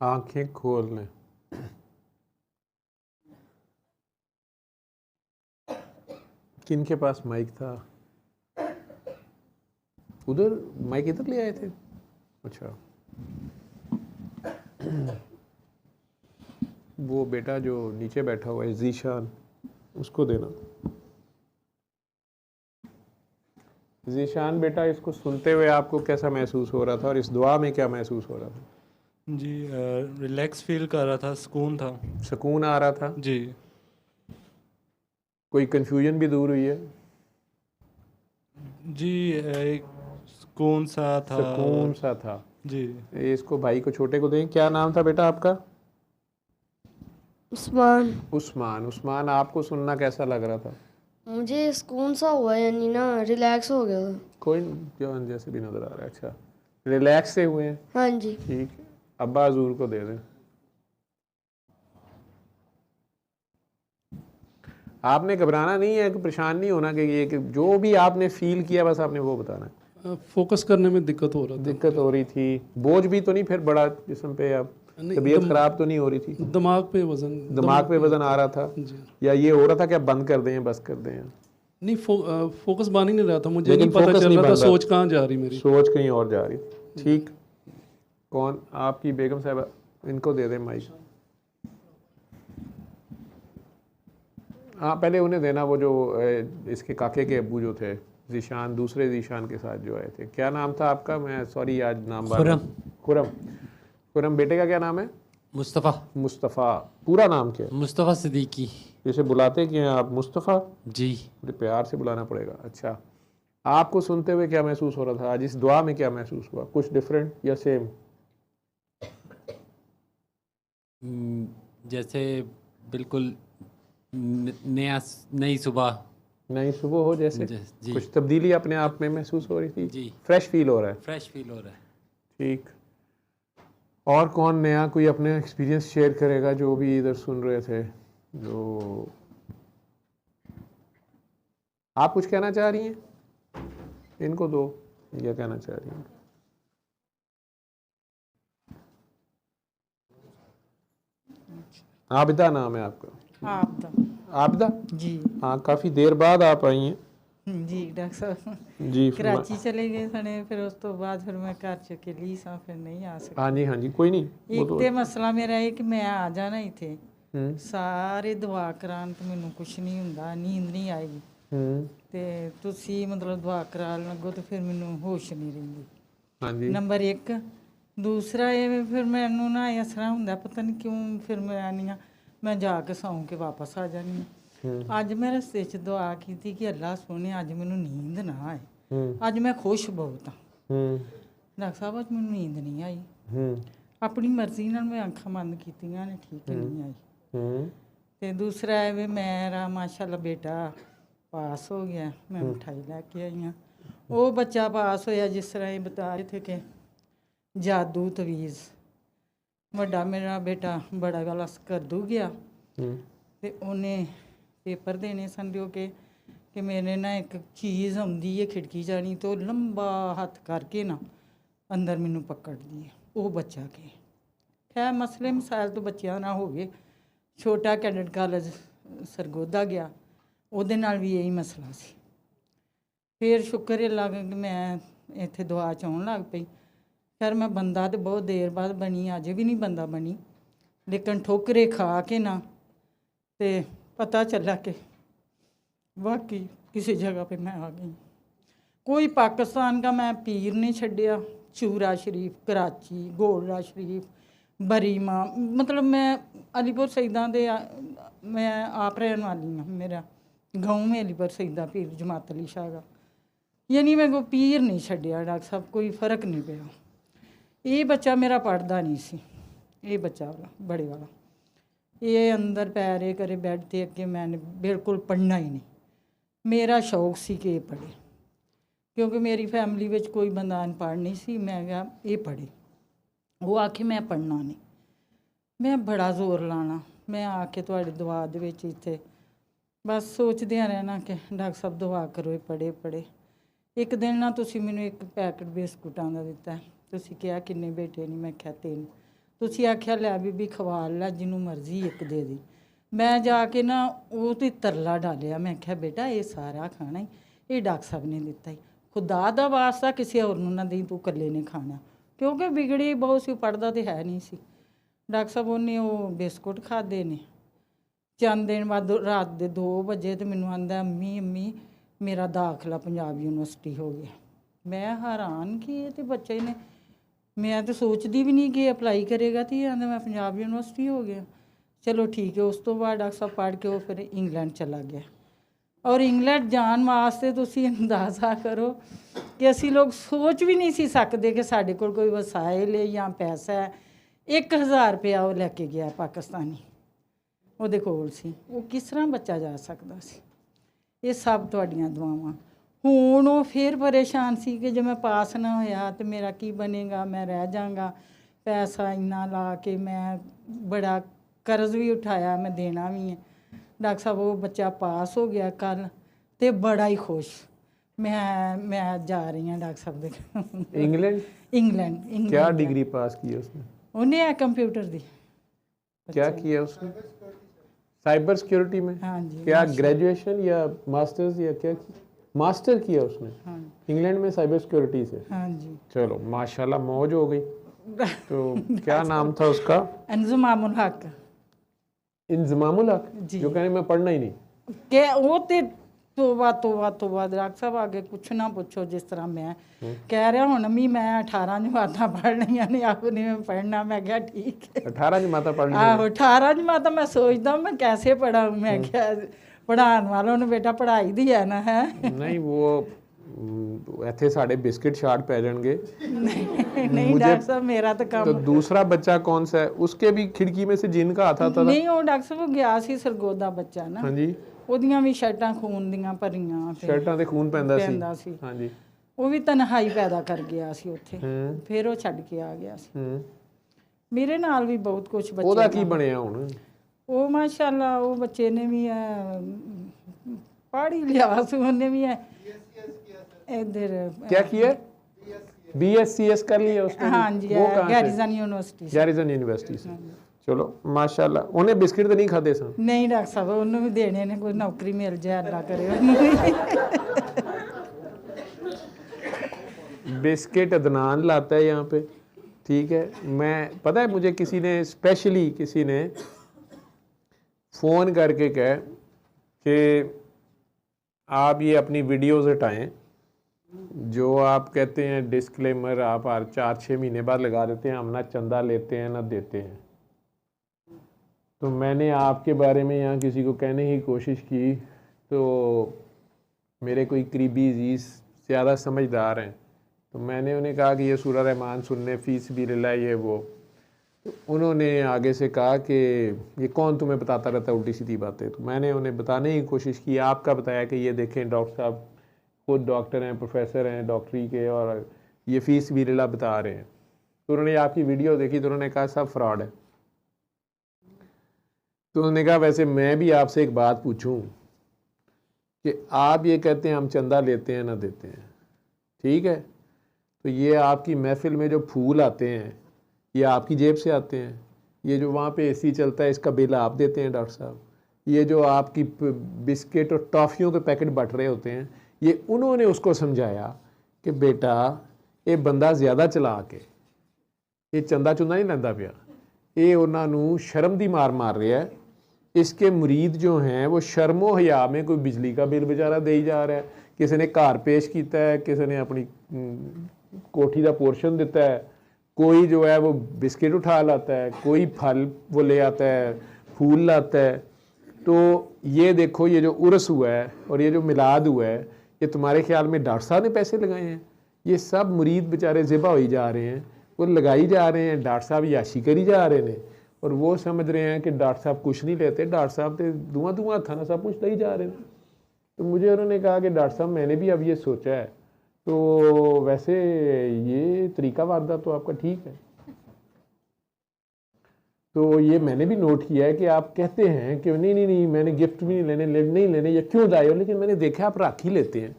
आंखें खोल लें। किनके पास माइक था? उधर माइक इधर ले आए थे? अच्छा, वो बेटा जो नीचे बैठा हुआ है जीशान, उसको देना। जीशान बेटा, इसको सुनते हुए आपको कैसा महसूस हो रहा था और इस दुआ में क्या महसूस हो रहा था? जी रिलैक्स फील कर रहा था, सुकून था। सुकून आ रहा था? जी। कोई कंफ्यूजन भी दूर हुई है? जी एक सुकून सा था। सुकून सा था जी। इसको भाई को, छोटे को दें। क्या नाम था बेटा आपका? उस्मान। उस्मान। उस्मान, आपको सुनना कैसा लग रहा था? मुझे सुकून सा हुआ, यानी ना रिलैक्स हो गया था। कोई जवान जैसे भी नजर आ रहा है। अच्छा, रिलैक्स से हुए हैं? हाँ जी। ठीक है, अब्बा हजूर को दे दें। आपने घबराना नहीं है, कि परेशान नहीं होना, कि ये कि जो भी आपने फील किया बस आपने वो बताना है। फोकस करने में दिक्कत हो रहा था। दिक्कत हो रही थी? बोझ भी तो नहीं फिर बड़ा जिस्म पे? आप तबीयत खराब तो नहीं हो रही थी? दिमाग पे वजन आ रहा था? या ये हो रहा था कि आप बंद कर दें, बस कर दें? नहीं, फोकस बन ही नहीं रहा था। मुझे नहीं पता चल रहा था सोच कहाँ जा रही मेरी। सोच कहीं और जा रही। ठीक, कौन? आपकी बेगम साहब, इनको दे दें माइक। हाँ, पहले उन्हें देना, वो जो इसके काके के अब्बू जो थे, जीशान, दूसरे जीशान के साथ जो आए थे। क्या नाम था आपका? मैं सॉरी आज नाम खुरम। खुरम। खुरम बेटे का क्या नाम है? मुस्तफ़ा। मुस्तफ़ा। पूरा नाम क्या है? मुस्तफ़ा सिद्दीकी। जैसे बुलाते कि आप मुस्तफ़ा? जी। बड़े प्यार से बुलाना पड़ेगा। अच्छा, आपको सुनते हुए क्या महसूस हो रहा था? आज इस दुआ में क्या महसूस हुआ? कुछ डिफरेंट या सेम? जैसे बिल्कुल नई सुबह। नई सुबह हो जैसे? जी। कुछ तब्दीली अपने आप में महसूस हो रही थी? जी। फ्रेश फील हो रहा है? फ्रेश फील हो रहा है। ठीक, और कौन नया कोई अपने एक्सपीरियंस शेयर करेगा जो भी इधर सुन रहे थे? जो आप कुछ कहना चाह रही हैं? इनको दो, क्या कहना चाह रही हैं? आबिदा नाम है आपका? आपदा आपदा? जी हाँ, काफ़ी देर बाद आप आई हैं। जी डॉक्टर साहब जी कराची चले गए सने फिर उस तो बाद फिर मैं घर च अकेली सा फिर नहीं आ सकती। हाँ जी, हाँ जी, कोई नहीं। वो एक तो ते मसला मेरा ये कि मैं आ जाना इत्थे हम्म, ਸਾਰੇ ਦੁਆ ਕਰਾਉਣ ਤੇ ਮੈਨੂੰ ਕੁਛ ਨਹੀਂ ਹੁੰਦਾ ਨੀਂਦ ਨਹੀਂ ਆਈ हम्म, ਤੇ ਤੁਸੀਂ ਮਤਲਬ ਦੁਆ ਕਰਾਉਣ ਲੱਗੋ ਤੇ ਫਿਰ ਮੈਨੂੰ ਹੋਸ਼ ਨਹੀਂ ਰਹਿੰਦੀ हाँ जी, ਨੰਬਰ 1 ਦੂਸਰਾ ਇਹ ਵੀ ਫਿਰ ਮੈਨੂੰ ਨਾ ਇਸ ਤਰ੍ਹਾਂ ਹੁੰਦਾ ਪਤਾ ਨਹੀਂ ਕਿਉਂ ਫਿਰ ਮੈਂ ਆਨੀ ਆ ਮੈਂ ਜਾ ਕੇ ਸੌਂ ਕੇ ਵਾਪਸ ਆ ਜਾਨੀ ਹਾਂ। ਅੱਜ ਮੈਂ ਰਸਤੇ 'ਚ ਦੁਆ ਕੀਤੀ ਕਿ ਅੱਲਾ ਸੋਹਣੇ ਅੱਜ ਮੈਨੂੰ ਨੀਂਦ ਨਾ ਆਏ। ਅੱਜ ਮੈਂ ਖੁਸ਼ ਬਹੁਤ ਹਾਂ। ਡਾਕਟਰ ਸਾਹਿਬ ਅੱਜ ਮੈਨੂੰ ਨੀਂਦ ਨਹੀਂ ਆਈ। ਆਪਣੀ ਮਰਜ਼ੀ ਨਾਲ ਮੈਂ ਅੱਖਾਂ ਬੰਦ ਕੀਤੀਆਂ ਨੇ ਠੀਕ ਨਹੀਂ ਆਈ। ਤੇ ਦੂਸਰਾ ਇਹ ਵੀ ਮੇਰਾ ਮਾਸ਼ਾਅੱਲਾ ਬੇਟਾ ਪਾਸ ਹੋ ਗਿਆ। ਮੈਂ ਮਿਠਾਈ ਲੈ ਕੇ ਆਈ ਹਾਂ। ਉਹ ਬੱਚਾ ਪਾਸ ਹੋਇਆ ਜਿਸ ਤਰ੍ਹਾਂ ਇਹ ਬਤਾ ਰਹੇ ਥੇ ਕਿ ਜਾਦੂ ਤਵੀਜ਼ ਵੱਡਾ ਮੇਰਾ ਬੇਟਾ ਬੜਾ ਵਾਲਾ ਕਰਦੂ ਗਿਆ ਤੇ ਉਹਨੇ ਪੇਪਰ ਦੇਣੇ ਸਨ ਜੋ ਕਿ ਮੇਰੇ ਨਾਲ ਇੱਕ ਚੀਜ਼ ਆਉਂਦੀ ਹੈ ਖਿੜਕੀ ਜਾਣੀ ਤੋਂ ਲੰਬਾ ਹੱਥ ਕਰਕੇ ਨਾ ਅੰਦਰ ਮੈਨੂੰ ਪਕੜਦੀ ਹੈ ਉਹ ਬੱਚਾ ਕੇ ਖੈਰ ਮਸਲੇ ਮਸਾਇਲ ਤੋਂ ਬੱਚਿਆਂ ਨਾਲ ਹੋ ਗਏ। ਛੋਟਾ ਕੈਡਟ ਕਾਲਜ ਸਰਗੋਦਾ ਗਿਆ ਉਹਦੇ ਨਾਲ ਵੀ ਇਹੀ ਮਸਲਾ ਸੀ। ਫਿਰ ਸ਼ੁਕਰ ਅੱਲਾ ਕਿ ਮੈਂ ਇੱਥੇ ਦੁਆ 'ਚ ਆਉਣ ਲੱਗ ਪਈ। ਖੈਰ ਮੈਂ ਬੰਦਾ ਤਾਂ ਬਹੁਤ ਦੇਰ ਬਾਅਦ ਬਣੀ ਅਜੇ ਵੀ ਨਹੀਂ ਬੰਦਾ ਬਣੀ ਲੇਕਿਨ ਠੋਕਰੇ ਖਾ ਕੇ ਨਾ ਤੇ पता चला कि वाकई किसी जगह पे मैं आ गई। कोई पाकिस्तान का मैं पीर नहीं छड्डिया चूरा शरीफ कराची गोलरा शरीफ बरीमा मतलब मैं अलीपुर सईदा दे मैं आप रहने वाली हूँ। मेरा गाँव में अलीपुर सईदा पीर जमात अली शाह का यानी मैं को पीर नहीं छड्डिया डॉक्टर साहब कोई फ़र्क नहीं पिया। ये बच्चा मेरा पढ़ता नहीं सी ये बच्चा वाला बड़े वाला ਇਹ ਅੰਦਰ ਪੈਰੇ ਕਰੇ ਬੈੱਡ 'ਤੇ ਅੱਗੇ ਮੈਂ ਬਿਲਕੁਲ ਪੜ੍ਹਨਾ ਹੀ ਨਹੀਂ। ਮੇਰਾ ਸ਼ੌਕ ਸੀ ਕਿ ਇਹ ਪੜ੍ਹੇ ਕਿਉਂਕਿ ਮੇਰੀ ਫੈਮਿਲੀ ਵਿੱਚ ਕੋਈ ਬੰਦਾ ਅਨਪੜ੍ਹ ਨਹੀਂ ਸੀ। ਮੈਂ ਕਿਹਾ ਇਹ ਪੜ੍ਹੇ। ਉਹ ਆਖੇ ਮੈਂ ਪੜ੍ਹਨਾ ਨਹੀਂ। ਮੈਂ ਬੜਾ ਜ਼ੋਰ ਲਾਣਾ ਮੈਂ ਆ ਕੇ ਤੁਹਾਡੀ ਦੁਆ ਦੇ ਵਿੱਚ ਇੱਥੇ ਬਸ ਸੋਚਦਿਆਂ ਰਹਿਣਾ ਕਿ ਡਾਕਟਰ ਸਾਹਿਬ ਦੁਆ ਕਰੋ ਇਹ ਪੜ੍ਹੇ। ਇੱਕ ਦਿਨ ਨਾ ਤੁਸੀਂ ਮੈਨੂੰ ਇੱਕ ਪੈਕਟ ਬਿਸਕੁਟਾਂ ਦਾ ਦਿੱਤਾ। ਤੁਸੀਂ ਕਿਹਾ ਕਿੰਨੇ ਬੇਟੇ ਨੇ? ਮੈਂ ਕਿਹਾ 3। ਤੁਸੀਂ ਆਖਿਆ ਲੈ ਬੀਬੀ ਖਵਾ ਲੈ ਜਿਹਨੂੰ ਮਰਜ਼ੀ ਇੱਕ ਦੇ ਦੇ। ਮੈਂ ਜਾ ਕੇ ਨਾ ਉਹ 'ਤੇ ਤਰਲਾ ਡਾਲਿਆ। ਮੈਂ ਕਿਹਾ ਬੇਟਾ ਇਹ ਸਾਰਾ ਖਾਣਾ ਹੀ ਇਹ ਡਾਕਟਰ ਸਾਹਿਬ ਨੇ ਦਿੱਤਾ ਹੀ ਖੁਦਾ ਦਾ ਵਾਸਤਾ ਕਿਸੇ ਹੋਰ ਨੂੰ ਨਾ ਦੇਈ ਤੂੰ ਇਕੱਲੇ ਨੇ ਖਾਣਾ ਕਿਉਂਕਿ ਵਿਗੜੀ ਬਹੁਤ ਸੀ ਪੜ੍ਹਦਾ ਤਾਂ ਹੈ ਨਹੀਂ ਸੀ। ਡਾਕਟਰ ਸਾਹਿਬ ਉਹਨੇ ਉਹ ਬਿਸਕੁਟ ਖਾਦੇ ਨੇ। ਚੰਦ ਦਿਨ ਬਾਅਦ ਰਾਤ ਦੇ 2 ਵਜੇ ਤੇ ਮੈਨੂੰ ਆਂਦਾ ਅੰਮੀ ਮੇਰਾ ਦਾਖਲਾ ਪੰਜਾਬ ਯੂਨੀਵਰਸਿਟੀ ਹੋ ਗਿਆ। ਮੈਂ ਹੈਰਾਨ ਕਿ ਇਹ ਤਾਂ ਬੱਚੇ ਨੇ ਮੈਂ ਤਾਂ ਸੋਚਦੀ ਵੀ ਨਹੀਂ ਕਿ ਅਪਲਾਈ ਕਰੇਗਾ ਤੇ ਆਂਦਾ ਮੈਂ ਪੰਜਾਬ ਯੂਨੀਵਰਸਿਟੀ ਹੋ ਗਿਆ। ਚਲੋ ਠੀਕ ਹੈ। ਉਸ ਤੋਂ ਬਾਅਦ ਡਾਕਟਰ ਸਾਹਿਬ ਪੜ੍ਹ ਕੇ ਉਹ ਫਿਰ ਇੰਗਲੈਂਡ ਚਲਾ ਗਿਆ ਔਰ ਇੰਗਲੈਂਡ ਜਾਣ ਵਾਸਤੇ ਤੁਸੀਂ ਅੰਦਾਜ਼ਾ ਕਰੋ ਕਿ ਅਸੀਂ ਲੋਕ ਸੋਚ ਵੀ ਨਹੀਂ ਸੀ ਸਕਦੇ ਕਿ ਸਾਡੇ ਕੋਲ ਕੋਈ ਵਸਾਇਲ ਹੈ ਜਾਂ ਪੈਸਾ ਹੈ। 1000 ਰੁਪਇਆ ਉਹ ਲੈ ਕੇ ਗਿਆ ਪਾਕਿਸਤਾਨੀ ਉਹਦੇ ਕੋਲ ਸੀ। ਉਹ ਕਿਸ ਤਰ੍ਹਾਂ ਬੱਚਾ ਜਾ ਸਕਦਾ ਸੀ? ਇਹ ਸਭ ਤੁਹਾਡੀਆਂ ਦੁਆਵਾਂ। ਹੁਣ ਉਹ ਫਿਰ ਪਰੇਸ਼ਾਨ ਸੀ ਕਿ ਜੇ ਮੈਂ ਪਾਸ ਨਾ ਹੋਇਆ ਤਾਂ ਮੇਰਾ ਕੀ ਬਣੇਗਾ ਮੈਂ ਰਹਿ ਜਾਵਾਂਗਾ। ਪੈਸਾ ਇੰਨਾ ਲਾ ਕੇ ਮੈਂ ਬੜਾ ਕਰਜ਼ ਵੀ ਉਠਾਇਆ ਮੈਂ ਦੇਣਾ ਵੀ ਹੈ। ਡਾਕਟਰ ਸਾਹਿਬ ਉਹ ਬੱਚਾ ਪਾਸ ਹੋ ਗਿਆ ਕੱਲ੍ਹ ਅਤੇ ਬੜਾ ਹੀ ਖੁਸ਼। मैं जा रही हूँ डॉक्टर साहब दे इंग्लैंड क्या डिग्री पास की है उसने? उन्हें है कंप्यूटर दी। क्या किया उसने? साइबर सिक्योरिटी में? हाँ जी। क्या ग्रेजुएशन या मास्टर्स या क्या? मास्टर किया उसने? हाँ। इंग्लैंड में साइबर सिक्योरिटी से? हाँ जी। चलो माशाल्लाह मौज हो गई। तो क्या नाम था उसका? इंजमामुल हक। इंजमामुल हक जो कहने मैं पढ़ना ही नहीं के वो ते ਤੋਬਾ ਡਾਕਟਰ ਸਾਹਿਬ ਅੱਗੇ ਕੁਛ ਨਾ ਪੁੱਛੋ। ਜਿਸ ਤਰ੍ਹਾਂ ਮੈਂ ਕਹਿ ਰਿਹਾ ਹੁਣ ਵੀ ਮੈਂ 18 ਜਮਾਤਾਂ ਪੜ੍ਹ ਲਈਆਂ ਨੇ ਆਪਣੀ ਮੈਂ ਪੜ੍ਹਨਾ। ਮੈਂ ਕਿਹਾ ਠੀਕ ਹੈ 18 ਜਮਾਤਾਂ ਪੜ੍ਹ ਲਈਆਂ। ਆਹੋ 18 ਜਮਾਤਾਂ ਮੈਂ ਸੋਚਦਾ ਮੈਂ ਕੈਸੇ ਪੜ੍ਹਾਂ। ਮੈਂ ਕਿਹਾ ਪੜ੍ਹਾਉਣ ਵਾਲੋਂ ਨੂੰ ਬੇਟਾ ਪੜ੍ਹਾਈ ਦੀ ਹੈ ਨਾ ਹੈ ਨਹੀਂ ਉਹ ਇੱਥੇ ਸਾਡੇ बिस्किट शार्ट पै जाएंगे। नहीं डॉक्टर साहब मेरा तो काम। तो दूसरा बच्चा कौन सा है? उसके भी खिड़की में से जिन का आता था? नहीं वो डॉक्टर साहब गया सी सरगोदा बच्चा ना। हाँ जी। ਉਹਦੀਆਂ ਵੀ ਸ਼ਰਟਾਂ ਖੂਨ ਦੀਆਂ ਭਰੀਆਂ ਸ਼ਰਟਾਂ ਤੇ ਖੂਨ ਪੈਂਦਾ ਸੀ। ਹਾਂਜੀ ਉਹ ਵੀ ਤਨਹਾਈ ਪੈਦਾ ਕਰ ਗਿਆ ਸੀ ਉੱਥੇ। ਫਿਰ ਉਹ ਛੱਡ ਕੇ ਆ ਗਿਆ ਸੀ। ਮੇਰੇ ਨਾਲ ਵੀ ਬਹੁਤ ਕੁਝ ਬੱਚੇ। ਉਹਦਾ ਕੀ ਬਣਿਆ ਹੁਣ? ਉਹ ਮਾਸ਼ਾਅੱਲਾ ਉਹ ਬੱਚੇ ਨੇ ਵੀ ਪੜ੍ਹ ਹੀ ਲਿਆ ਸੀ। ਉਹਨੇ ਵੀ इधर क्या किया? BScs कर लिया उसने? हाँ जी। गैरिसन यूनिवर्सिटी से। गैरिसन यूनिवर्सिटी से। ਚਲੋ ਮਾਸ਼ਾਅੱਲਾ ਉਹਨੇ ਬਿਸਕਿਟ ਤਾਂ ਨਹੀਂ ਖਾਦੇ ਸਨ ਨਹੀਂ ਡਾਕਟਰ ਸਾਹਿਬ ਉਹਨੂੰ ਵੀ ਦੇਣੇ ਨੇ ਕੋਈ ਨੌਕਰੀ ਮਿਲ ਜਾਏ ਅੱਲਾ ਕਰੇ ਉਹਨੂੰ ਵੀ बिस्किट अदनान लाता है यहाँ पे ठीक है मैं पता है मुझे किसी ने स्पेशली किसी ने फ़ोन करके कहा कि आप ये अपनी वीडियोस हटाएं जो आप कहते हैं डिस्क्लेमर आप हर 4-6 महीने बाद लगा देते हैं हम ना चंदा लेते हैं ना देते हैं तो मैंने आपके बारे में यहाँ किसी को कहने की कोशिश की तो मेरे कोई करीबी अजीज़ ज़्यादा समझदार हैं तो मैंने उन्हें कहा कि ये सूरह रहमान सुनने फ़ीस भी ले ला ये वो तो उन्होंने आगे से कहा कि ये कौन तुम्हें बताता रहता है उल्टी सीधी बातें तो मैंने उन्हें बताने की कोशिश की आपका बताया कि ये देखें डॉक्टर साहब खुद डॉक्टर हैं प्रोफेसर हैं डॉक्टरी के और ये फ़ीस भी ले ला बता रहे हैं तो उन्होंने आपकी वीडियो देखी तो उन्होंने कहा सब फ्रॉड है तो उन्होंने कहा वैसे मैं भी आपसे एक बात पूछूं कि आप ये कहते हैं हम चंदा लेते हैं ना देते हैं ठीक है तो ये आपकी महफिल में जो फूल आते हैं ये आपकी जेब से आते हैं ये जो वहाँ पे एसी चलता है इसका बिल आप देते हैं डॉक्टर साहब ये जो आपकी बिस्किट और टॉफ़ियों के पैकेट बट रहे होते हैं ये उन्होंने उसको समझाया कि बेटा ये बंदा ज़्यादा चला के ये चंदा चुंदा नहीं लैंदा पिया ये उन्होंने शर्म दी मार रहा है इसके मुरीद जो हैं वो शर्मो हया में कोई बिजली का बिल बेचारा दे ही जा रहा है किसी ने घर पेश किया है किसी ने अपनी कोठी का पोर्शन दिता है कोई जो है वो बिस्किट उठा लाता है कोई फल वो ले आता है फूल लाता है तो ये देखो ये जो उर्स हुआ है और ये जो मिलाद हुआ है ये तुम्हारे ख्याल में डॉक्टर साहब ने पैसे लगाए हैं ये सब मुरीद बेचारे ज़िबा हो ही जा रहे हैं वो लगाई जा रहे हैं डॉक्टर साहब याशी करी जा रहे हैं और वो समझ रहे हैं कि डॉक्टर साहब कुछ नहीं लेते डॉक्टर साहब तो धुआं था ना सब कुछ ले ही जा रहे हैं तो मुझे उन्होंने कहा कि डॉक्टर साहब मैंने भी अब ये सोचा है तो वैसे ये तरीका वारदा तो आपका ठीक है तो ये मैंने भी नोट किया है कि आप कहते हैं कि नहीं मैंने गिफ्ट भी नहीं लेने ये क्यों लाए हो लेकिन मैंने देखा आप राखी लेते हैं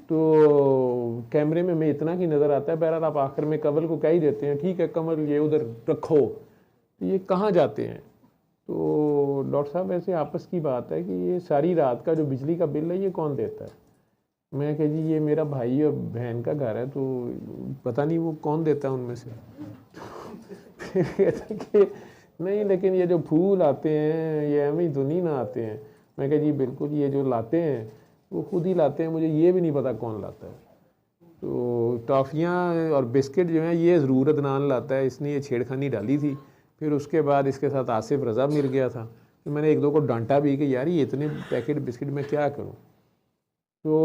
तो कैमरे में मैं इतना की नज़र आता है बहरहाल आप आखिर में कमल को कह ही देते हैं ठीक है कमल ये उधर रखो तो ये कहाँ जाते हैं तो डॉक्टर साहब ऐसे आपस की बात है कि ये सारी रात का जो बिजली का बिल है ये कौन देता है मैं कह जी ये मेरा भाई और बहन का घर है तो पता नहीं वो कौन देता है उनमें से कहते कि नहीं लेकिन ये जो फूल आते हैं ये हमें तो नहीं ना आते हैं मैं कह जी बिल्कुल ये जो लाते हैं वो खुद ही लाते हैं मुझे ये भी नहीं पता कौन लाता है तो टॉफ़ियाँ और बिस्किट जो हैं ये ज़रूर अदनान लाता है इसने ये छेड़खानी डाली थी फिर उसके बाद इसके साथ आसिफ रज़ा मिल गया था तो मैंने एक दो को डांटा भी कि यार ये इतने पैकेट बिस्किट में क्या करूँ तो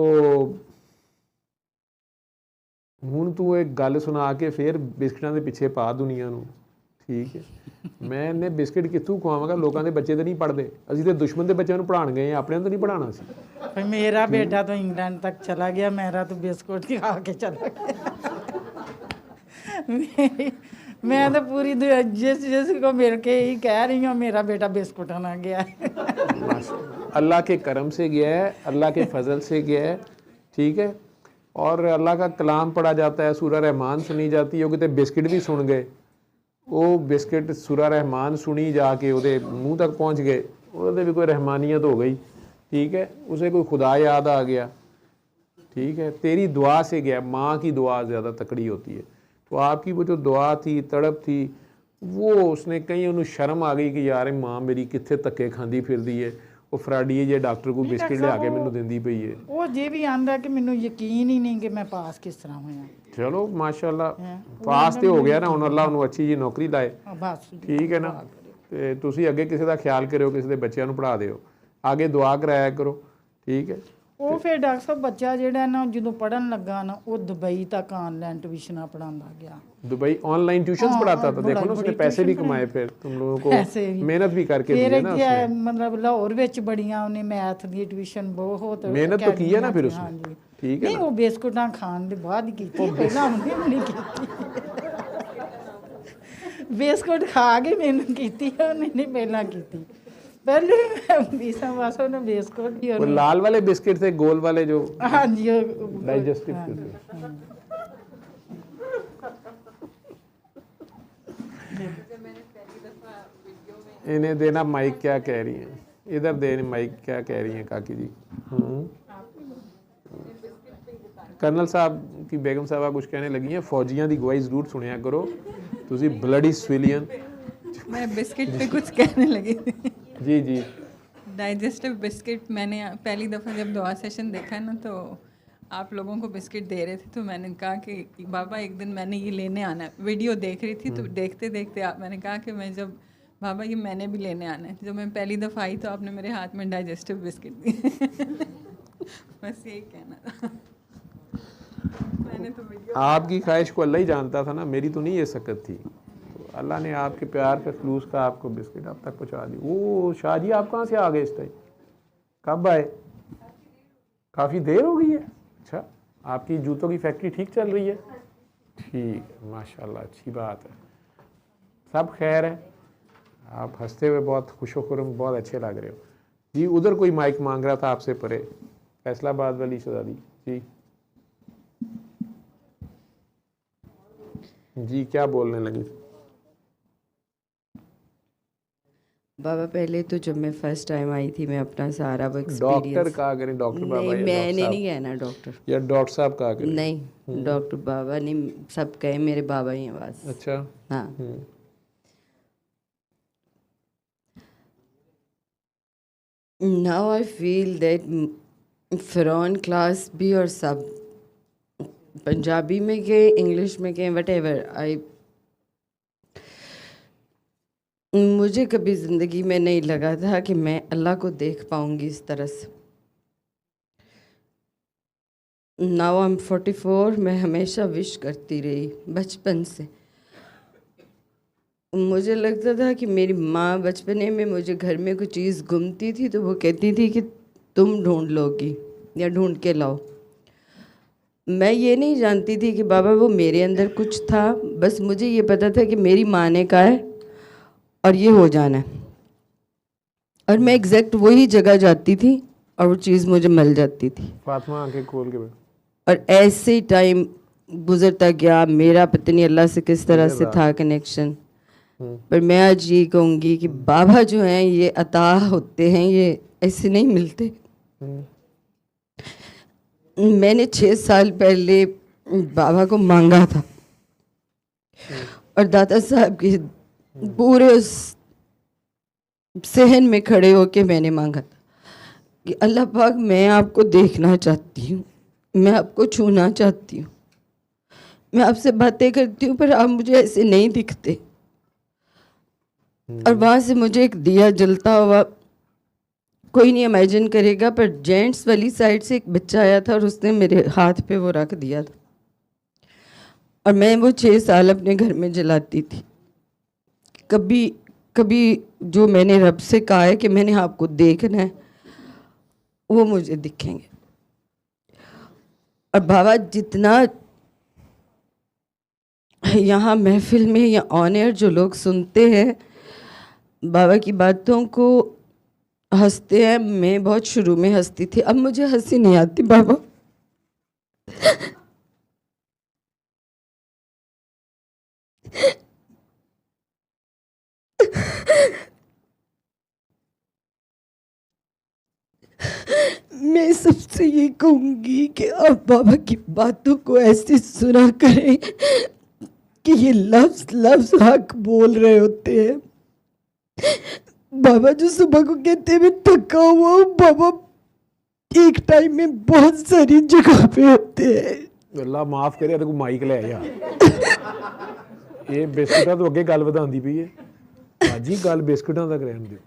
ਹੁਣ ਤੂੰ एक गल सुना के फिर बिस्किटां के पिछे पा दुनिया ਨੂੰ ठीक है मैंने बिस्किट कितों ਖਵਾਵਾਂਗਾ लोगों के बच्चे तो नहीं पढ़ते ਅਸੀਂ तो दुश्मन के बच्चों ਨੂੰ पढ़ाण गए अपने तो नहीं पढ़ाना सी मेरा बेटा तो इंग्लैंड तक चला गया मेरा तो बिस्कुट खा के चला गया मैं तो पूरी जिस को मिल के ही कह रही हूँ मेरा बेटा बिस्कुट ना गया अल्लाह के करम से गया है अल्लाह के फजल से गया है ठीक है और अल्लाह का कलाम पढ़ा जाता है सूरह रहमान सुनी जाती है वो कितने बिस्किट भी सुन गए वो बिस्किट सूरह रहमान सुनी जाके वो मुँह तक पहुँच गए वो भी कोई रहमानियत हो गई ठीक है उसे कोई खुदा याद आ गया ठीक है तेरी दुआ से गया माँ की दुआ ज़्यादा तकड़ी होती है तो आपकी वो जो दुआ थी तड़प थी वो उसने कहीं उन्हें शर्म आ गई कि यार माँ मेरी कितने धक्के खांदी फिरदी है वो फराडी जे डॉक्टर को बिस्किट लिया के मैनू दिंदी पई है वो जे भी आंदा कि मैनू यकीन ही नहीं कि मैं पास किस तरह होया चलो माशाल्लाह पास तो हो गया ना हुण अल्लाह उन्होंने अच्छी जी नौकरी लाए बस ठीक है ना ते तुसी अगे किसी का ख्याल करो किसी के बच्चों को पढ़ा दिओ आगे दुआ कराया करो ठीक है ਉਹ ਫਿਰ ਡਾਕਟਰ ਸਾਹਿਬ ਬੱਚਾ ਜਿਹੜਾ ਨਾ ਜਦੋਂ ਪੜਨ ਲੱਗਾ ਨਾ ਉਹ ਦੁਬਈ ਤੱਕ ਆਨਲਾइन ट्यूशन पढ़ाता गया दुबई ऑनलाइन ट्यूशंस पढ़ाता था देखो ना उसने पैसे भी कमाए फिर तुम लोगों को मेहनत भी करके दी ना उसने मतलब लाहौर ਵਿੱਚ ਬੜੀਆਂ ਉਹਨੇ ਮੈਥ ਦੀ ਟਿਊਸ਼ਨ ਬਹੁਤ मेहनत तो की है ना फिर उसने ठीक है नहीं वो बिस्कुटां खान ਦੇ ਬਾਅਦ ਹੀ ਕੀਤੀ ਪਹਿਲਾਂ ਉਹਨੇ ਨਹੀਂ ਕੀਤੀ ਬਿਸਕੁਟ ਖਾ ਕੇ ਮੈਨੂੰ ਕੀਤੀ ਉਹਨੇ ਨਹੀਂ ਪਹਿਲਾਂ ਕੀਤੀ पहले बीसा वासों ने बिस्कुट ही वो लाल वाले बिस्किट थे गोल वाले जो हाँ जी डाइजेस्टिव थे इन्हें देना माइक, क्या कह रही हैं इधर देने माइक, क्या कह रही हैं काकी जी। कर्नल साहब की बेगम साहबा कुछ कहने लगी हैं, फौजियां दी गवाही जरूर सुनिया करो, तुसी ब्लडी सिविलियन। मैं बिस्किट पे कुछ कहने लगी थी। जी जी। डाइजेस्टिव बिस्किट मैंने पहली दफ़ा जब दुआ सेशन देखा ना, तो आप लोगों को बिस्किट दे रहे थे, तो मैंने कहा कि बाबा एक दिन मैंने ये लेने आना है। वीडियो देख रही थी तो देखते देखते मैंने कहा कि मैं जब बाबा ये मैंने भी लेने आना है। जब मैं पहली दफ़ा आई तो आपने मेरे हाथ में डाइजेस्टिव बिस्किट दिए। बस यही कहना था। मैंने तो वीडियो, आपकी ख्वाहिश को अल्लाह ही जानता था ना, मेरी तो नहीं ये सकत थी। तो अल्लाह ने आपके प्यार का खलूस का आपको बिस्किट आप तक पहुँचा दी। ओ शाह जी, आप कहाँ से आ गए इस टाइम, कब आए? काफ़ी देर हो गई है। अच्छा, आपकी जूतों की फैक्ट्री ठीक चल रही है? ठीक, माशाल्लाह, अच्छी बात है, सब खैर है। आप हंसते हुए बहुत खुशोखुरम, बहुत अच्छे लग रहे हो जी। उधर कोई माइक मांग रहा था आपसे परे, फैसलाबाद वाली शहजादी जी। जी क्या बोलने लगी? बाबा पहले तो जब मैं फर्स्ट टाइम आई थी, मैं अपना सारा वो डॉक्टर कहा करें, डॉक्टर बाबा नहीं, या मैंने नहीं कहना डॉक्टर या डॉक्टर साहब कहा करें। नहीं, डॉक्टर बाबा नहीं, सब कहे मेरे बाबा ही हैं बस। अच्छा, हाँ। नाउ आई फील दैट फ़िरौन क्लास भी और सब पंजाबी में के, इंग्लिश में के, वट एवर, मुझे कभी ज़िंदगी में नहीं लगा था कि मैं अल्लाह को देख पाऊँगी इस तरह से। नाउ आई एम 44, मैं हमेशा विश करती रही बचपन से। मुझे लगता था कि मेरी माँ बचपने में मुझे घर में कोई चीज़ गुमती थी तो वो कहती थी कि तुम ढूंढ लोगी या ढूंढ के लाओ। मैं ये नहीं जानती थी कि बाबा वो मेरे अंदर कुछ था, बस मुझे ये पता था कि मेरी माँ ने कहा है और ये हो जाना है, और मैं एग्जैक्ट वही जगह जाती थी और वो चीज़ मुझे मिल जाती थी। फातिमा आंखें खोल के बैठ। और ऐसे ही टाइम गुजरता गया, मेरा पता नहीं अल्लाह से किस तरह से था कनेक्शन। पर मैं आज ये कहूँगी कि बाबा जो हैं ये अता होते हैं, ये ऐसे नहीं मिलते। मैंने 6 साल पहले बाबा को मांगा था और दादा साहब के पूरे उस सहन में खड़े होके मैंने मांगा था कि अल्लाह पाक मैं आपको देखना चाहती हूँ, मैं आपको छूना चाहती हूँ, मैं आपसे बातें करती हूँ पर आप मुझे ऐसे नहीं दिखते। और वहाँ से मुझे एक दिया जलता हुआ, कोई नहीं इमेजिन करेगा, पर जेंट्स वाली साइड से एक बच्चा आया था और उसने मेरे हाथ पे वो रख दिया था और मैं वो 6 साल अपने घर में जलाती थी। कभी कभी जो मैंने रब से कहा है कि मैंने आपको देखना है वो मुझे दिखेंगे। और बाबा जितना यहाँ महफिल में या ऑन एयर जो लोग सुनते हैं बाबा की बातों को, हंसते हैं, मैं बहुत शुरू में हंसती थी, अब मुझे हंसी नहीं आती बाबा। मैं सबसे ये कहूँगी कि आप बाबा की बातों को ऐसे सुना करें कि ये लफ्ज़ लफ्ज़ हक बोल रहे होते हैं। बाबा जो सुबह को कहते हैं मैं थका हुआ हूँ, बाबा एक टाइम में बहुत सारी जगह पे होते हैं। अल्लाह माफ़ करे, तो माइक ले आया ये बिस्कुटा तो अगे गल वधांदी पई है। जी गल बिस्कुटां तक रहन दिओ।